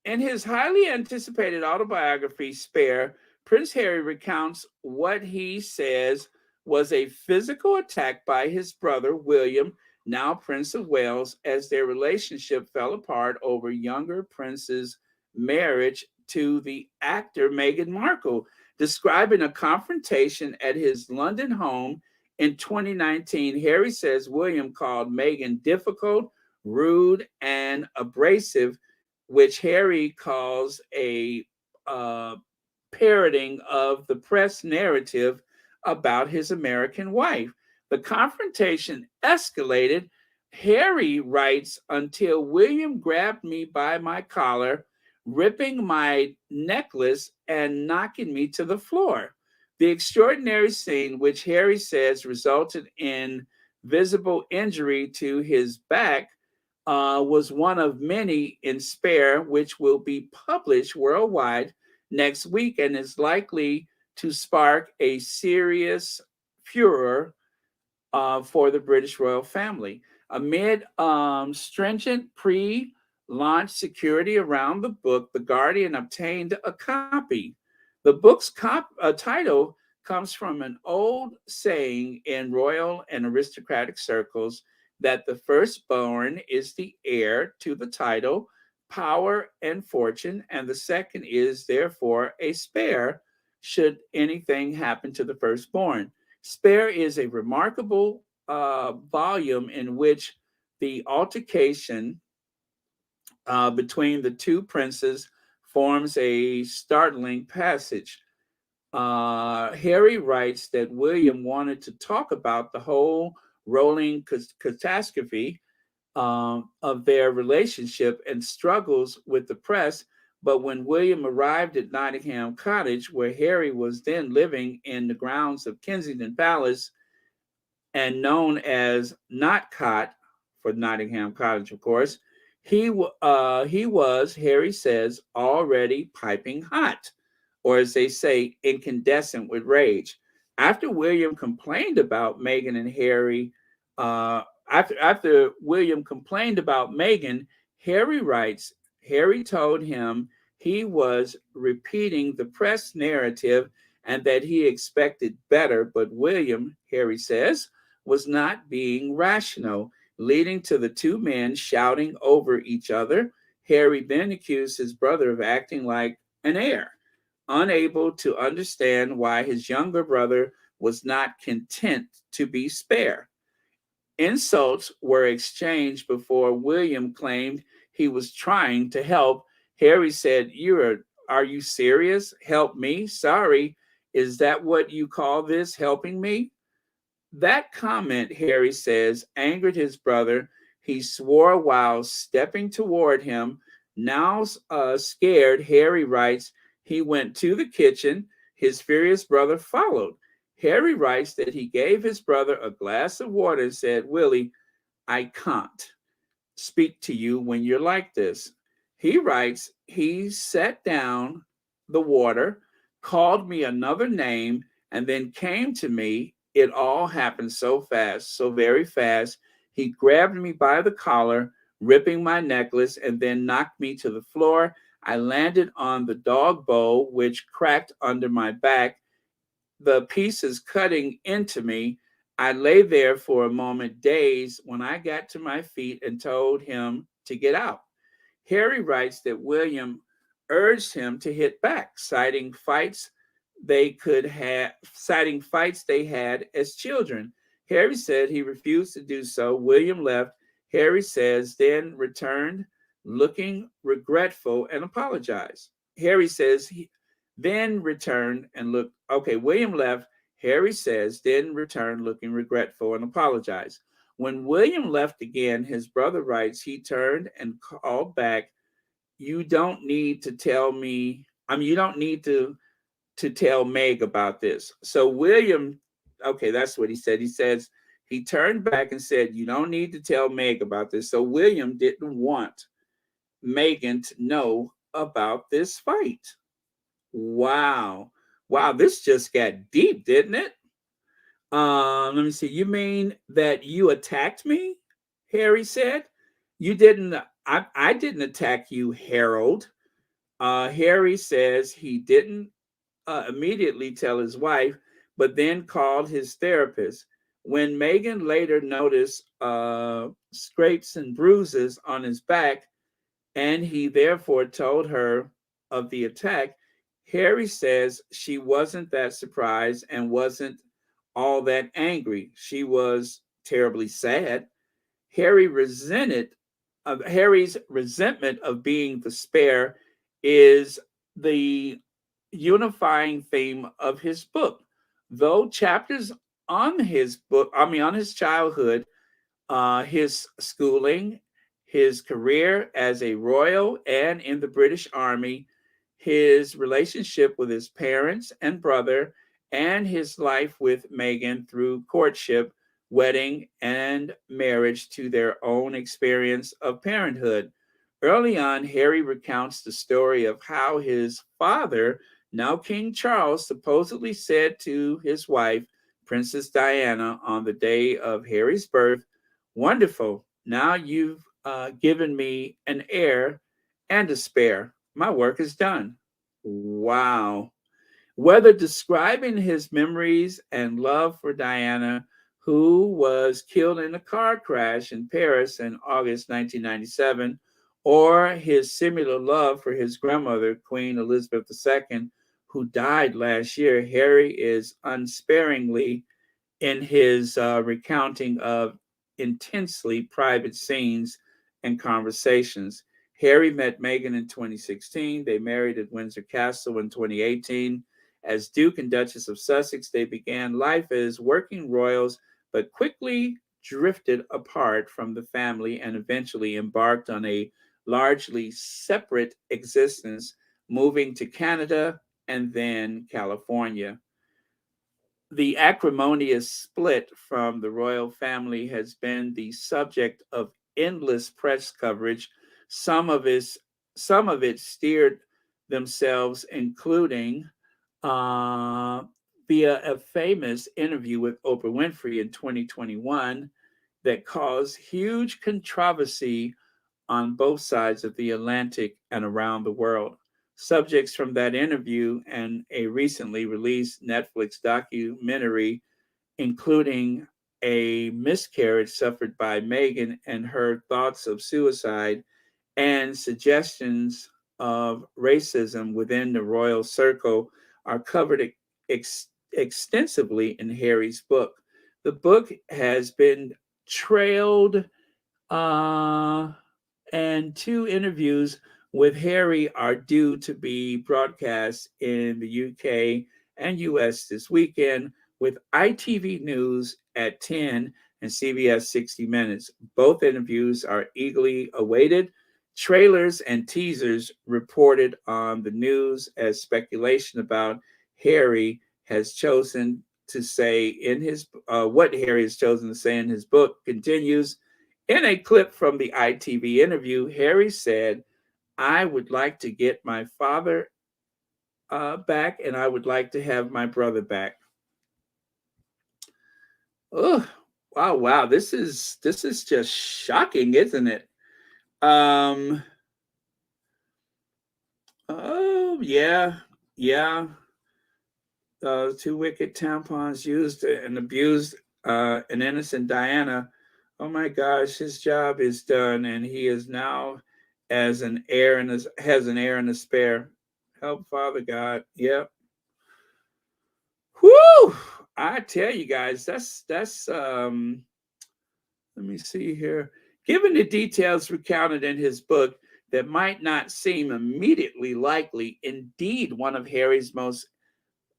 In his highly anticipated autobiography, Spare, Prince Harry recounts what he says was a physical attack by his brother, William, now Prince of Wales, as their relationship fell apart over younger Prince's marriage to the actor Meghan Markle, describing a confrontation at his London home in 2019. Harry says William called Meghan difficult, rude, and abrasive, which Harry calls a uh, parroting of the press narrative about his American wife. The confrontation escalated. Harry writes, until William grabbed me by my collar, ripping my necklace and knocking me to the floor. The extraordinary scene, which Harry says resulted in visible injury to his back, was one of many in Spare, which will be published worldwide next week and is likely to spark a serious furor for the British royal family. Amid stringent pre launch security around the book, The Guardian obtained a copy. The book's title comes from an old saying in royal and aristocratic circles that the firstborn is the heir to the title, power, and fortune, and the second is therefore a spare should anything happen to the firstborn. Spare is a remarkable volume in which the altercation between the two princes forms a startling passage. Harry writes that William wanted to talk about the whole rolling catastrophe of their relationship and struggles with the press. But when William arrived at Nottingham Cottage, where Harry was then living in the grounds of Kensington Palace and known as Notcott for Nottingham Cottage, of course, he was, Harry says, already piping hot, or as they say, incandescent with rage. After William complained about Meghan and Harry, after William complained about Meghan, Harry writes, Harry told him he was repeating the press narrative and that he expected better, but William, Harry says, was not being rational, leading to the two men shouting over each other. Harry then accused his brother of acting like an heir, unable to understand why his younger brother was not content to be spare. Insults were exchanged before William claimed he was trying to help. Harry said, Are you serious? Help me? Sorry. Is that what you call this, helping me? That comment, Harry says, angered his brother. He swore while stepping toward him. Now scared, Harry writes, he went to the kitchen. His furious brother followed. Harry writes that he gave his brother a glass of water and said, Willie, I can't speak to you when you're like this. He writes, he set down the water, called me another name, and then came to me. It all happened so fast, so very fast. He grabbed me by the collar, ripping my necklace, and then knocked me to the floor. I landed on the dog bowl, which cracked under my back, the pieces cutting into me. I lay there for a moment, dazed, when I got to my feet and told him to get out. Harry writes that William urged him to hit back, citing fights they had as children. Harry said he refused to do so. William left. Harry says then returned, looking regretful, and apologized. Harry says he then returned and looked. Okay, William left. Harry says then returned, looking regretful, and apologized. When William left again, his brother writes, he turned and called back, you don't need to tell me, you don't need to tell Meg about this. So William, okay, that's what he said. He says, he turned back and said, you don't need to tell Meg about this. So William didn't want Meghan to know about this fight. Wow. Wow, this just got deep, didn't it? Let me see. You mean that you attacked me? Harry said. You didn't. I didn't attack you, Harold. Harry says he didn't immediately tell his wife, but then called his therapist. When Meghan later noticed scrapes and bruises on his back, and he therefore told her of the attack, Harry says she wasn't that surprised and wasn't all that angry. She was terribly sad. Harry's resentment of being the spare is the unifying theme of his book. Though chapters on his book, on his childhood, his schooling, his career as a royal and in the British Army, his relationship with his parents and brother, and his life with Meghan through courtship, wedding, and marriage to their own experience of parenthood. Early on, Harry recounts the story of how his father, now King Charles, supposedly said to his wife, Princess Diana, on the day of Harry's birth, "Wonderful. Now you've given me an heir and a spare. My work is done." Wow. Whether describing his memories and love for Diana, who was killed in a car crash in Paris in August 1997, or his similar love for his grandmother, Queen Elizabeth II, who died last year, Harry is unsparingly in his recounting of intensely private scenes and conversations. Harry met Meghan in 2016. They married at Windsor Castle in 2018. As Duke and Duchess of Sussex, they began life as working royals, but quickly drifted apart from the family and eventually embarked on a largely separate existence, moving to Canada and then California. The acrimonious split from the royal family has been the subject of endless press coverage. Some of it steered themselves, including via a famous interview with Oprah Winfrey in 2021 that caused huge controversy on both sides of the Atlantic and around the world. Subjects from that interview and a recently released Netflix documentary, including a miscarriage suffered by Meghan and her thoughts of suicide and suggestions of racism within the royal circle, are covered extensively in Harry's book. The book has been trailed and 2 interviews with Harry are due to be broadcast in the UK and US this weekend, with ITV News at 10 and CBS 60 Minutes. Both interviews are eagerly awaited. Trailers and teasers reported on the news as speculation about Harry has chosen to say in his what Harry has chosen to say in his book continues. In a clip from the ITV interview, Harry said, "I would like to get my father back, and I would like to have my brother back." Oh, wow! This is just shocking, isn't it? Oh yeah. 2 wicked tampons used and abused an innocent Diana. Oh my gosh, his job is done, and he is now has an heir and a spare. Help, Father God. Yep. Whoo! I tell you guys, that's let me see here. Given the details recounted in his book that might not seem immediately likely, indeed one of Harry's most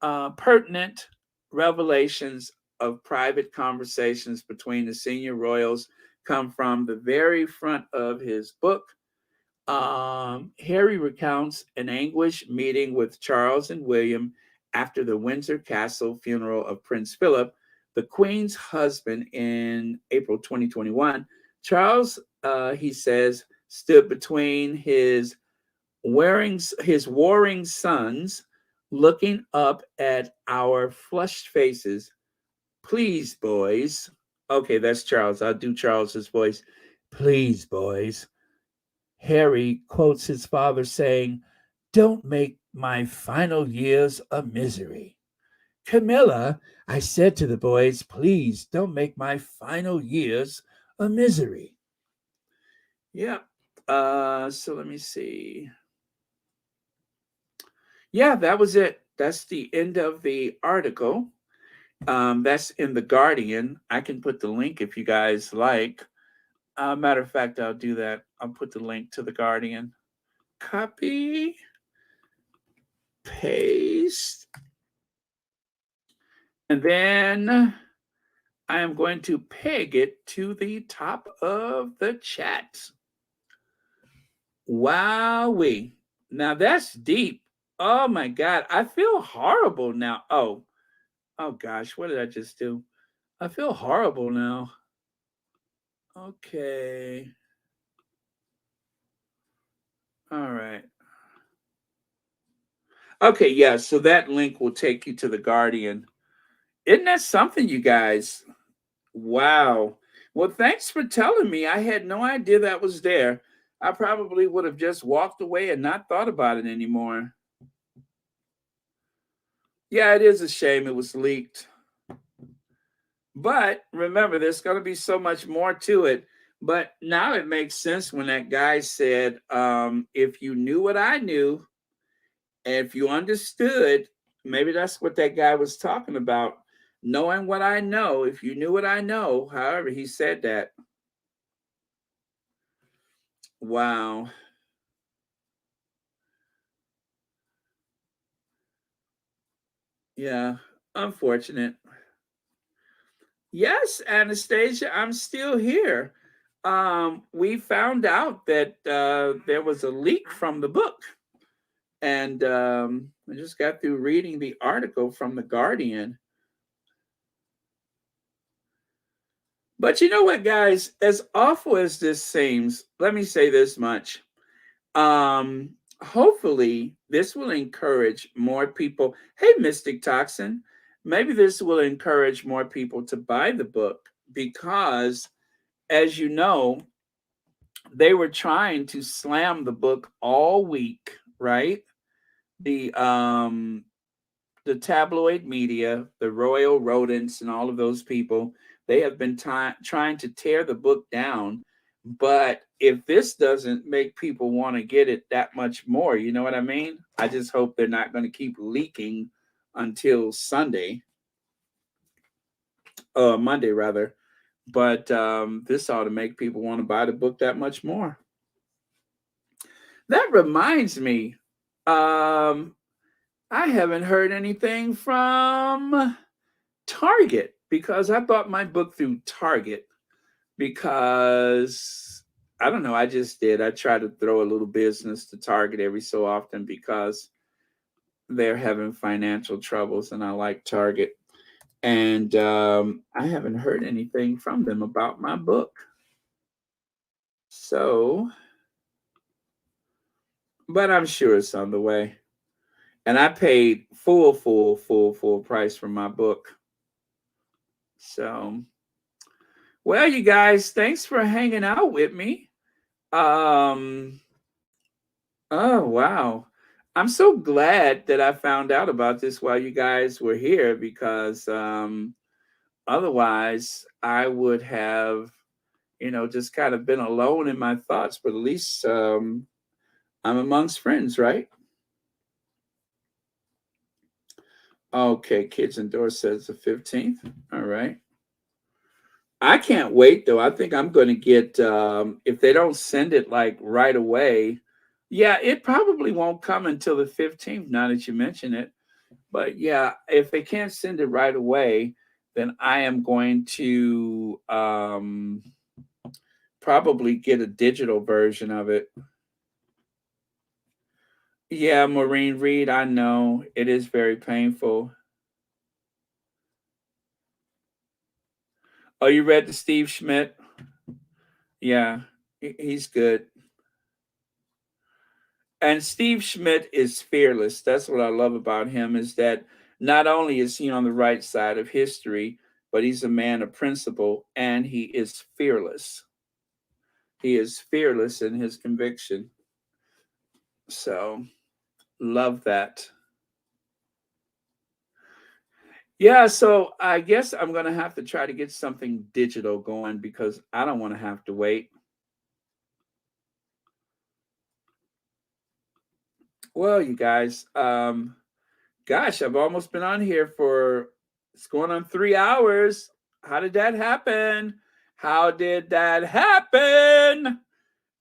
pertinent revelations of private conversations between the senior royals come from the very front of his book. Harry recounts an anguished meeting with Charles and William after the Windsor Castle funeral of Prince Philip, the Queen's husband, in April 2021. Charles, he says, stood between his warring sons, looking up at our flushed faces, Please, boys. Okay, that's Charles. I'll do Charles's voice. Please, boys. Harry quotes his father saying, "Don't make my final years a misery." Camilla, I said to the boys, please don't make my final years a misery. Yeah. So let me see. Yeah, that was it. That's the end of the article. That's in The Guardian. I can put the link if you guys like. Matter of fact, I'll do that. I'll put the link to The Guardian. Copy. Paste. And then I am going to peg it to the top of the chat. Wowee. Now that's deep. Oh my God. I feel horrible now. Oh gosh. What did I just do? I feel horrible now. Okay. All right. Okay. Yeah. So that link will take you to The Guardian. Isn't that something, you guys? Wow. Well, thanks for telling me. I had no idea that was there. I probably would have just walked away and not thought about it anymore. Yeah, it is a shame it was leaked. But remember, there's going to be so much more to it. But now it makes sense when that guy said, if you knew what I knew, and if you understood, maybe that's what that guy was talking about. Knowing what I know, if you knew what I know, however, he said that. Wow. Yeah, unfortunate. Yes, Anastasia, I'm still here. We found out that there was a leak from the book. And I just got through reading the article from The Guardian. But you know what, guys? As awful as this seems, let me say this much. Hopefully, this will encourage more people. Hey, Mystic Toxin, maybe this will encourage more people to buy the book because, as you know, they were trying to slam the book all week, right? The tabloid media, the royal rodents, and all of those people, they have been trying to tear the book down. But if this doesn't make people want to get it that much more, you know what I mean? I just hope they're not going to keep leaking until Sunday, Monday rather. But this ought to make people want to buy the book that much more. That reminds me, I haven't heard anything from Target because I bought my book through Target because I don't know, I just did. I try to throw a little business to Target every so often because they're having financial troubles and I like Target. And I haven't heard anything from them about my book. So, but I'm sure it's on the way. And I paid full price for my book. So, well, you guys, thanks for hanging out with me. Oh, wow. I'm so glad that I found out about this while you guys were here because otherwise I would have, just kind of been alone in my thoughts. But at least I'm amongst friends, right? Okay, Kids Indoors says the 15th. All right. I can't wait though. I think I'm going to get if they don't send it like right away. Yeah, it probably won't come until the 15th now that you mention it. But yeah, if they can't send it right away, then I am going to probably get a digital version of it. Yeah, Maureen Reed, I know it is very painful. Oh, you read the Steve Schmidt? Yeah, he's good. And Steve Schmidt is fearless. That's what I love about him is that not only is he on the right side of history, but he's a man of principle, and he is fearless. He is fearless in his conviction. So, love that. Yeah, so I guess I'm going to have to try to get something digital going because I don't want to have to wait. Well, you guys, gosh, I've almost been on here for, it's going on 3 hours. How did that happen? How did that happen?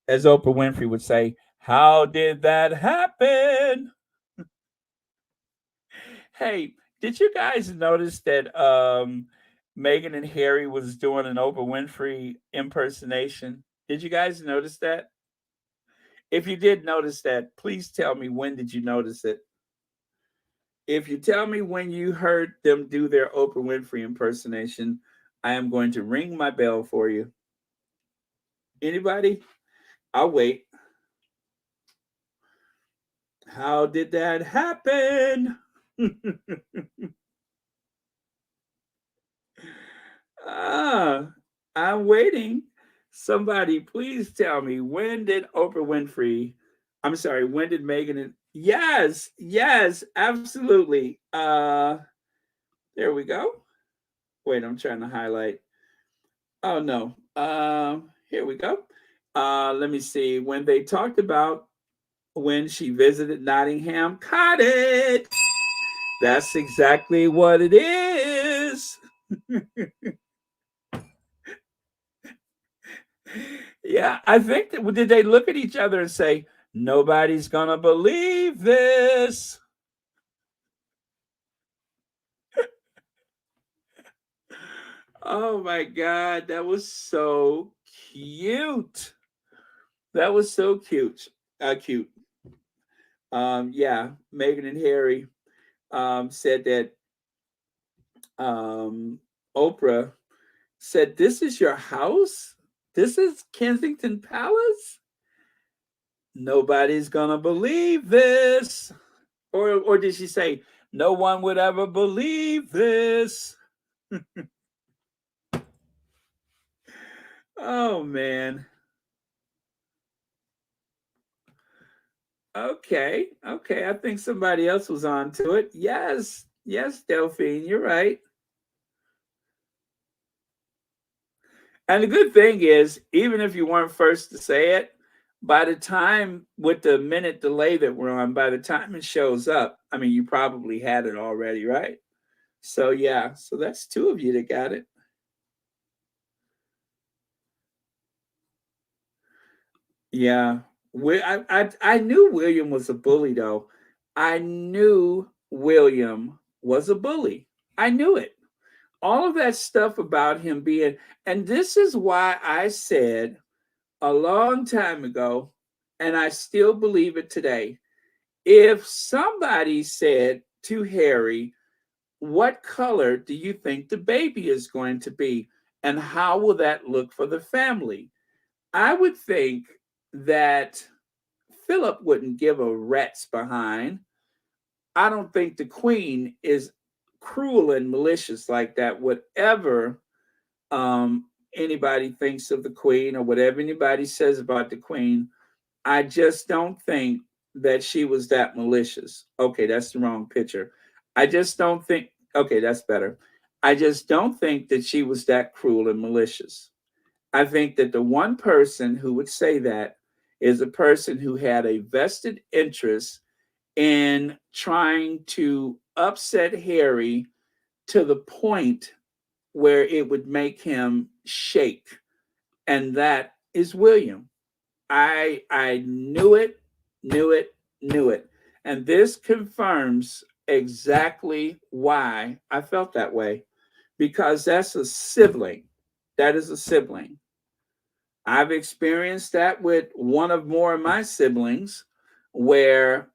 As Oprah Winfrey would say, how did that happen? Hey, did you guys notice that Meghan and Harry was doing an Oprah Winfrey impersonation? Did you guys notice that? If you did notice that, please tell me, when did you notice it? If you tell me when you heard them do their Oprah Winfrey impersonation, I am going to ring my bell for you. Anybody? I'll wait. How did that happen? I'm waiting. Somebody, please tell me, when did when did Meghan and yes, absolutely. There we go. Wait, I'm trying to highlight. Oh no. Here we go. Let me see. When they talked about when she visited Nottingham Cottage. That's exactly what it is. Yeah, I think that, did they look at each other and say, nobody's gonna believe this? Oh my God, that was so cute. That was so cute. Cute. Yeah, Meghan and Harry said that Oprah said, "This is your house? This is Kensington Palace? Nobody's gonna believe this." Or did she say, "No one would ever believe this"? Oh man. Okay. I think somebody else was on to it. Yes, Delphine, you're right. And the good thing is, even if you weren't first to say it, by the time, with the minute delay that we're on, by the time it shows up, I mean, you probably had it already, right? So yeah, so that's two of you that got it. Yeah. I knew William was a bully though. I knew William was a bully. I knew it. All of that stuff about him being, and this is why I said a long time ago, and I still believe it today. If somebody said to Harry, what color do you think the baby is going to be? And how will that look for the family? I would think that Philip wouldn't give a rat's behind. I don't think the Queen is cruel and malicious like that. Whatever anybody thinks of the Queen or whatever anybody says about the Queen, I just don't think that she was that malicious. Okay, that's the wrong picture. I just don't think, okay, that's better. I just don't think that she was that cruel and malicious. I think that the one person who would say that is a person who had a vested interest in trying to upset Harry to the point where it would make him shake. And that is William. I knew it. And this confirms exactly why I felt that way. Because that's a sibling. That is a sibling. I've experienced that with one of more of my siblings where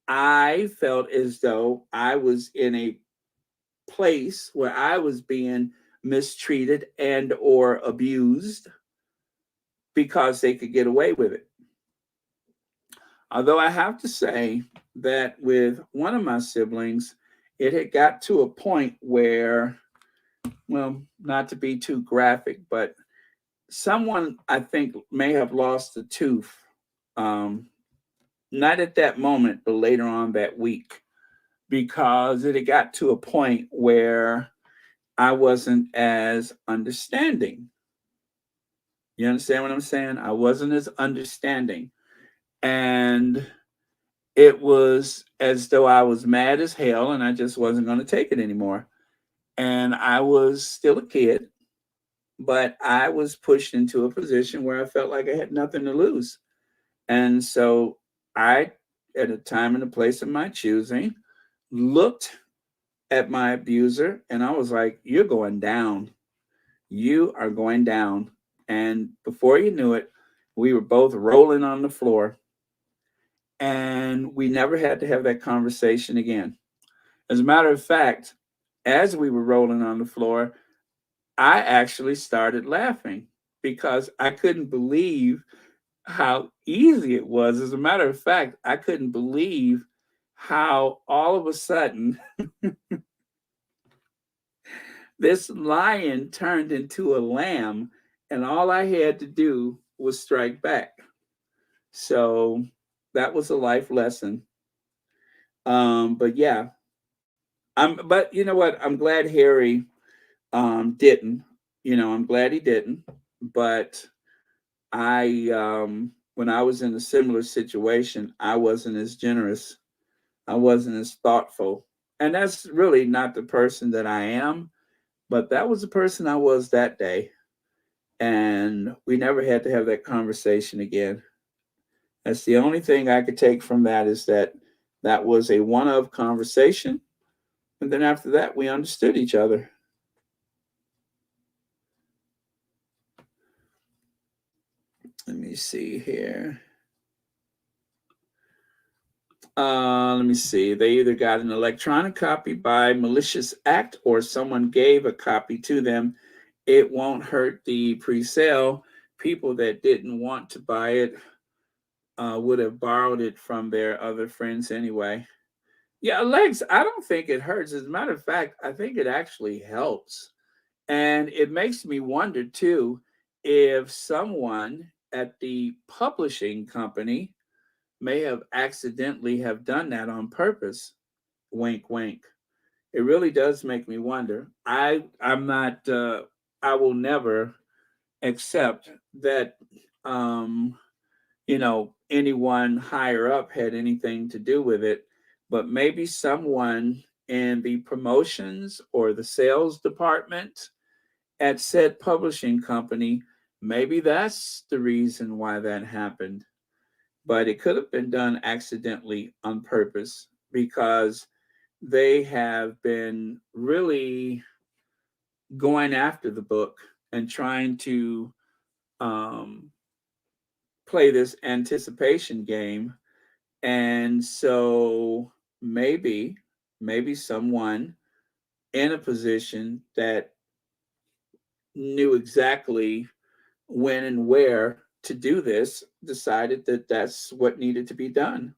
I felt as though I was in a place where I was being mistreated and or abused because they could get away with it. Although I have to say that with one of my siblings, it had got to a point where well, not to be too graphic, but someone I think may have lost a tooth. Um, Not at that moment, but later on that week, because it had got to a point where I wasn't as understanding. You understand what I'm saying? I wasn't as understanding. And it was as though I was mad as hell and I just wasn't going to take it anymore. And I was still a kid, but I was pushed into a position where I felt like I had nothing to lose. And so I, at a time and a place of my choosing, looked at my abuser and I was like, "You're going down. You are going down." And before you knew it, we were both rolling on the floor and we never had to have that conversation again. As a matter of fact, as we were rolling on the floor, I actually started laughing because I couldn't believe how easy it was. As a matter of fact, I couldn't believe how all of a sudden this lion turned into a lamb and all I had to do was strike back. So that was a life lesson. But yeah, but you know what? I'm glad Harry didn't. I'm glad he didn't. But when I was in a similar situation, I wasn't as generous. I wasn't as thoughtful. And that's really not the person that I am, but that was the person I was that day. And we never had to have that conversation again. That's the only thing I could take from that is that that was a one of conversation. And then after that, we understood each other. Let me see here. Let me see. They either got an electronic copy by malicious act or someone gave a copy to them. It won't hurt the pre-sale. People that didn't want to buy it would have borrowed it from their other friends anyway. Yeah, Lex, I don't think it hurts. As a matter of fact, I think it actually helps. And it makes me wonder too if someone at the publishing company may have accidentally have done that on purpose. Wink, wink. It really does make me wonder. I'm not. I will never accept that. Anyone higher up had anything to do with it, but maybe someone in the promotions or the sales department at said publishing company, maybe that's the reason why that happened. But it could have been done accidentally on purpose because they have been really going after the book and trying to um, play this anticipation game. And so maybe someone in a position that knew exactly when and where to do this decided that that's what needed to be done.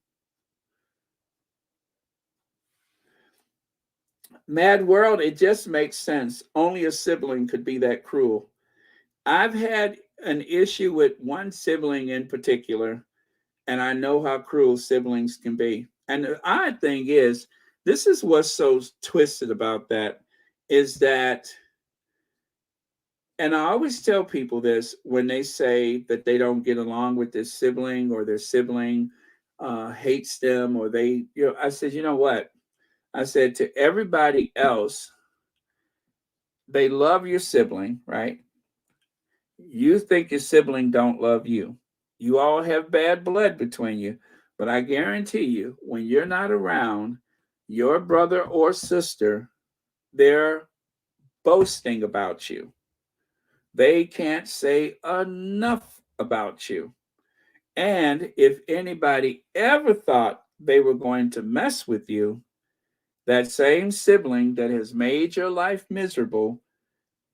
Mad World, it just makes sense. Only a sibling could be that cruel. I've had an issue with one sibling in particular, and I know how cruel siblings can be. And the odd thing is, this is what's so twisted about that is that, and I always tell people this when they say that they don't get along with their sibling or their sibling hates them or I said, you know what? I said to everybody else, they love your sibling, right? You think your sibling don't love you. You all have bad blood between you, but I guarantee you, when you're not around, your brother or sister, they're boasting about you. They can't say enough about you. And if anybody ever thought they were going to mess with you, that same sibling that has made your life miserable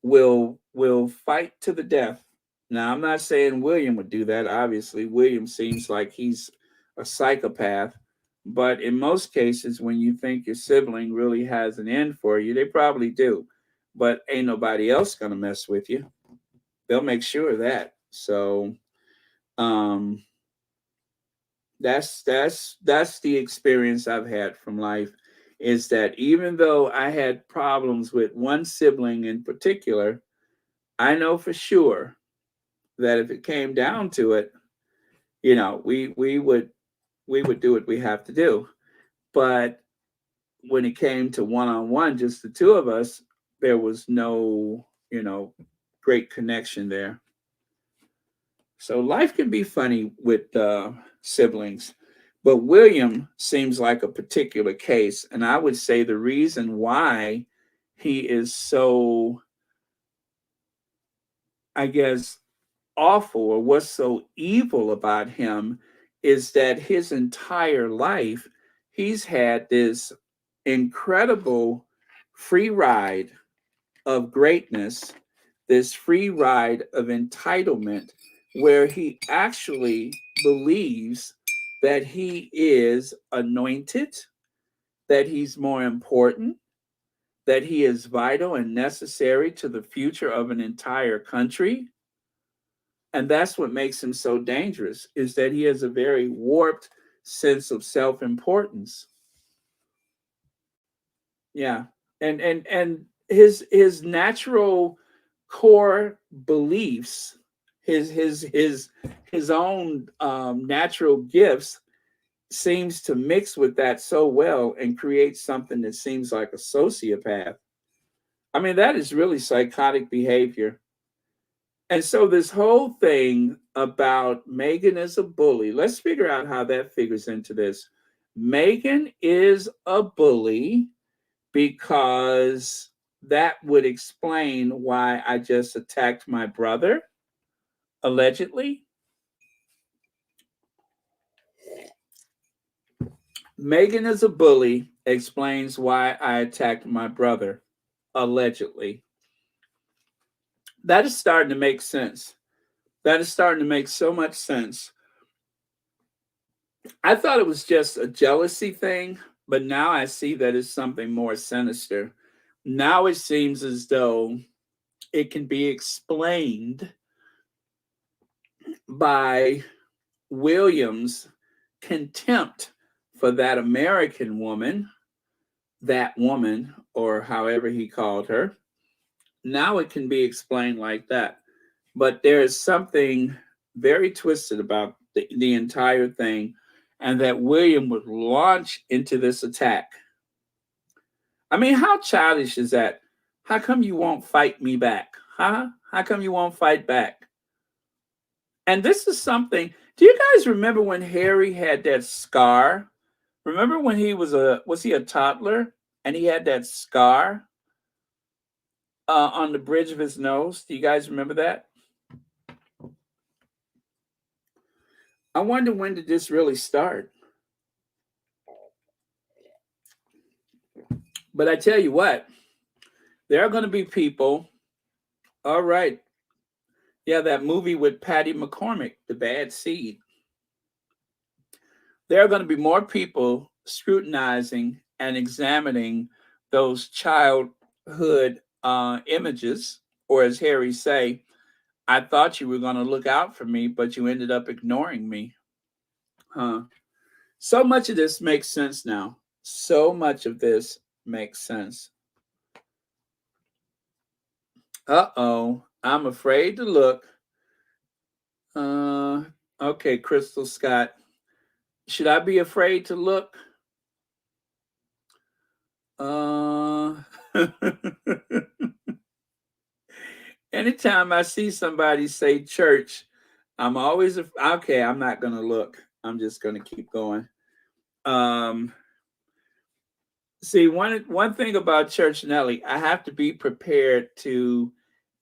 will fight to the death. Now, I'm not saying William would do that. Obviously, William seems like he's a psychopath. But in most cases, when you think your sibling really has an end for you, they probably do. but ain't nobody else gonna mess with you. They'll make sure of that. So um that's the experience I've had from life, is that even though I had problems with one sibling in particular, I know for sure that if it came down to it, we would do what we have to do. But when it came to one-on-one, just the two of us, there was no, great connection there. So life can be funny with siblings. But William seems like a particular case. And I would say the reason why he is so, I guess, awful, or what's so evil about him, is that his entire life he's had this incredible free ride of greatness, this free ride of entitlement, where he actually believes that he is anointed, that he's more important, that he is vital and necessary to the future of an entire country. And that's what makes him so dangerous, is that he has a very warped sense of self-importance. Yeah. And his natural core beliefs, his own natural gifts seems to mix with that so well and create something that seems like a sociopath. I mean, that is really psychotic behavior. And so this whole thing about Meghan is a bully, let's figure out how that figures into this. Meghan is a bully because that would explain why I just attacked my brother, allegedly. Meghan is a bully explains why I attacked my brother, allegedly. That is starting to make sense. That is starting to make so much sense. I thought it was just a jealousy thing, but now I see that it's something more sinister. Now it seems as though it can be explained by William's contempt for that American woman, or however he called her. Now it can be explained like that. But there is something very twisted about the entire thing, and that William would launch into this attack. I mean, how childish is that? How come you won't fight me back? Huh? How come you won't fight back? And this is something, do you guys remember when Harry had that scar? Remember when he was he a toddler and he had that scar on the bridge of his nose? Do you guys remember that? I wonder, when did this really start? But I tell you what, there are going to be people. All right. Yeah, that movie with Patty McCormick, The Bad Seed. There are going to be more people scrutinizing and examining those childhood images, or as Harry say, I thought you were going to look out for me, but you ended up ignoring me. So much of this makes sense now. So much of this makes sense. Uh-oh, I'm afraid to look. Okay, Crystal Scott. Should I be afraid to look? Anytime I see somebody say church, I'm always okay. I'm not gonna look. I'm just gonna keep going. See, one thing about Church Nelly, I have to be prepared to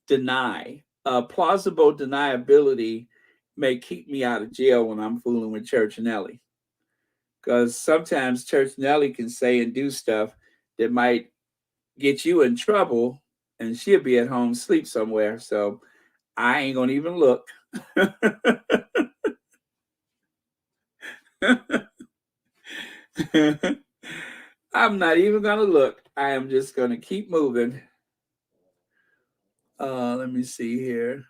deny. Plausible deniability may keep me out of jail when I'm fooling with Church Nelly, because sometimes Church Nelly can say and do stuff that might get you in trouble, and she'll be at home sleep somewhere. So I ain't gonna even look. I'm not even gonna look. I am just gonna keep moving. me see here.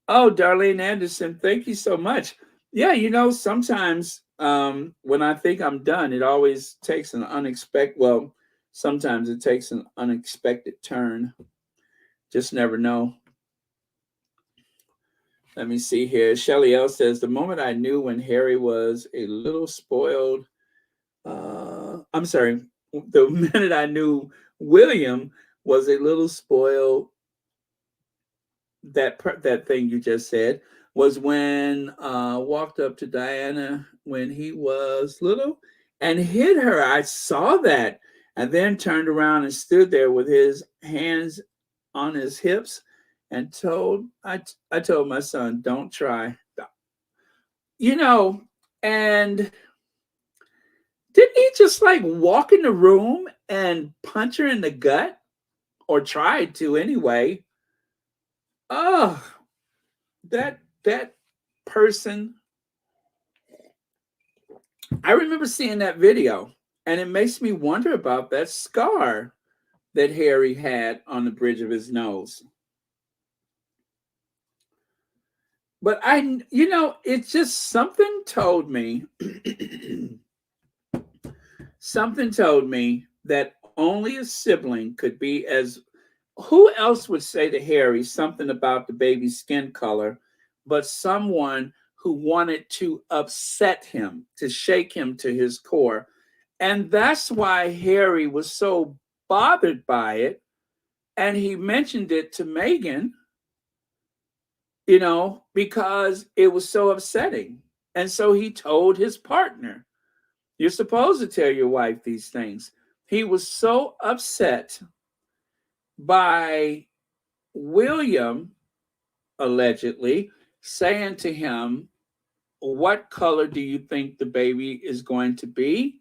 Oh, Darlene Anderson, thank you so much. Yeah, sometimes when I think I'm done, it always takes an unexpected, well, sometimes it takes an unexpected turn. Just never know. Let me see here. Shelly L says, the moment I knew when Harry was a little spoiled, I'm sorry, the minute I knew William was a little spoiled, that thing you just said was when walked up to Diana when he was little and hit her. I saw that and then turned around and stood there with his hands on his hips and I told my son, don't try. And didn't he just like walk in the room and punch her in the gut, or tried to anyway? Oh, that person. I remember seeing that video, and it makes me wonder about that scar that Harry had on the bridge of his nose. But it's just something told me that only a sibling could be as. Who else would say to Harry something about the baby's skin color, but someone who wanted to upset him, to shake him to his core? And that's why Harry was so bothered by it. And he mentioned it to Meghan, because it was so upsetting. And so he told his partner, you're supposed to tell your wife these things. He was so upset by William allegedly saying to him, what color do you think the baby is going to be?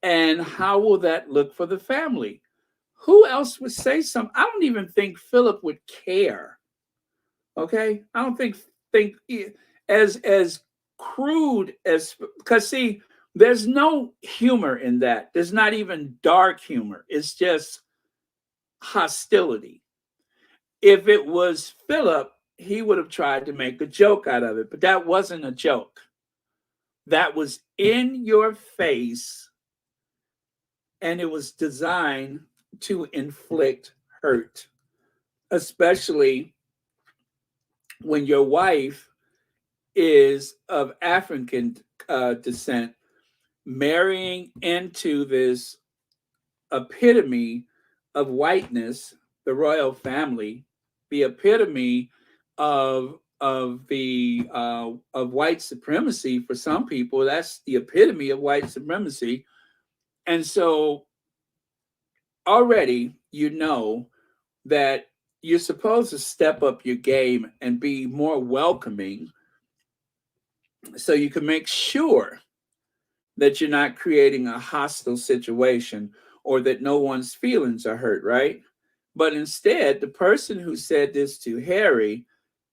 And how will that look for the family? Who else would say something? I don't even think Philip would care. Okay? I don't think as crude as, because see, there's no humor in that. There's not even dark humor. It's just hostility. If it was Philip, he would have tried to make a joke out of it, but that wasn't a joke. That was in your face, and it was designed to inflict hurt, especially when your wife is of African descent, marrying into this epitome of whiteness, the royal family, the epitome of white supremacy. For some people, that's the epitome of white supremacy. And so already that you're supposed to step up your game and be more welcoming, so you can make sure that you're not creating a hostile situation or that no one's feelings are hurt, right? But instead, the person who said this to Harry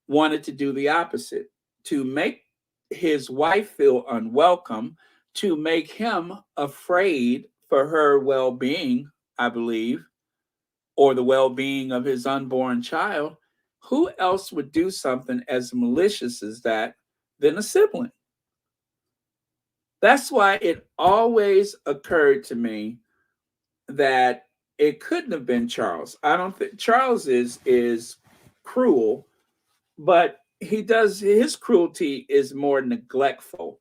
wanted to do the opposite, to make his wife feel unwelcome, to make him afraid for her well-being, I believe, or the well-being of his unborn child. Who else would do something as malicious as that than a sibling? That's why it always occurred to me that it couldn't have been Charles. I don't think Charles is cruel, but his cruelty is more neglectful.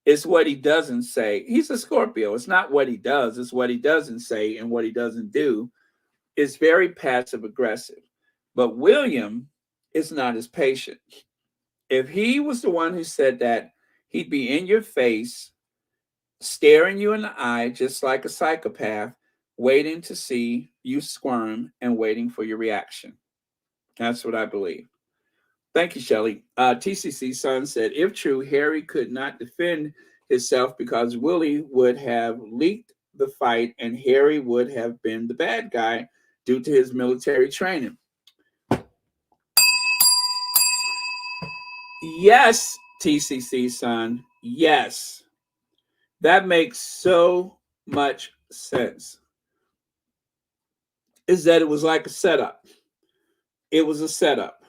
It's what he doesn't say. He's a Scorpio. It's not what he does, it's what he doesn't say and what he doesn't do. It's very passive aggressive. But William is not as patient. If he was the one who said that, he'd be in your face, staring you in the eye, just like a psychopath, waiting to see you squirm and waiting for your reaction. That's what I believe. Thank you, Shelley. TCC Son said, if true, Harry could not defend himself because Willie would have leaked the fight and Harry would have been the bad guy due to his military training. Yes, TCC Son. Yes. That makes so much sense. Is that it was like a setup. it was a setup.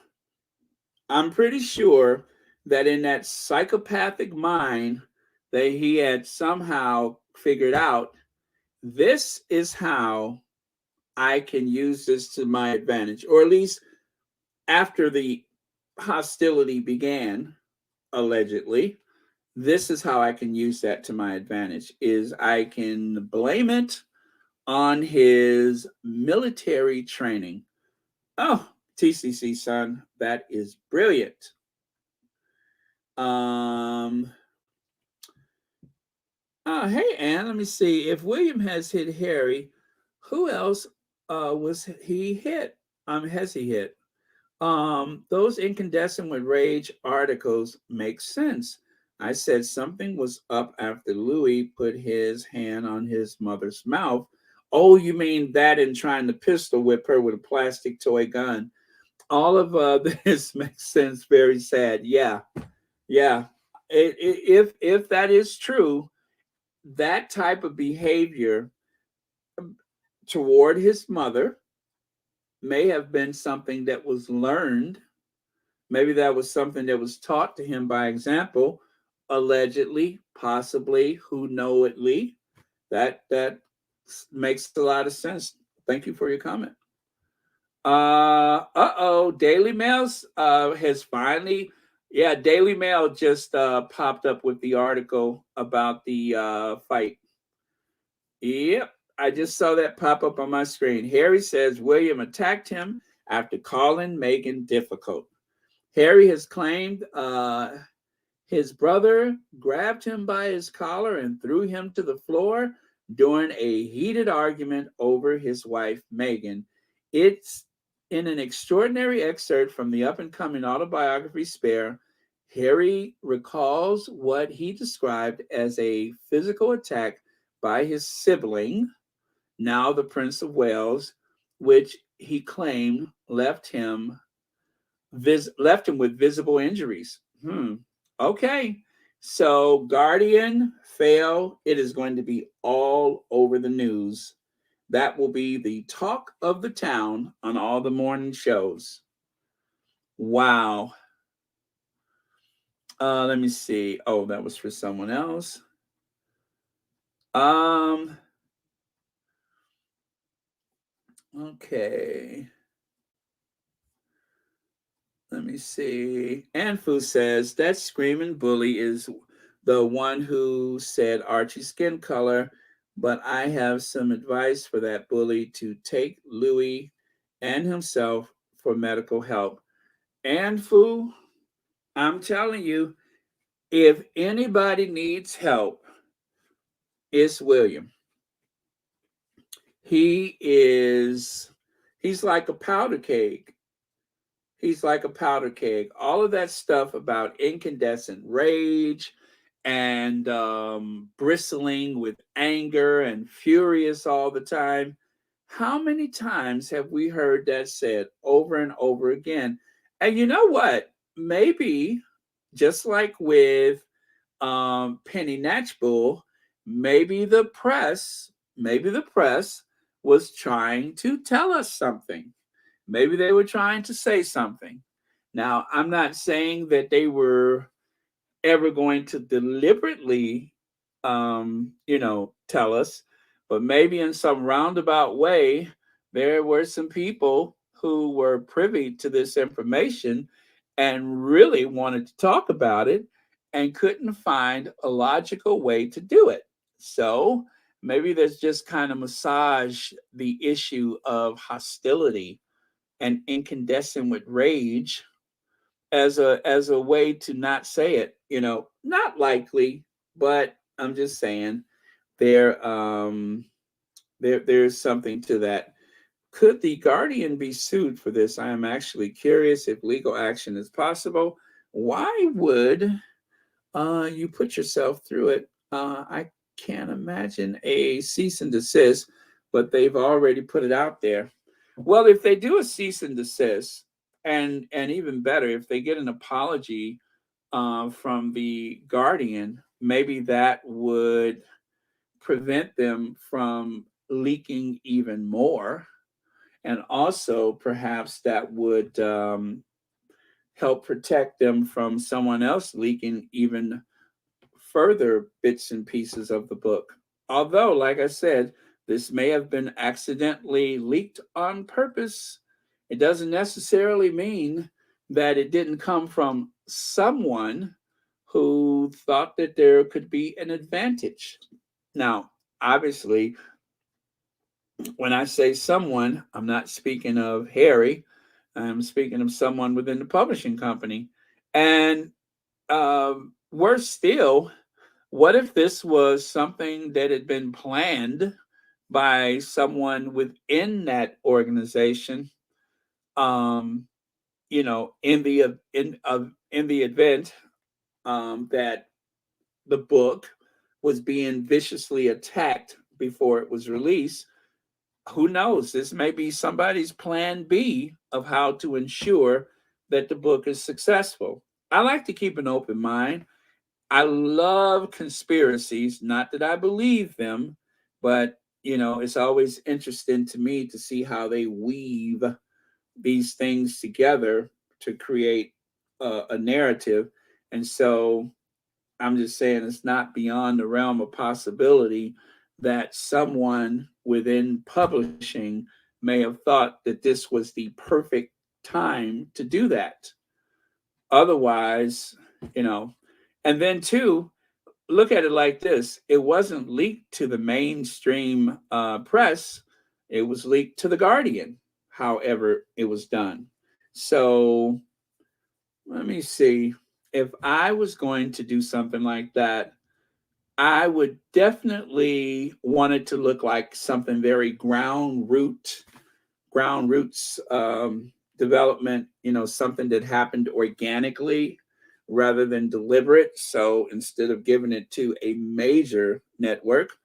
I'm pretty sure that in that psychopathic mind that he had somehow figured out, this is how I can use this to my advantage, or at least after the hostility began, allegedly, this is how I can use that to my advantage, is I can blame it on his military training. Oh, TCC, son, that is brilliant. Hey, Ann, let me see. If William has hit Harry, who else was he hit? Has he hit? Those incandescent with rage articles make sense. I said something was up after Louis put his hand on his mother's mouth. Oh, you mean that in trying to pistol whip her with a plastic toy gun? All of this makes sense. Very sad. Yeah, yeah. If that is true, that type of behavior toward his mother may have been something that was learned. Maybe that was something that was taught to him by example, allegedly, possibly, who knowingly. That makes a lot of sense. Thank you for your comment. Daily Mail's has finally, yeah, Daily Mail just popped up with the article about the fight. Yep, I just saw that pop up on my screen. Harry says William attacked him after calling Meghan difficult. Harry has claimed his brother grabbed him by his collar and threw him to the floor during a heated argument over his wife, Meghan. It's in an extraordinary excerpt from the up-and-coming autobiography Spare. Harry recalls what he described as a physical attack by his sibling, now the Prince of Wales, which he claimed left him with visible injuries. Okay. So Guardian fail. It is going to be all over the news. That will be the talk of the town on all the morning shows. Wow. Let me see. Oh, that was for someone else. Okay. Let me see. Anfu says that screaming bully is the one who said Archie's skin color, but I have some advice for that bully to take Louis and himself for medical help. Anfu, I'm telling you, if anybody needs help, it's William. He's like a powder keg. He's like a powder keg. All of that stuff about incandescent rage and bristling with anger and furious all the time. How many times have we heard that said over and over again? And you know what? Maybe just like with Penny Natchbull, maybe the press was trying to tell us something. Maybe they were trying to say something. Now, I'm not saying that they were ever going to deliberately, tell us, but maybe in some roundabout way, there were some people who were privy to this information and really wanted to talk about it and couldn't find a logical way to do it. So maybe there's just kind of massage the issue of hostility and incandescent with rage as a way to not say it. Not likely, but I'm just saying there's something to that. Could the Guardian be sued for this? I am actually curious if legal action is possible. Why would you put yourself through it? I can't imagine a cease and desist, but they've already put it out there. Well, if they do a cease and desist, and even better, if they get an apology from the Guardian, maybe that would prevent them from leaking even more. And also, perhaps that would help protect them from someone else leaking even further bits and pieces of the book. Although, like I said, this may have been accidentally leaked on purpose. It doesn't necessarily mean that it didn't come from someone who thought that there could be an advantage. Now, obviously, when I say someone, I'm not speaking of Harry. I'm speaking of someone within the publishing company. And worse still, what if this was something that had been planned by someone within that organization? Um, in the event that the book was being viciously attacked before it was released, who knows? This may be somebody's plan B of how to ensure that the book is successful. I like to keep an open mind. I love conspiracies, not that I believe them, but it's always interesting to me to see how they weave these things together to create a narrative. And so I'm just saying it's not beyond the realm of possibility that someone within publishing may have thought that this was the perfect time to do that. Otherwise, you know, and then two, look at it like this: it wasn't leaked to the mainstream press; it was leaked to the Guardian. However, it was done. So let me see. If I was going to do something like that, I would definitely want it to look like something very ground roots development, something that happened organically rather than deliberate. So instead of giving it to a major network,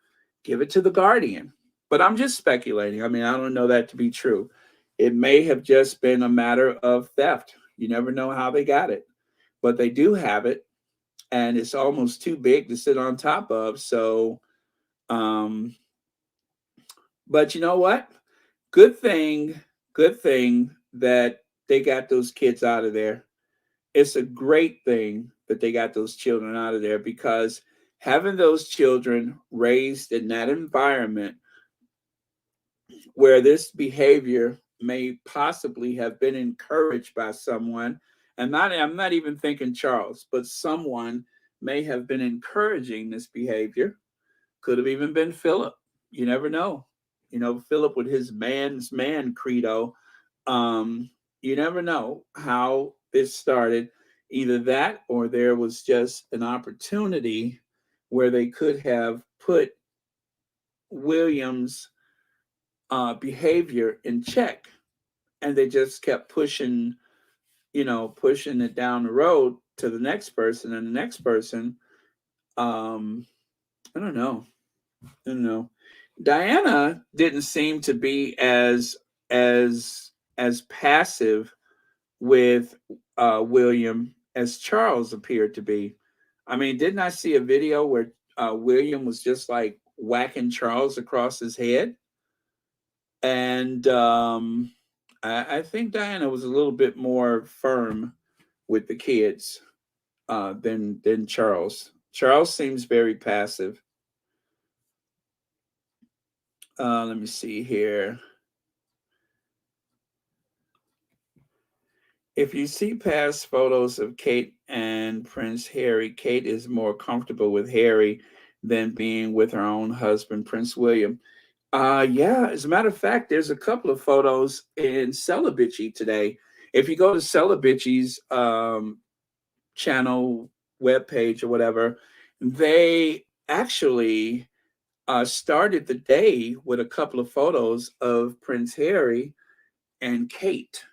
give it to the Guardian. But I'm just speculating. I mean, I don't know that to be true. It may have just been a matter of theft. You never know how they got it, but they do have it, and it's almost too big to sit on top of. So, um, but you know what? Good thing, good thing that they got those kids out of there. It's a great thing that they got those children out of there, because having those children raised in that environment where this behavior may possibly have been encouraged by someone, and I'm not even thinking Charles, but someone may have been encouraging this behavior. Could have even been Philip. You never know. Philip with his man's man credo. You never know how this started. Either that, or there was just an opportunity where they could have put William's behavior in check, and they just kept pushing it down the road to the next person and the next person. I don't know. I don't know. Diana didn't seem to be as passive with William as Charles appeared to be. I mean, didn't I see a video where William was just like whacking Charles across his head? And I think Diana was a little bit more firm with the kids than Charles. Charles seems very passive. Let me see here. If you see past photos of Kate and Prince Harry, Kate is more comfortable with Harry than being with her own husband, Prince William. Yeah, as a matter of fact, there's a couple of photos in Celibacy today. If you go to Celibacy's channel webpage or whatever, they actually started the day with a couple of photos of Prince Harry and Kate.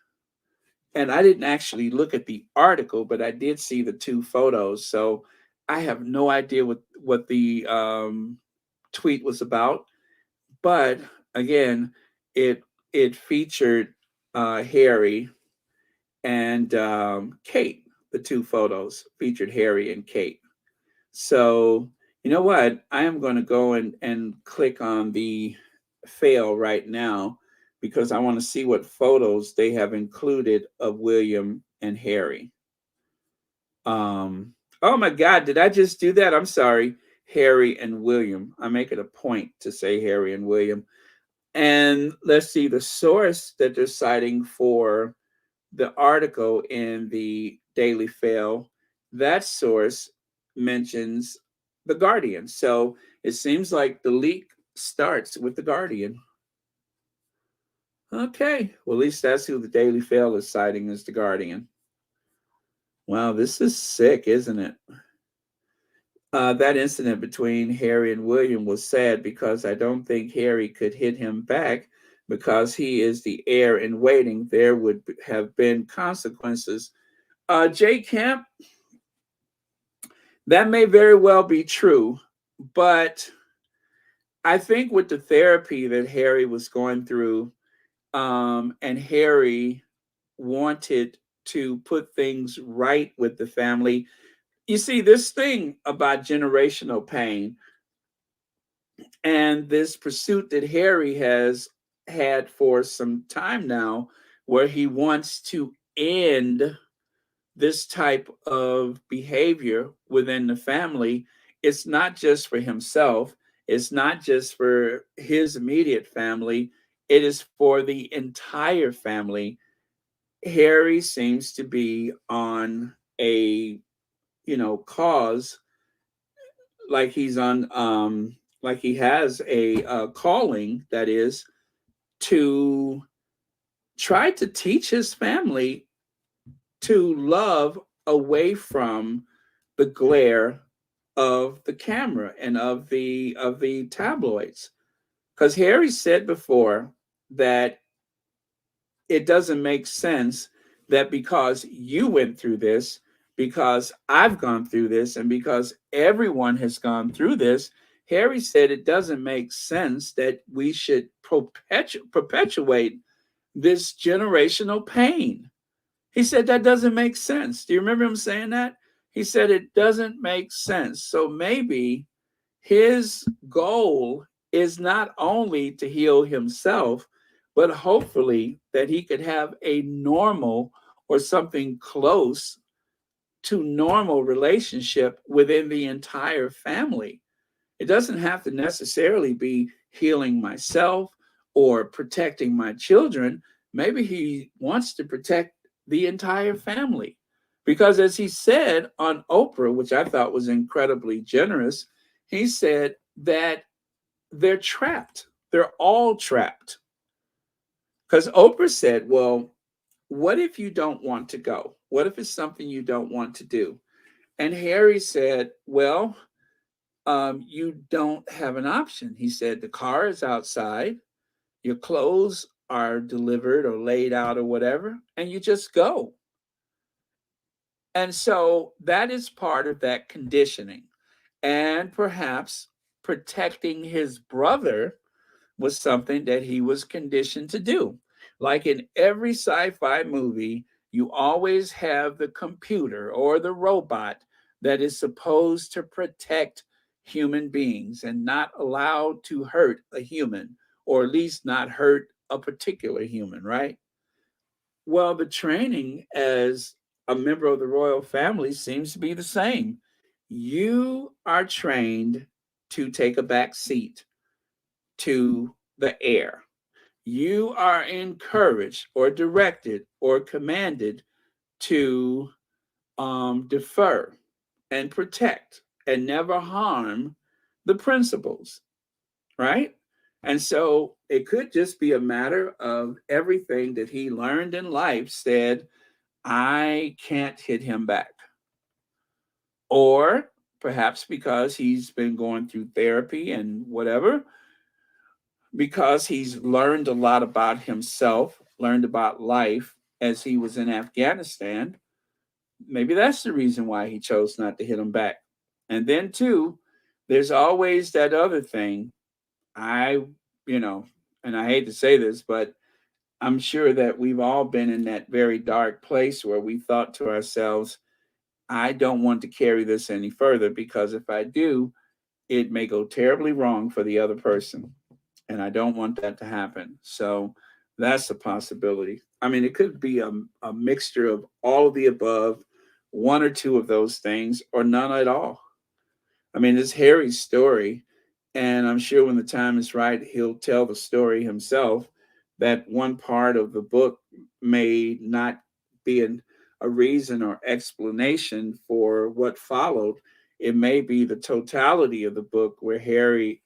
And I didn't actually look at the article, but I did see the two photos. So I have no idea what the tweet was about. But again, it it featured Harry and Kate. The two photos featured Harry and Kate. So you know what? I am going to go and click on the fail right now, because I want to see what photos they have included of William and Harry. Oh my God, did I just do that? I'm sorry. Harry and William. I make it a point to say Harry and William. And let's see the source that they're citing for the article in the Daily Fail. That source mentions the Guardian. So it seems like the leak starts with the Guardian. Okay, well, at least that's who the Daily Fail is citing as the Guardian. Wow, this is sick, isn't it? That incident between Harry and William was sad because I don't think Harry could hit him back because he is the heir in waiting. There would have been consequences. Jay Camp, that may very well be true, but I think with the therapy that Harry was going through, and Harry wanted to put things right with the family. You see, this thing about generational pain and this pursuit that Harry has had for some time now, where he wants to end this type of behavior within the family, it's not just for himself, it's not just for his immediate family, it is for the entire family. Harry seems to be on a, cause, like he's on, like he has a calling, that is to try to teach his family to love away from the glare of the camera and of the tabloids. Because Harry said before that it doesn't make sense that because you went through this, because I've gone through this, and because everyone has gone through this, Harry said it doesn't make sense that we should perpetuate this generational pain. He said that doesn't make sense. Do you remember him saying that? He said it doesn't make sense. So maybe his goal is not only to heal himself, but hopefully that he could have a normal or something close to normal relationship within the entire family. It doesn't have to necessarily be healing myself or protecting my children. Maybe he wants to protect the entire family. Because as he said on Oprah, which I thought was incredibly generous, he said that they're trapped. They're all trapped. Because Oprah said, well, what if you don't want to go? What if it's something you don't want to do? And Harry said, well, you don't have an option. He said, the car is outside, your clothes are delivered or laid out or whatever, and you just go. And so that is part of that conditioning. And perhaps protecting his brother was something that he was conditioned to do. Like in every sci-fi movie, you always have the computer or the robot that is supposed to protect human beings and not allowed to hurt a human, or at least not hurt a particular human, right? Well, the training as a member of the royal family seems to be the same. You are trained to take a back seat to the heir. You are encouraged or directed or commanded to defer and protect and never harm the principles, right? And so it could just be a matter of everything that he learned in life said, I can't hit him back. Or perhaps because he's been going through therapy and whatever, because he's learned a lot about himself, learned about life as he was in Afghanistan. Maybe that's the reason why he chose not to hit him back. And then, too, there's always that other thing. And I hate to say this, but I'm sure that we've all been in that very dark place where we thought to ourselves, I don't want to carry this any further, because if I do, it may go terribly wrong for the other person. And I don't want that to happen. So That's a possibility. I mean, it could be a mixture of all of the above, one or two of those things, or none at all. I mean, it's Harry's story, and I'm sure when the time is right, he'll tell the story himself. That one part of the book may not be a reason or explanation for what followed. It may be the totality of the book where Harry,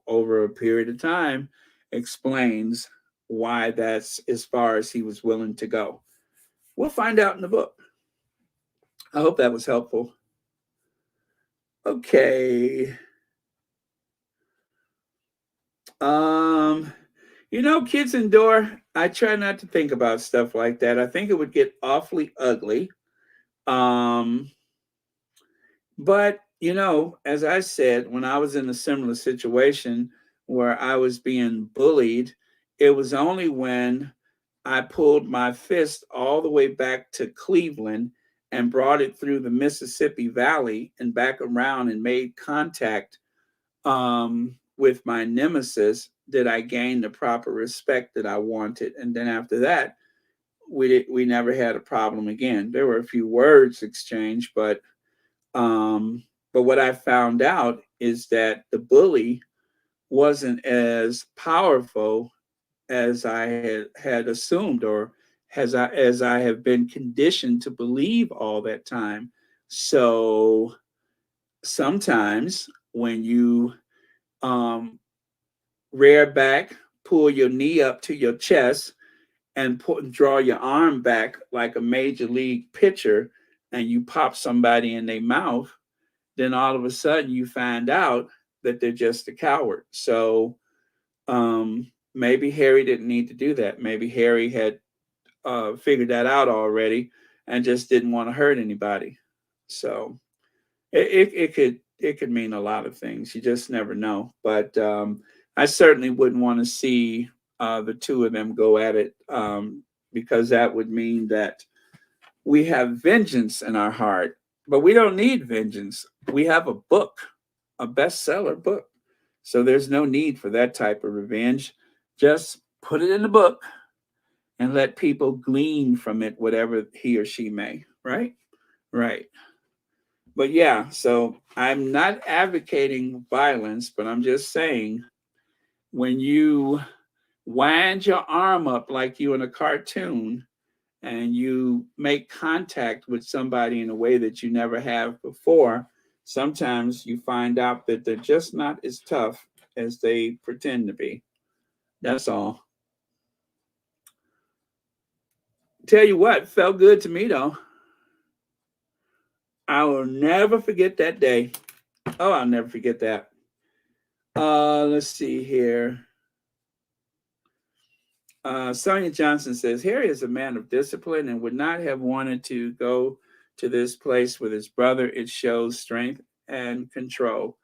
over a period of time, explains why that's as far as he was willing to go. We'll find out in the book. I hope that was helpful. Okay. Um, Kids indoor, I try not to think about stuff like that. I think it would get awfully ugly. Um, but as I said, when I was in a similar situation where I was being bullied, it was only when I pulled my fist all the way back to Cleveland and brought it through the Mississippi Valley and back around and made contact with my nemesis that I gained the proper respect that I wanted. And then after that, we never had a problem again. There were a few words exchanged, but what I found out is that the bully wasn't as powerful as I had assumed, or as I have been conditioned to believe all that time. So sometimes when you rear back, pull your knee up to your chest, and draw your arm back like a major league pitcher, and you pop somebody in their mouth, then all of a sudden you find out that they're just a coward. So maybe Harry didn't need to do that. Maybe Harry had figured that out already and just didn't want to hurt anybody. So it could mean a lot of things. You just never know. But I certainly wouldn't want to see the two of them go at it, because that would mean that we have vengeance in our heart. But we don't need vengeance. We have a book, a bestseller book. So there's no need for that type of revenge. Just put it in the book and let people glean from it whatever he or she may. Right? Right. But yeah, so I'm not advocating violence, but I'm just saying, when you wind your arm up like you in a cartoon and you make contact with somebody in a way that you never have before, sometimes you find out that they're just not as tough as they pretend to be. That's all. Tell you what, felt good to me though. I will never forget that day. Oh, I'll never forget that. Let's see here. Sonia Johnson says, Harry is a man of discipline and would not have wanted to go to this place with his brother. It shows strength and control.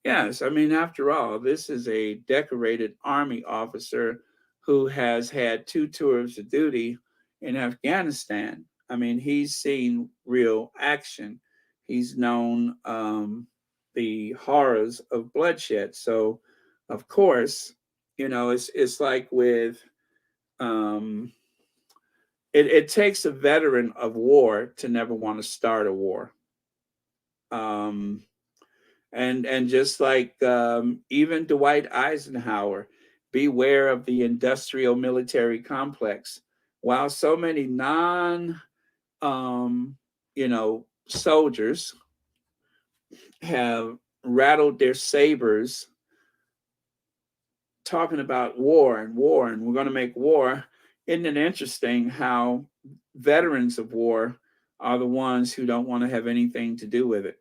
Yes, I mean, after all, this is a decorated Army officer who has had 2 tours of duty in Afghanistan. I mean, he's seen real action. He's known the horrors of bloodshed. So, of course, it's like with it takes a veteran of war to never want to start a war. And just like even Dwight Eisenhower, beware of the industrial military complex. While so many soldiers have rattled their sabers talking about war and we're going to make war, isn't it interesting how veterans of war are the ones who don't want to have anything to do with it?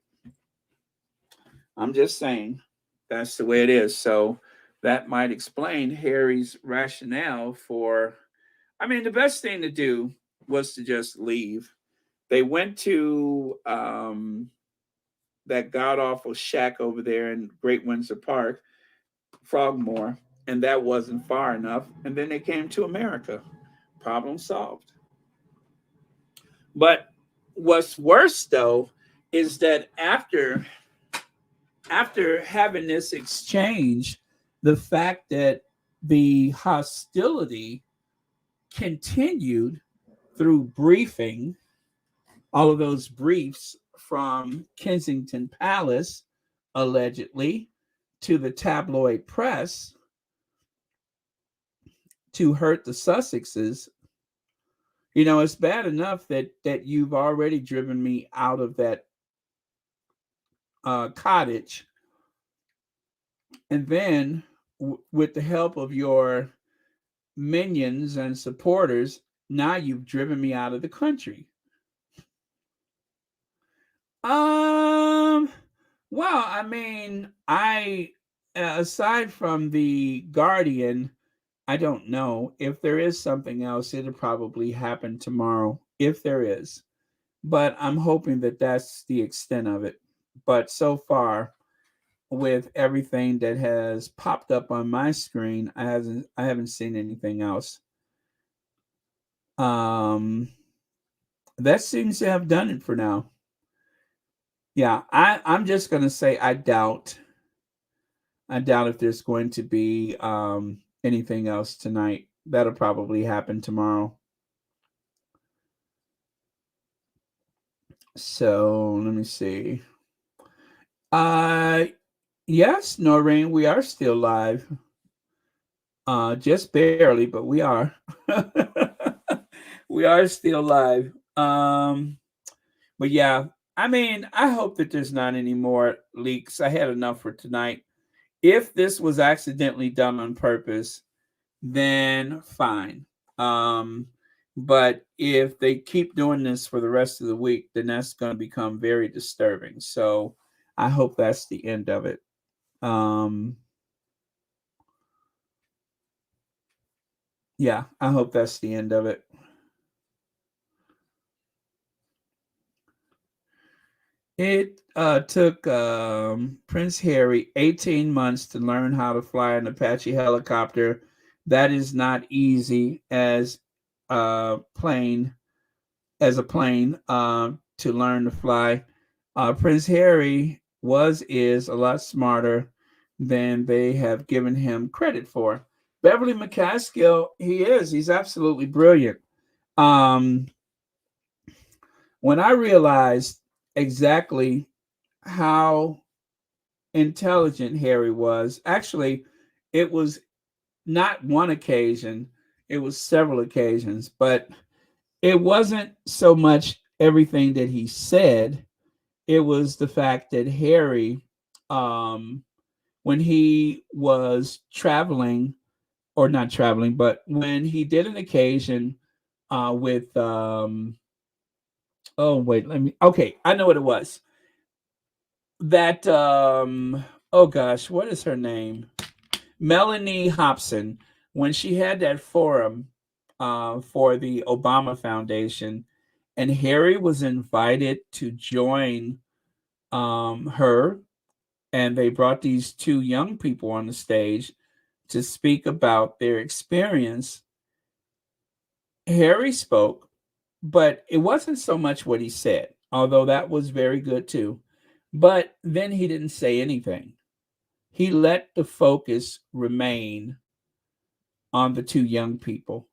I'm just saying that's the way it is. So that might explain Harry's rationale for, I mean, the best thing to do was to just leave. They went to that god-awful shack over there in Great Windsor Park, Frogmore, and that wasn't far enough. And then they came to America. Problem solved. But what's worse, though, is that after having this exchange, the fact that the hostility continued through briefing, all of those briefs from Kensington Palace, allegedly, to the tabloid press to hurt the Sussexes. You know, it's bad enough that you've already driven me out of that cottage, and then with the help of your minions and supporters, now you've driven me out of the country. Well, I mean, aside from the Guardian, I don't know. If there is something else, it'll probably happen tomorrow, if there is. But I'm hoping that that's the extent of it. But so far, with everything that has popped up on my screen, I haven't seen anything else. That seems to have done it for now. Yeah, I'm just gonna say I doubt if there's going to be anything else tonight. That'll probably happen tomorrow. So let me see. Yes, Noreen, we are still live. Just barely, but we are. We are still live. But yeah, I mean, I hope that there's not any more leaks. I had enough for tonight. If this was accidentally done on purpose, then fine. But if they keep doing this for the rest of the week, then that's going to become very disturbing. So I hope that's the end of it. Yeah, I hope that's the end of it. It took Prince Harry 18 months to learn how to fly an Apache helicopter. That is not easy as a plane to learn to fly. Prince Harry is a lot smarter than they have given him credit for. Beverly McCaskill, he's absolutely brilliant. When I realized exactly how intelligent Harry was, actually, it was not one occasion, it was several occasions, but it wasn't so much everything that he said, it was the fact that Harry, when he was traveling, or not traveling, but when he did an occasion with, I know what it was. That, oh gosh, what is her name? Melanie Hobson, when she had that forum for the Obama Foundation, and Harry was invited to join her, and they brought these two young people on the stage to speak about their experience. Harry spoke, but it wasn't so much what he said, although that was very good too. But then he didn't say anything. He let the focus remain on the two young people.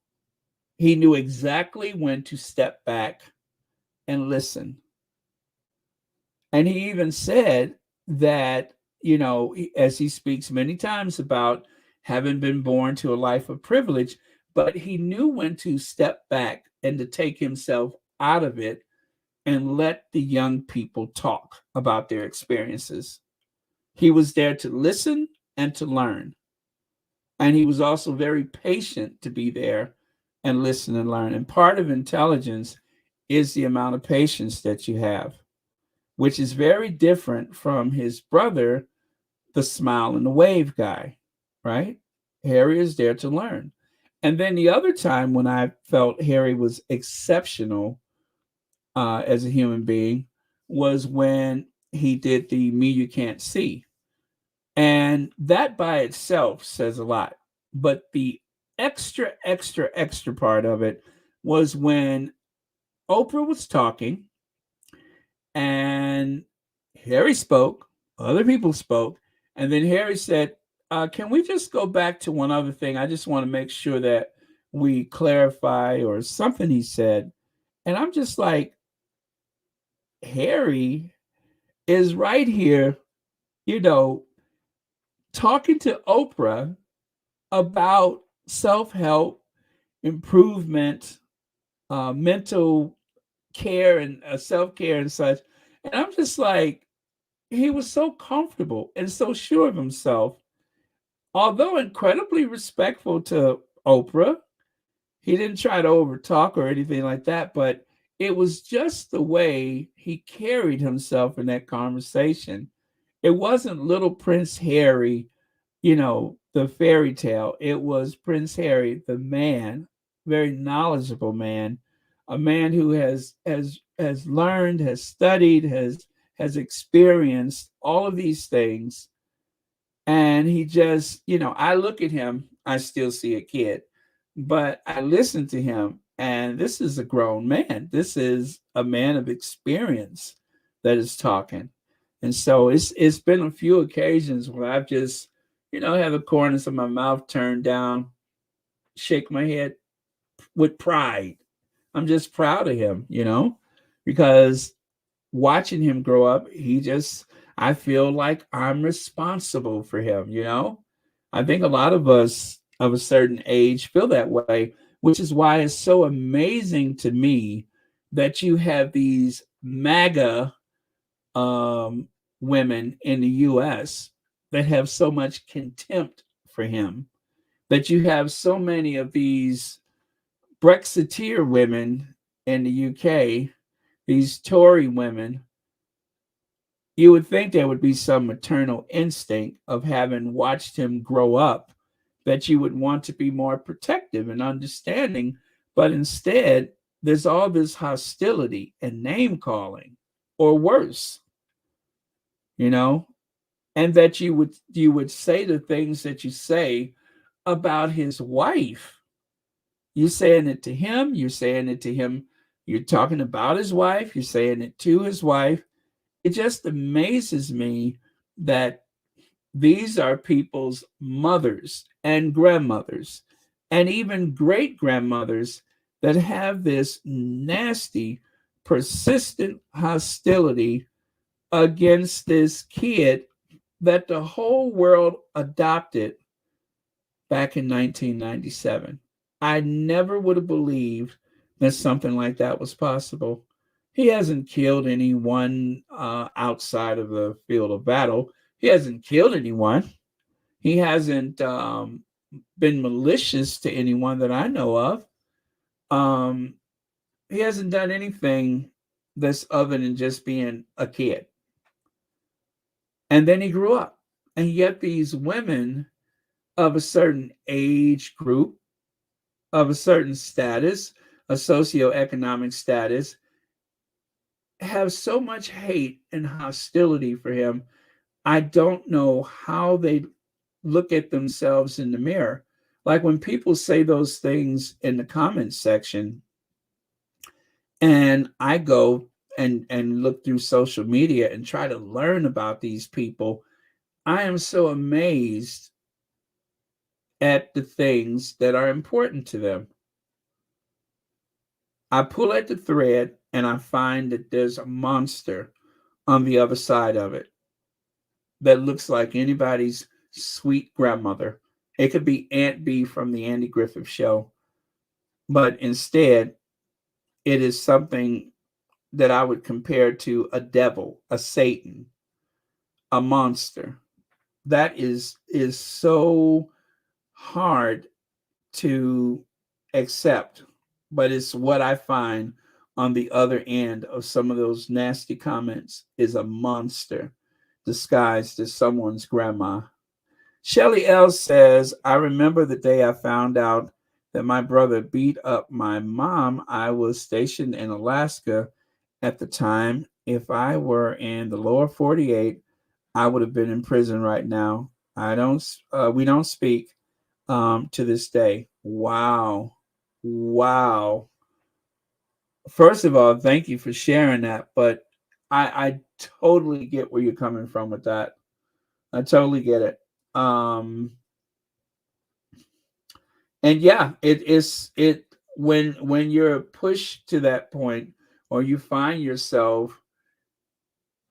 He knew exactly when to step back and listen. And he even said that, as he speaks many times about having been born to a life of privilege, but he knew when to step back and to take himself out of it and let the young people talk about their experiences. He was there to listen and to learn. And he was also very patient to be there and listen and learn. And part of intelligence is the amount of patience that you have, which is very different from his brother, the smile and the wave guy, right? Harry is there to learn. And then the other time when I felt Harry was exceptional as a human being was when he did the Me You Can't See. And that by itself says a lot. But the extra part of it was when Oprah was talking and Harry spoke, other people spoke, and then Harry said, Can we just go back to one other thing? I just want to make sure that we clarify or something he said. And I'm just like, Harry is right here, you know, talking to Oprah about self-help, improvement, mental care and self-care and such. And I'm just like, he was so comfortable and so sure of himself, although incredibly respectful to Oprah. He didn't try to overtalk or anything like that, but it was just the way he carried himself in that conversation. It wasn't little Prince Harry, the fairy tale. It was Prince Harry, the man, very knowledgeable man, a man who has learned, has studied, has experienced all of these things. And he just, I look at him, I still see a kid, but I listen to him, and this is a grown man. This is a man of experience that is talking. And so it's been a few occasions where I've just, have the corners of my mouth turned down, shake my head with pride. I'm just proud of him, because watching him grow up, I feel like I'm responsible for him. I think a lot of us of a certain age feel that way, which is why it's so amazing to me that you have these MAGA women in the US that have so much contempt for him, that you have so many of these Brexiteer women in the UK, these Tory women. You would think there would be some maternal instinct of having watched him grow up, that you would want to be more protective and understanding. But instead, there's all this hostility and name calling, or worse, and that you would say the things that you say about his wife. You're saying it to him, you're talking about his wife, you're saying it to his wife. It just amazes me that these are people's mothers and grandmothers and even great grandmothers that have this nasty, persistent hostility against this kid that the whole world adopted back in 1997. I never would have believed that something like that was possible. He hasn't killed anyone outside of the field of battle. He hasn't killed anyone. He hasn't been malicious to anyone that I know of. He hasn't done anything that's other than just being a kid. And then he grew up. And yet these women of a certain age group, of a certain status, a socioeconomic status, have so much hate and hostility for him. I don't know how they look at themselves in the mirror. Like when people say those things in the comments section, and I go and look through social media and try to learn about these people, I am so amazed at the things that are important to them. I pull at the thread and I find that there's a monster on the other side of it that looks like anybody's sweet grandmother. It could be Aunt B from the Andy Griffith Show, but instead, it is something that I would compare to a devil, a Satan, a monster. That is so hard to accept, but it's what I find on the other end of some of those nasty comments is a monster disguised as someone's grandma. Shelly L says, I remember the day I found out that my brother beat up my mom. I was stationed in Alaska at the time. If I were in the lower 48, I would have been in prison right now. We don't speak to this day. Wow. First of all, thank you for sharing that, but I totally get where you're coming from with that. I totally get it. Um, and yeah, it when you're pushed to that point, or you find yourself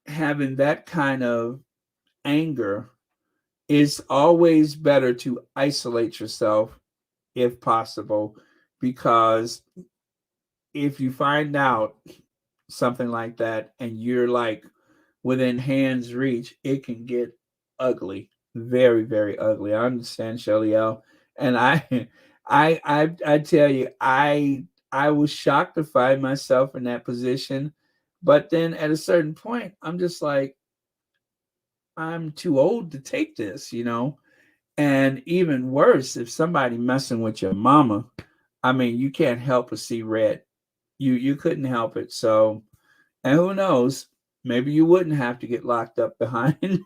having that kind of anger, it's always better to isolate yourself if possible, because if you find out something like that and you're like within hand's reach, it can get ugly, very, very ugly. I understand, Shelly L. And I tell you, I was shocked to find myself in that position, but then at a certain point, I'm just like, I'm too old to take this, you know. And even worse, if somebody messing with your mama, I mean, you can't help but see red. You couldn't help it. So, and who knows, maybe you wouldn't have to get locked up behind.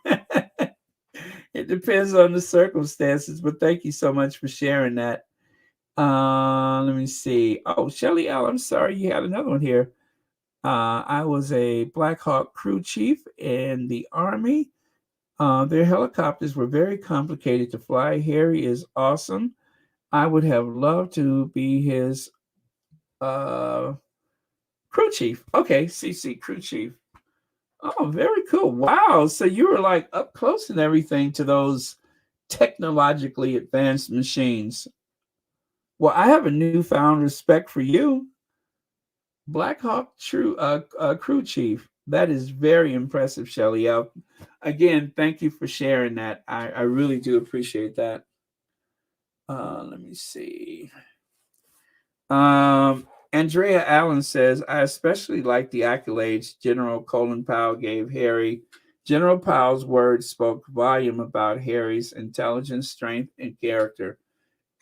It depends on the circumstances. But thank you so much for sharing that. Let me see. Oh, Shelly L, I'm sorry, you had another one here. I was a Black Hawk crew chief in the Army. Their helicopters were very complicated to fly. Harry is awesome. I would have loved to be his uh, crew chief. Okay, CC crew chief. Oh, very cool. Wow. So you were like up close and everything to those technologically advanced machines. Well, I have a newfound respect for you, Black Hawk crew chief. That is very impressive, Shelly. Again, thank you for sharing that. I really do appreciate that. Let me see. Andrea Allen says, I especially like the accolades General Colin Powell gave Harry. General Powell's words spoke volume about Harry's intelligence, strength, and character.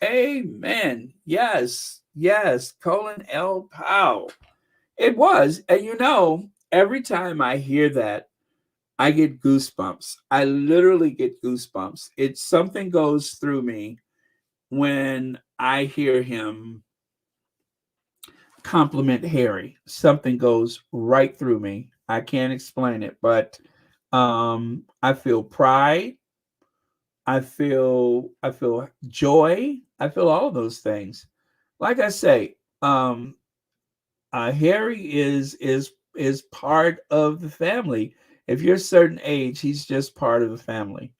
Amen. Yes, yes, Colin L. Powell. It was. And you know, every time I hear that, I get goosebumps. I literally get goosebumps. It's something goes through me when I hear him compliment Harry. Something goes right through me. I can't explain it, but I feel pride. I feel joy. I feel all of those things. Like I say, Harry is part of the family. If you're a certain age, he's just part of the family.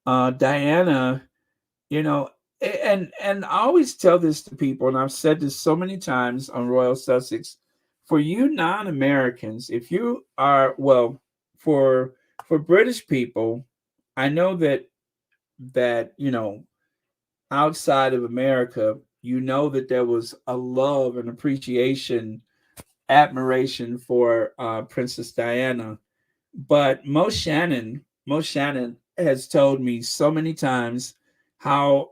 Diana, you know, and I always tell this to people, and I've said this so many times on Royal Sussex. For you non-Americans, if you are for for British people, I know that you know outside of America, you know that there was a love and appreciation, admiration for Princess Diana. But Mo Shannon has told me so many times how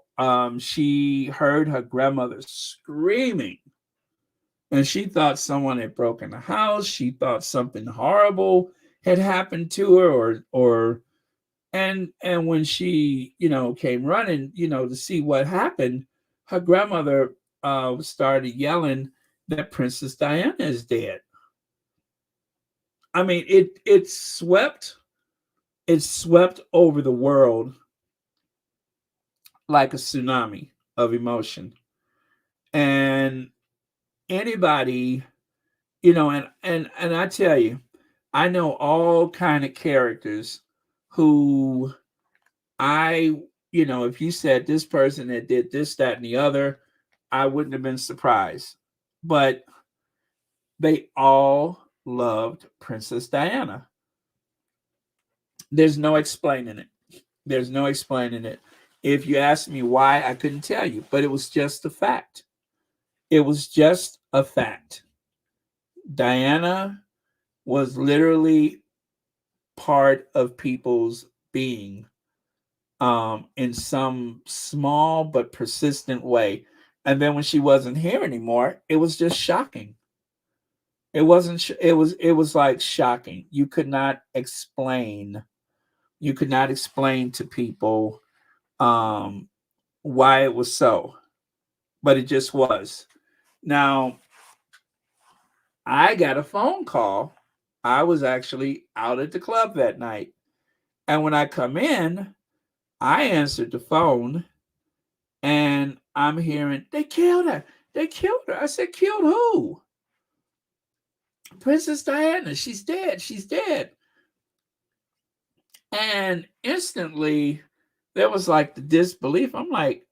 she heard her grandmother screaming, and she thought someone had broken the house. She thought something horrible had happened to her, or and when she came running to see what happened, her grandmother started yelling that Princess Diana is dead. I mean, it swept over the world like a tsunami of emotion. And anybody, and I tell you, I know all kind of characters who if you said this person that did this, that, and the other, I wouldn't have been surprised. But they all loved Princess Diana. There's no explaining it. There's no explaining it. If you asked me why, I couldn't tell you, but it was just a fact. It was just a fact. Diana was literally part of people's being in some small but persistent way. And then when she wasn't here anymore, it was just shocking. It wasn't. It was like shocking. You could not explain to people um, why it was so, but it just was. Now, I got a phone call. I was actually out at the club that night. And when I come in, I answered the phone and I'm hearing, they killed her. They killed her. I said, killed who? Princess Diana. She's dead. She's dead. And instantly there was like the disbelief. I'm like,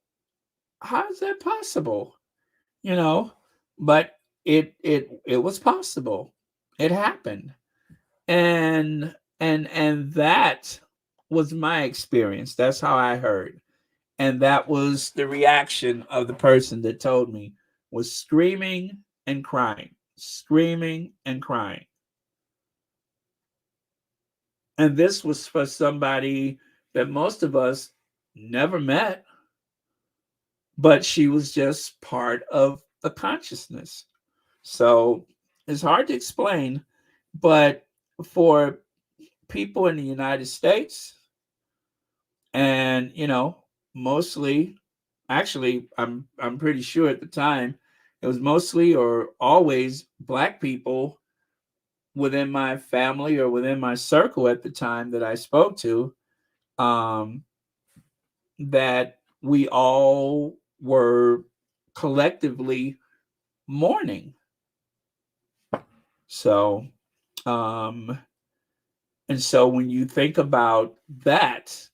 how is that possible? You know, but it was possible. It happened. And that was my experience. That's how I heard. And that was the reaction of the person that told me, was screaming and crying, screaming and crying. And this was for somebody that most of us never met, but she was just part of the consciousness. So it's hard to explain, but for people in the United States, and mostly, actually, I'm pretty sure at the time it was mostly or always Black people within my family or within my circle at the time that I spoke to, um, that we all were collectively mourning. So, um, and so when you think about that,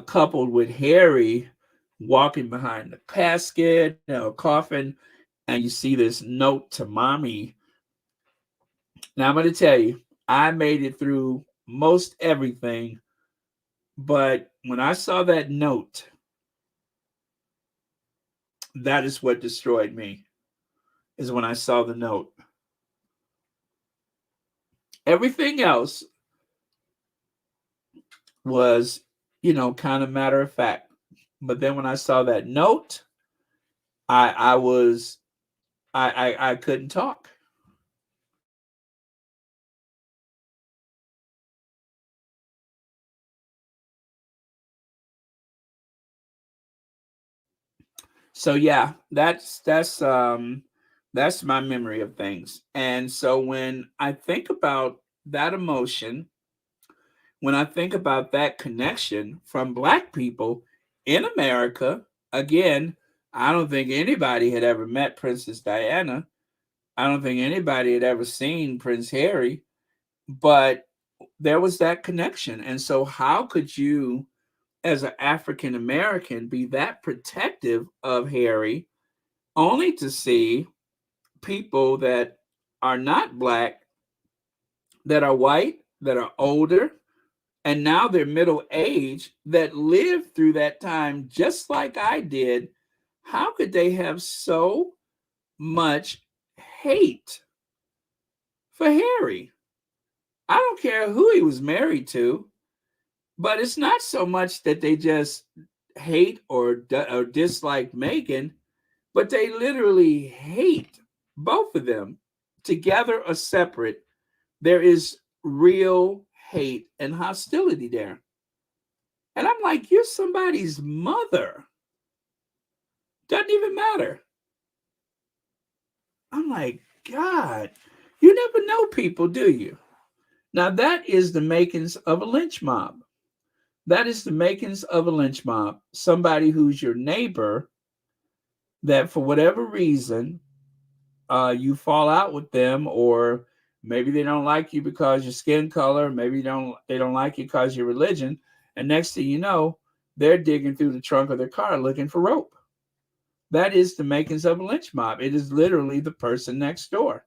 coupled with Harry walking behind the casket, coffin, and you see this note to mommy. Now I'm going to tell you, I made it through most everything, but when I saw that note, that is what destroyed me, is when I saw the note. Everything else was, kind of matter of fact. But then when I saw that note, I couldn't talk. So yeah, that's my memory of things. And so when I think about that emotion, when I think about that connection from Black people in America, again, I don't think anybody had ever met Princess Diana. I don't think anybody had ever seen Prince Harry, but there was that connection. And so how could you, as an African American, be that protective of Harry, only to see people that are not Black, that are white, that are older, and now they're middle age, that lived through that time just like I did? How could they have so much hate for Harry? I don't care who he was married to, but it's not so much that they just hate or dislike Meghan, but they literally hate both of them, together or separate. There is real hate and hostility there. And I'm like, you're somebody's mother. Doesn't even matter. I'm like, God, you never know people, do you? Now, that is the makings of a lynch mob. That is the makings of a lynch mob. Somebody who's your neighbor, that for whatever reason, you fall out with them, or maybe they don't like you because your skin color, maybe they don't like you because your religion, and next thing you know, they're digging through the trunk of their car looking for rope. That is the makings of a lynch mob. It is literally the person next door.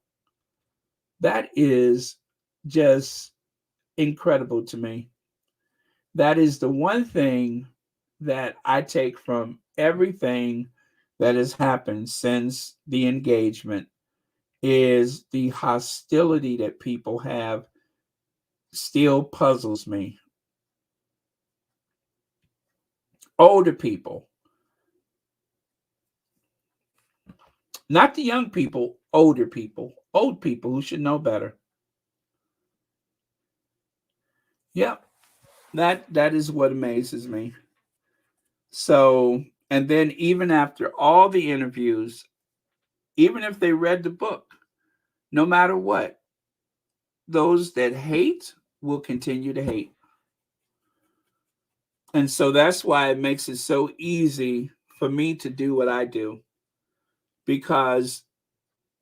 That is just incredible to me. That is the one thing that I take from everything that has happened since the engagement, is the hostility that people have still puzzles me. Older people, not the young people, older people, old people who should know better. Yep, that is what amazes me. So, and then even after all the interviews, even if they read the book, no matter what, those that hate will continue to hate. And so that's why it makes it so easy for me to do what I do, because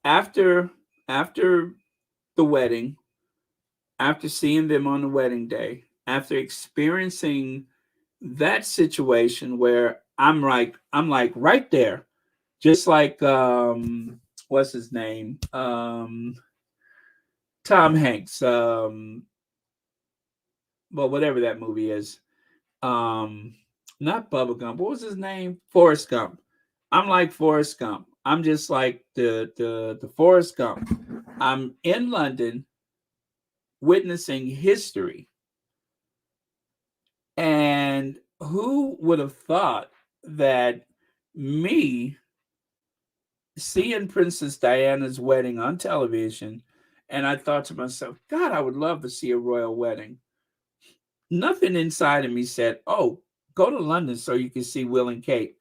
after after the wedding, after seeing them on the wedding day, after experiencing that situation where I'm like right there, just like what's his name? Tom Hanks. Well, whatever that movie is. Um Not Bubba Gump. What was his name? Forrest Gump. I'm like Forrest Gump. I'm just like the Forrest Gump. I'm in London witnessing history. And who would have thought that me seeing Princess Diana's wedding on television, and I thought to myself, God, I would love to see a royal wedding. Nothing inside of me said, oh, go to London so you can see Will and Kate.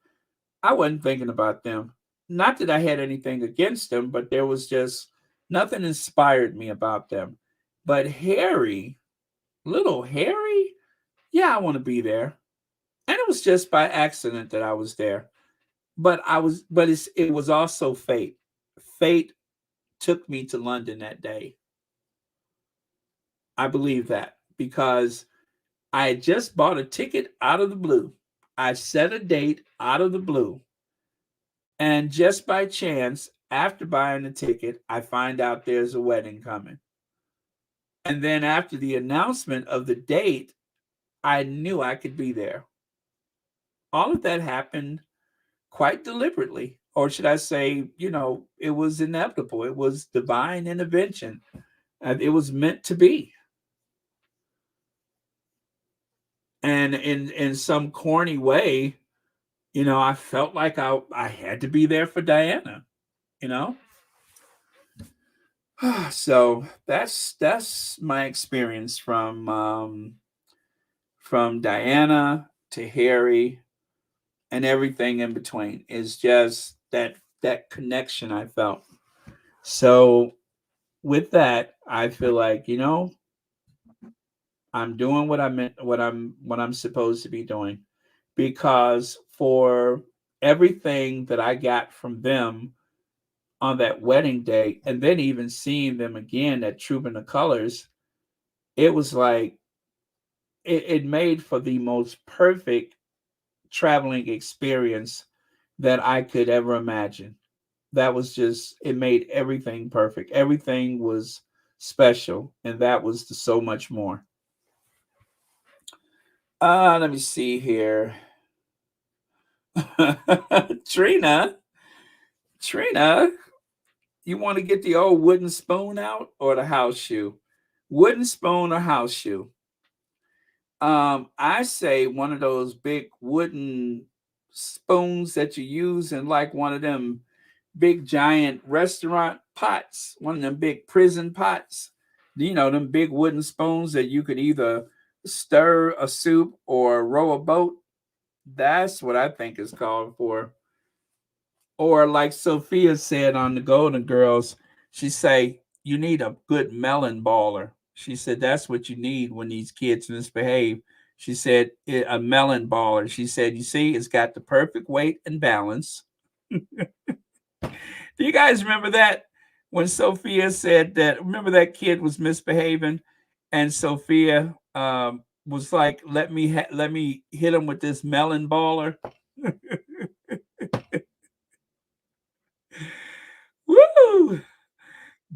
I wasn't thinking about them. Not that I had anything against them, but there was just nothing inspired me about them. But Harry, little Harry, yeah, I want to be there. And it was just by accident that I was there. It was also fate. Fate took me to London that day. I believe that because I had just bought a ticket out of the blue. I set a date out of the blue. And just by chance, after buying the ticket, I find out there's a wedding coming. And then after the announcement of the date, I knew I could be there. All of that happened quite deliberately. Or should I say, it was inevitable. It was divine intervention. It was meant to be. And in some corny way, I felt like I had to be there for Diana, you know? So that's my experience from Diana to Harry and everything in between is just that connection I felt. So with that, I feel like, I'm doing what I'm supposed to be doing, because for everything that I got from them on that wedding day, and then even seeing them again at Trooping the Colors, it was like it made for the most perfect traveling experience that I could ever imagine. That was just, it made everything perfect. Everything was special, and that was so much more. Let me see here. Trina, Trina, you want to get the old wooden spoon out or the house shoe? Wooden spoon or house shoe? I say one of those big wooden spoons that you use in like one of them big giant restaurant pots, one of them big prison pots. Them big wooden spoons that you could either stir a soup or row a boat. That's what I think is called for. Or like Sophia said on the Golden Girls, she say you need a good melon baller. She said that's what you need when these kids misbehave. She said a melon baller. She said, you see, it's got the perfect weight and balance. Do you guys remember that when Sophia said that? Remember that kid was misbehaving, and Sophia was like, let me hit him with this melon baller." Woo!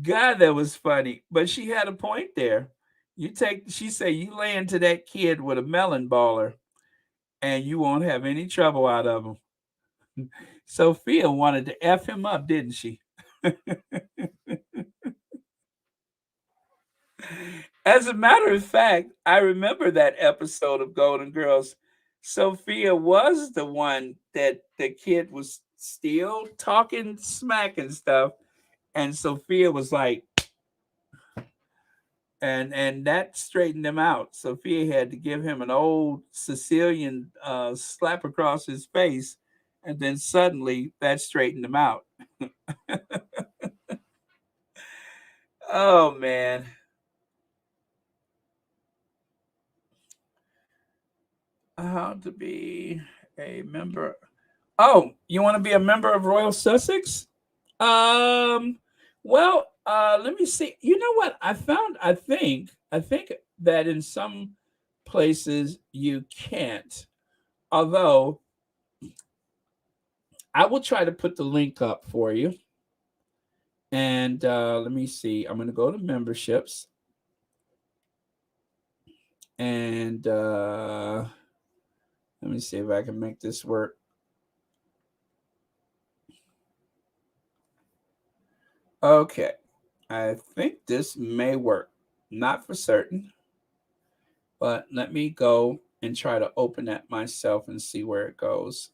God, that was funny. But she had a point there. She said, you lay into that kid with a melon baller, and you won't have any trouble out of him. Sophia wanted to F him up, didn't she? As a matter of fact, I remember that episode of Golden Girls. Sophia was the one that the kid was still talking smack and stuff. And Sophia was like, and that straightened him out. Sophia had to give him an old Sicilian slap across his face, and then suddenly that straightened him out. Oh man. how to be a member. Oh, you want to be a member of Royal Sussex? Well, let me see. You know what? I think that in some places you can't. Although I will try to put the link up for you. And let me see. I'm going to go to memberships. And let me see if I can make this work. Okay. I think this may work. Not for certain. But let me go and try to open that myself and see where it goes.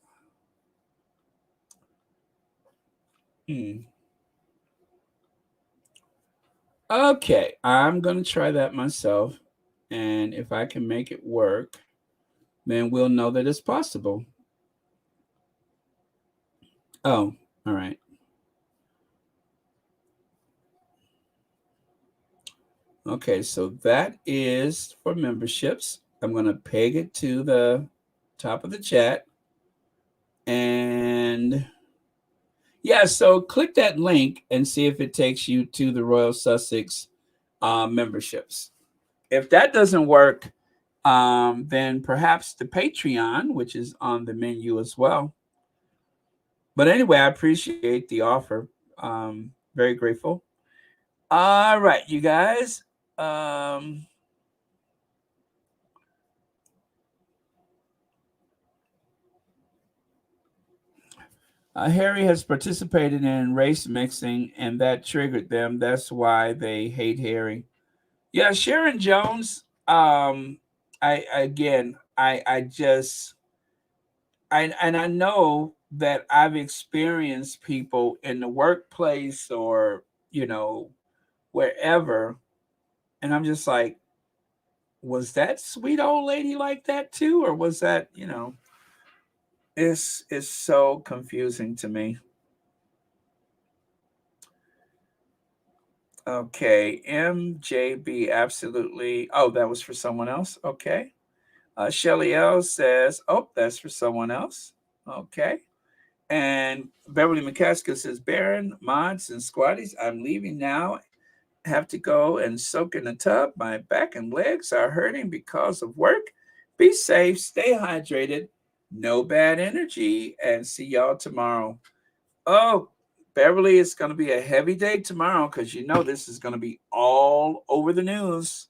Okay, I'm going to try that myself. And if I can make it work, then we'll know that it's possible. Oh, all right. Okay, so that is for memberships. I'm going to peg it to the top of the chat. And yeah, so click that link and see if it takes you to the Royal Sussex memberships. If that doesn't work, then perhaps the Patreon, which is on the menu as well. But anyway, I appreciate the offer. Very grateful. All right, you guys. Harry has participated in race mixing, and that triggered them. That's why they hate Harry. Yeah, Sharon Jones. I know that I've experienced people in the workplace or wherever, and I'm just like, was that sweet old lady like that too, or was that It's so confusing to me. Okay, MJB, absolutely. Oh, that was for someone else. Okay. Shelly L says, oh, that's for someone else. Okay. And Beverly McCaskill says, Baron, mods, and squatties, I'm leaving now. Have to go and soak in the tub. My back and legs are hurting because of work. Be safe, stay hydrated, no bad energy, and see y'all tomorrow. Oh, Beverly, it's going to be a heavy day tomorrow because this is going to be all over the news.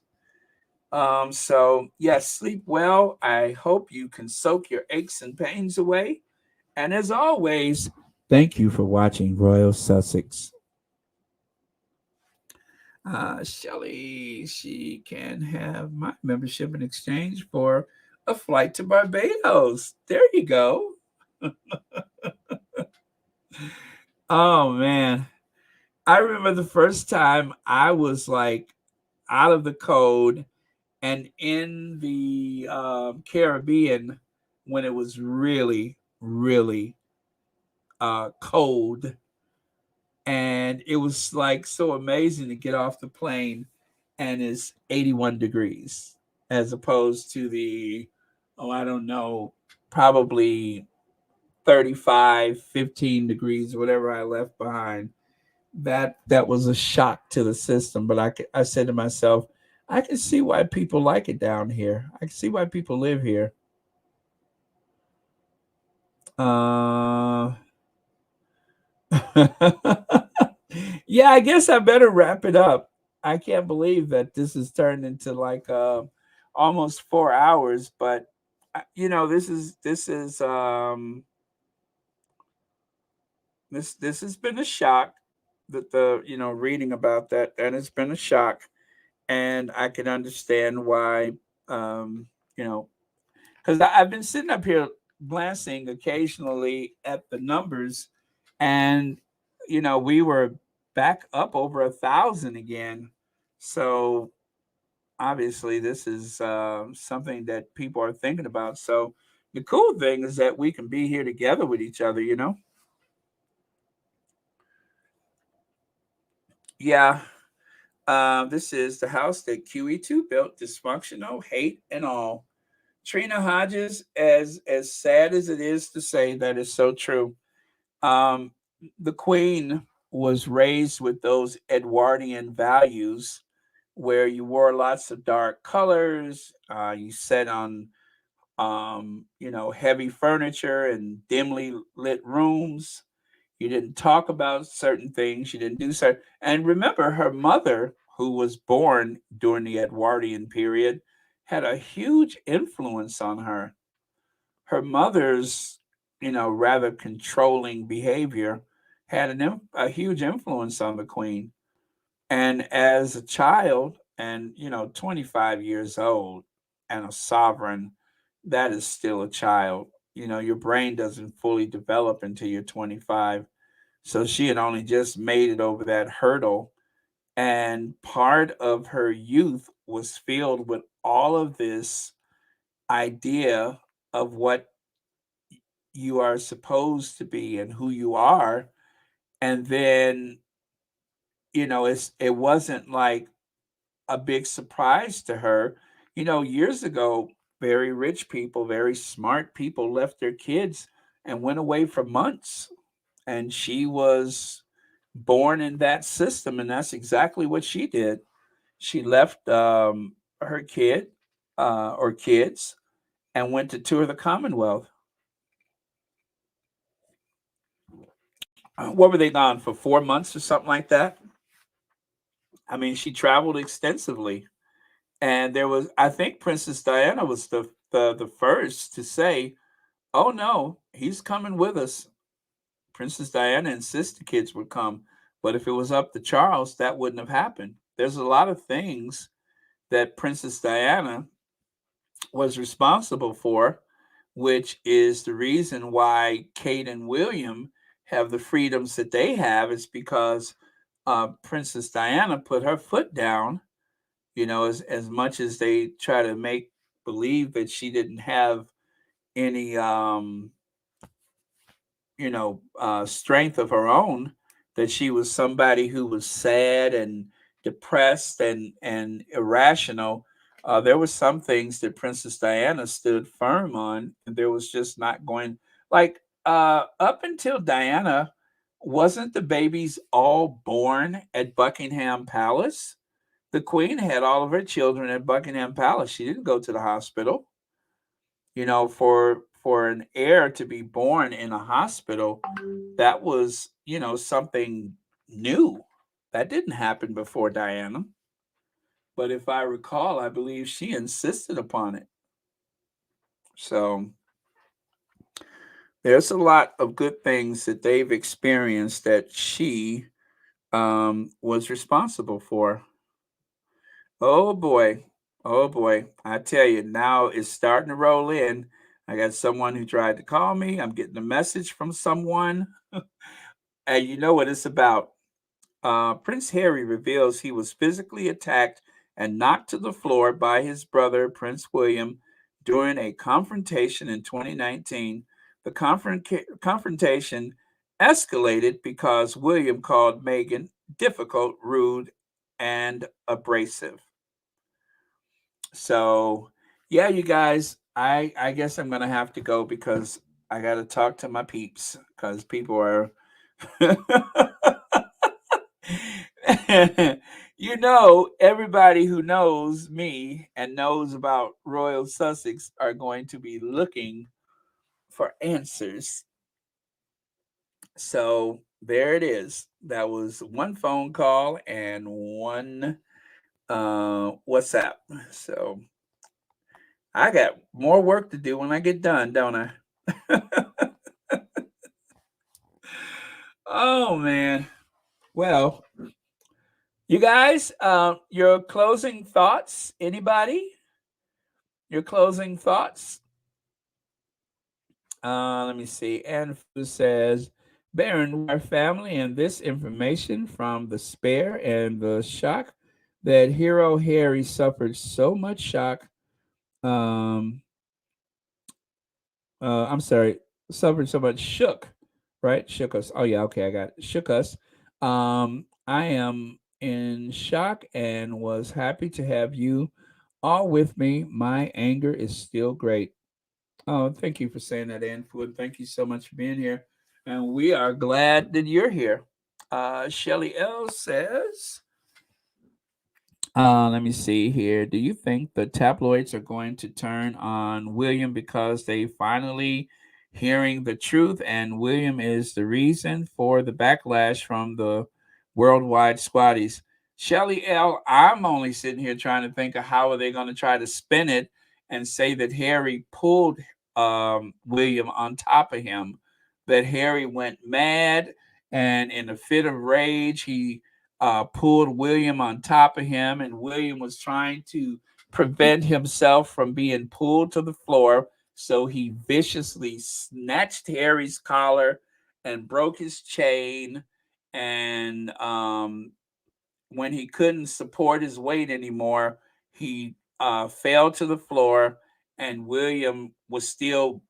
So yes, sleep well. I hope you can soak your aches and pains away. And as always, thank you for watching Royal Sussex. Shelly, she can have my membership in exchange for a flight to Barbados. There you go. Oh man. I remember the first time I was like out of the code and in the Caribbean when it was really, really cold. And it was like so amazing to get off the plane and it's 81 degrees as opposed to the, I don't know, probably 35, 15 degrees, whatever I left behind. That was a shock to the system. But I said to myself, I can see why people like it down here. I can see why people live here. Yeah, I guess I better wrap it up. I can't believe that this has turned into like almost 4 hours, but this has been a shock. That the reading about that has been a shock, and I can understand why. You know, because I've been sitting up here glancing occasionally at the numbers, and we were back up over 1,000 again. So obviously, this is something that people are thinking about. So the cool thing is that we can be here together with each other. Yeah. This is the house that QE2 built, dysfunctional, hate, and all. Trina Hodges, as sad as it is to say, that is so true. Um, the Queen was raised with those Edwardian values, where you wore lots of dark colors. You sat on, heavy furniture and dimly lit rooms. You didn't talk about certain things. You didn't do certain. And remember, her mother, who was born during the Edwardian period, had a huge influence on her. Her mother's, rather controlling behavior had a huge influence on the Queen. And as a child, and 25 years old, and a sovereign, that is still a child. Your brain doesn't fully develop until you're 25. So she had only just made it over that hurdle. And part of her youth was filled with all of this idea of what you are supposed to be and who you are. And then, it wasn't like a big surprise to her. Years ago, very rich people, very smart people left their kids and went away for months. And she was born in that system, and that's exactly what she did. She left her kid or kids and went to tour the Commonwealth. What were they gone for, 4 months or something like that? I mean, she traveled extensively, and there was, I think, Princess Diana was the first to say, "Oh no, he's coming with us." Princess Diana insists the kids would come, but if it was up to Charles, that wouldn't have happened. There's a lot of things that Princess Diana was responsible for, which is the reason why Kate and William have the freedoms that they have, is because Princess Diana put her foot down. As much as they try to make believe that she didn't have any strength of her own, that she was somebody who was sad and depressed and irrational. There were some things that Princess Diana stood firm on, and there was just not going, like, up until Diana, wasn't the babies all born at Buckingham Palace? The Queen had all of her children at Buckingham Palace. She didn't go to the hospital. For an heir to be born in a hospital, that was, something new. That didn't happen before Diana. But if I recall, I believe she insisted upon it. So there's a lot of good things that they've experienced that she was responsible for. Oh boy. Oh boy. I tell you, now it's starting to roll in. I got someone who tried to call me. I'm getting a message from someone. And you know what it's about. Prince Harry reveals he was physically attacked and knocked to the floor by his brother, Prince William, during a confrontation in 2019. The confrontation escalated because William called Meghan difficult, rude, and abrasive. So, yeah, you guys, I guess I'm gonna have to go because I got to talk to my peeps, because people are. Everybody who knows me and knows about Royal Sussex are going to be looking for answers. So there it is. That was one phone call and one WhatsApp. So I got more work to do when I get done, don't I? Oh man. Well, you guys, your closing thoughts? Anybody? Your closing thoughts? Let me see. Andrew says, Baron, our family, and this information from the spare and the shock that Hero Harry suffered so much shock. I'm sorry, suffered so much shook, right? Shook us. Oh yeah, okay, I got it. Shook us. I am in shock and was happy to have you All with me. My anger is still great. Oh, thank you for saying that, Ann Food. Thank you so much for being here. And we are glad that you're here. Shelly L says, let me see here. Do you think the tabloids are going to turn on William because they finally hearing the truth and William is the reason for the backlash from the worldwide squatties? Shelly L, I'm only sitting here trying to think of how are they going to try to spin it and say that Harry pulled William on top of him, that Harry went mad and in a fit of rage, he pulled William on top of him, and William was trying to prevent himself from being pulled to the floor. So he viciously snatched Harry's collar and broke his chain. And when he couldn't support his weight anymore, he fell to the floor, and William was still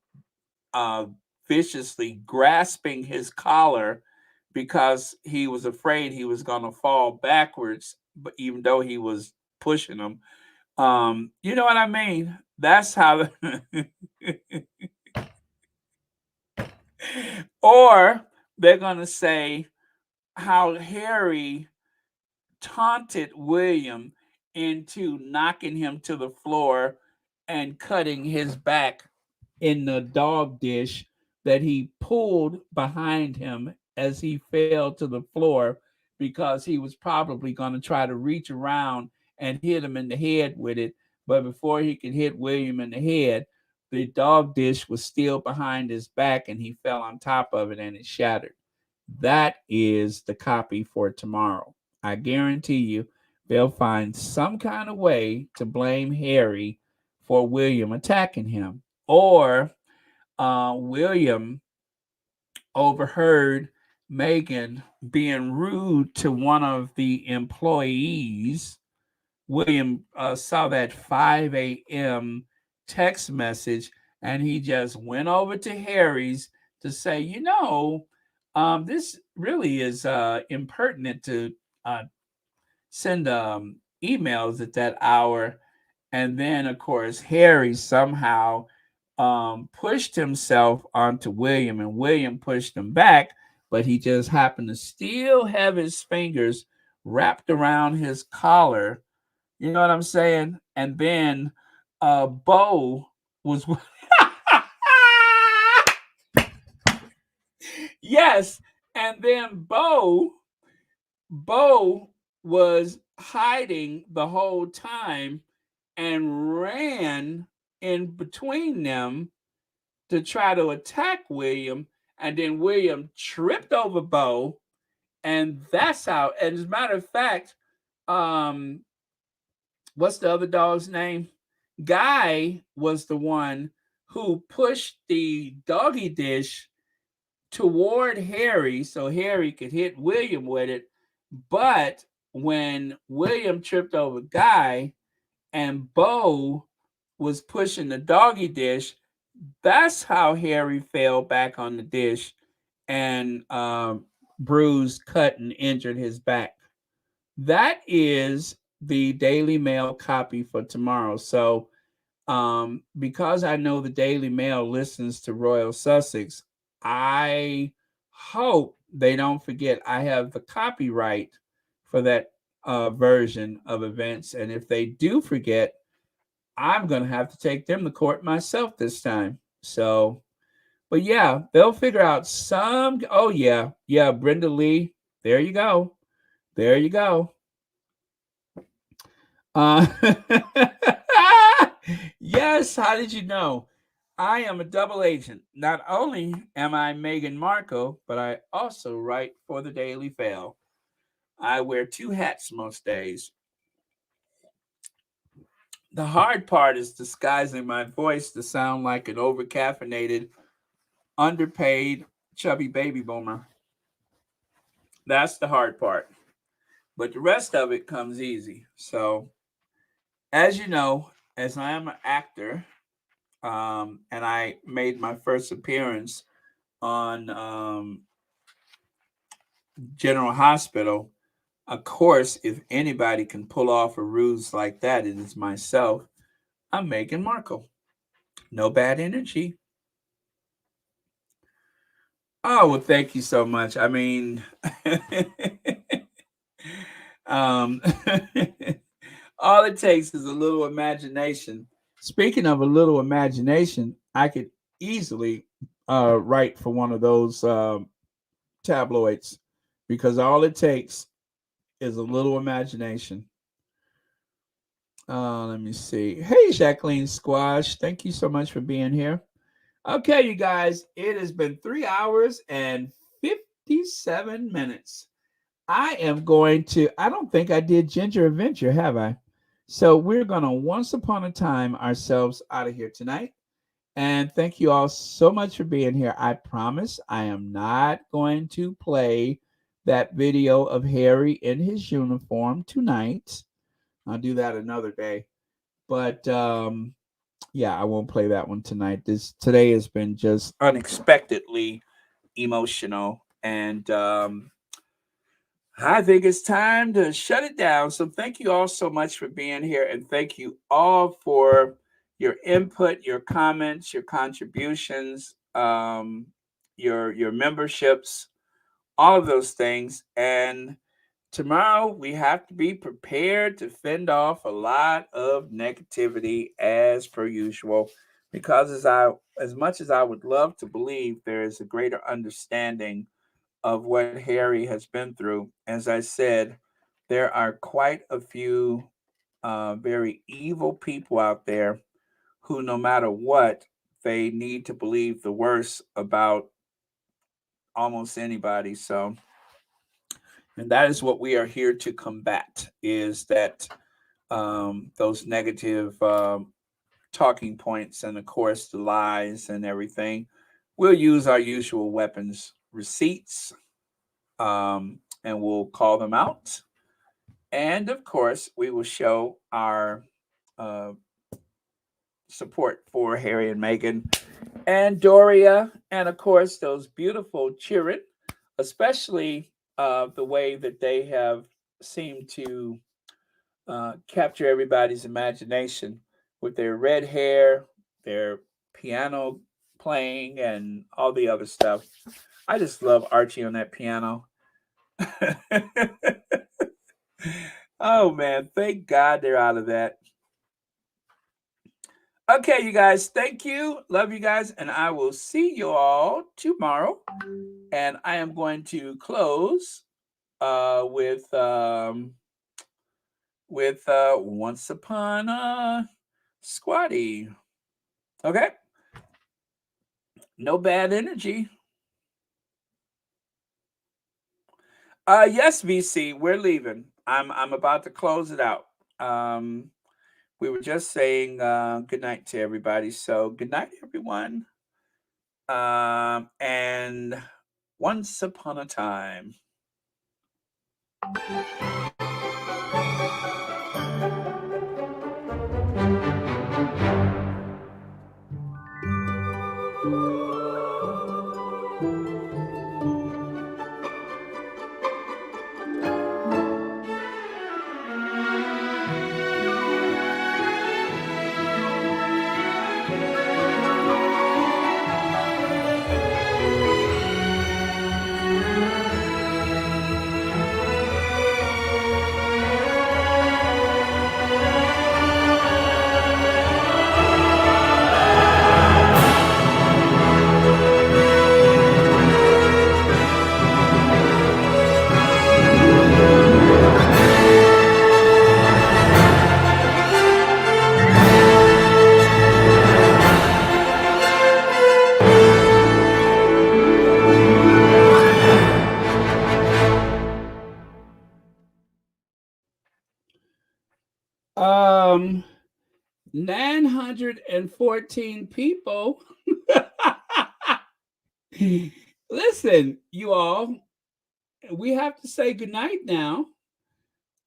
uh, viciously grasping his collar because he was afraid he was going to fall backwards, but even though he was pushing him. You know what I mean? That's how. Or they're going to say how Harry taunted William into knocking him to the floor and cutting his back in the dog dish that he pulled behind him as he fell to the floor because he was probably going to try to reach around and hit him in the head with it. But before he could hit William in the head, the dog dish was still behind his back and he fell on top of it and it shattered. That is the copy for tomorrow. I guarantee you they'll find some kind of way to blame Harry for William attacking him. Or William overheard Meghan being rude to one of the employees. William saw that 5 a.m. text message and he just went over to Harry's to say, this really is impertinent to send emails at that hour. And then, of course, Harry somehow pushed himself onto William, and William pushed him back, but he just happened to still have his fingers wrapped around his collar. You know what I'm saying? And then Bo was. Yes. And then Bo was hiding the whole time and ran in between them to try to attack William. And then William tripped over Bo. And that's how, and as a matter of fact, what's the other dog's name? Guy was the one who pushed the doggy dish toward Harry so Harry could hit William with it. But when William tripped over Guy and Bo was pushing the doggy dish, that's how Harry fell back on the dish and bruised, cut, and injured his back. That is the Daily Mail copy for tomorrow. So because I know the Daily Mail listens to Royal Sussex, I hope they don't forget I have the copyright for that version of events. And if they do forget, I'm going to have to take them to court myself this time. So, but yeah, they'll figure out some. Oh, yeah. Yeah. Brenda Lee. There you go. There you go. Yes. How did you know? I am a double agent. Not only am I Meghan Markle, but I also write for the Daily Fail. I wear two hats most days. The hard part is disguising my voice to sound like an overcaffeinated, underpaid, chubby baby boomer. That's the hard part. But the rest of it comes easy. So, as you know, as I am an actor, and I made my first appearance on General Hospital, Of course, if anybody can pull off a ruse like that, it is myself. I'm Meghan Markle. No bad energy. Oh, well, thank you so much. I mean, um, all it takes is a little imagination. Speaking of a little imagination, I could easily write for one of those tabloids because all it takes is a little imagination. Let me see. Hey, Jacqueline Squash, thank you so much for being here. Okay, you guys, it has been 3 hours and 57 minutes. I am going to, I don't think I did Ginger Adventure, have I? So we're going to once upon a time ourselves out of here tonight. And thank you all so much for being here. I promise I am not going to play that video of Harry in his uniform tonight. I'll do that another day. But yeah, I won't play that one tonight. Today has been just unexpectedly emotional, and I think it's time to shut it down. So thank you all so much for being here, and thank you all for your input, your comments, your contributions, your memberships, all of those things. And tomorrow we have to be prepared to fend off a lot of negativity as per usual, because as much as I would love to believe there is a greater understanding of what Harry has been through, as I said, there are quite a few very evil people out there who, no matter what, they need to believe the worst about almost anybody. So, and that is what we are here to combat, is that those negative talking points, and of course the lies and everything. We'll use our usual weapons, receipts, and we'll call them out. And of course, we will show our uh, support for Harry and Meghan and Doria, and of course, those beautiful children, especially the way that they have seemed to capture everybody's imagination with their red hair, their piano playing, and all the other stuff. I just love Archie on that piano. Oh man, thank God they're out of that. Okay, you guys, thank you. Love you guys, and I will see you all tomorrow. And I am going to close with Once Upon a Squatty. Okay? No bad energy. Yes, VC, we're leaving. I'm about to close it out. We were just saying good night to everybody. So good night, everyone. And once upon a time. Um, 914 people. Listen, you all, we have to say goodnight now.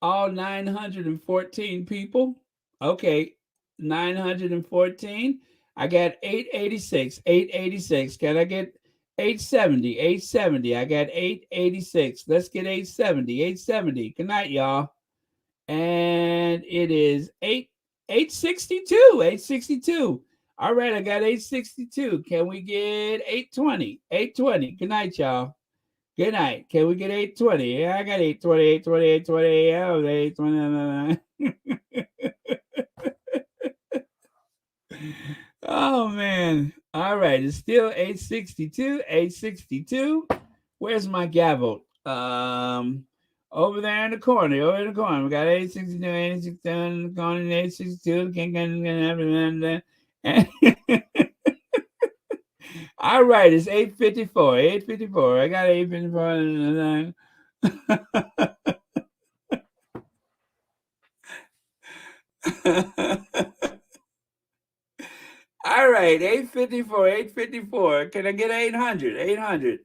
All 914 people. Okay, 914. I got 886. 886. Can I get 870, 870. I got 886. Let's get 870, 870. Good night, y'all. And it is 862, 862. All right, I got 862. Can we get 820? 820. Good night, y'all. Good night. Can we get 820? Yeah, I got 820, 820, 820. Oh, 820. Oh, man. All right. It's still 862, 862. Where's my gavel? Over there in the corner. Over in the corner. We got 862, 862 in the corner, 862. All right, it's 854. 854. I got 854. All right, 854, 854. Can I get 800? 800.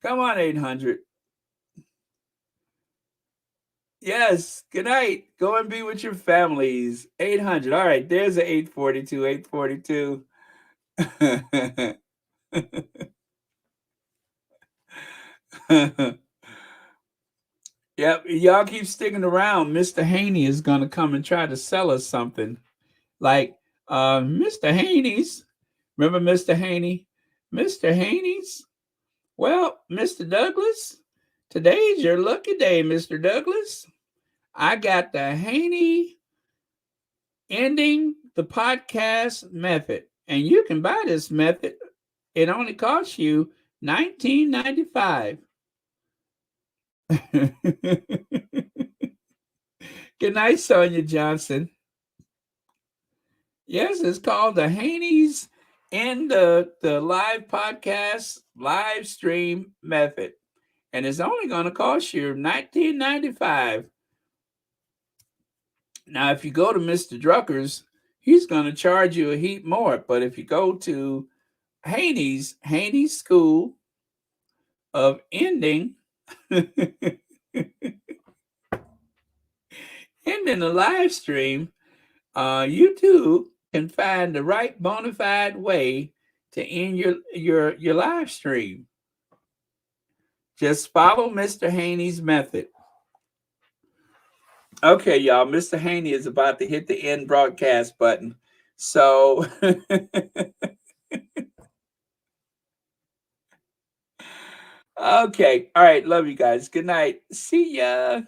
Come on, 800. Yes, good night. Go and be with your families. 800. All right, there's an 842, 842. Yep, y'all keep sticking around. Mr. Haney is going to come and try to sell us something. Like, Mr. Haney's. Remember Mr. Haney? Mr. Haney's? Well, Mr. Douglas, today's your lucky day, Mr. Douglas. I got the Haney ending the podcast method. And you can buy this method. It only costs you $19.95. Good night, Sonia Johnson. Yes, it's called the Haney's in the live podcast live stream method. And it's only going to cost you $19.95. Now, if you go to Mr. Drucker's, he's going to charge you a heap more. But if you go to Haney's School of Ending, ending the live stream, you too can find the right bona fide way to end your live stream. Just follow Mr. Haney's method. Okay, y'all, Mr. Haney is about to hit the end broadcast button. So okay. All right, love you guys. Good night. See ya.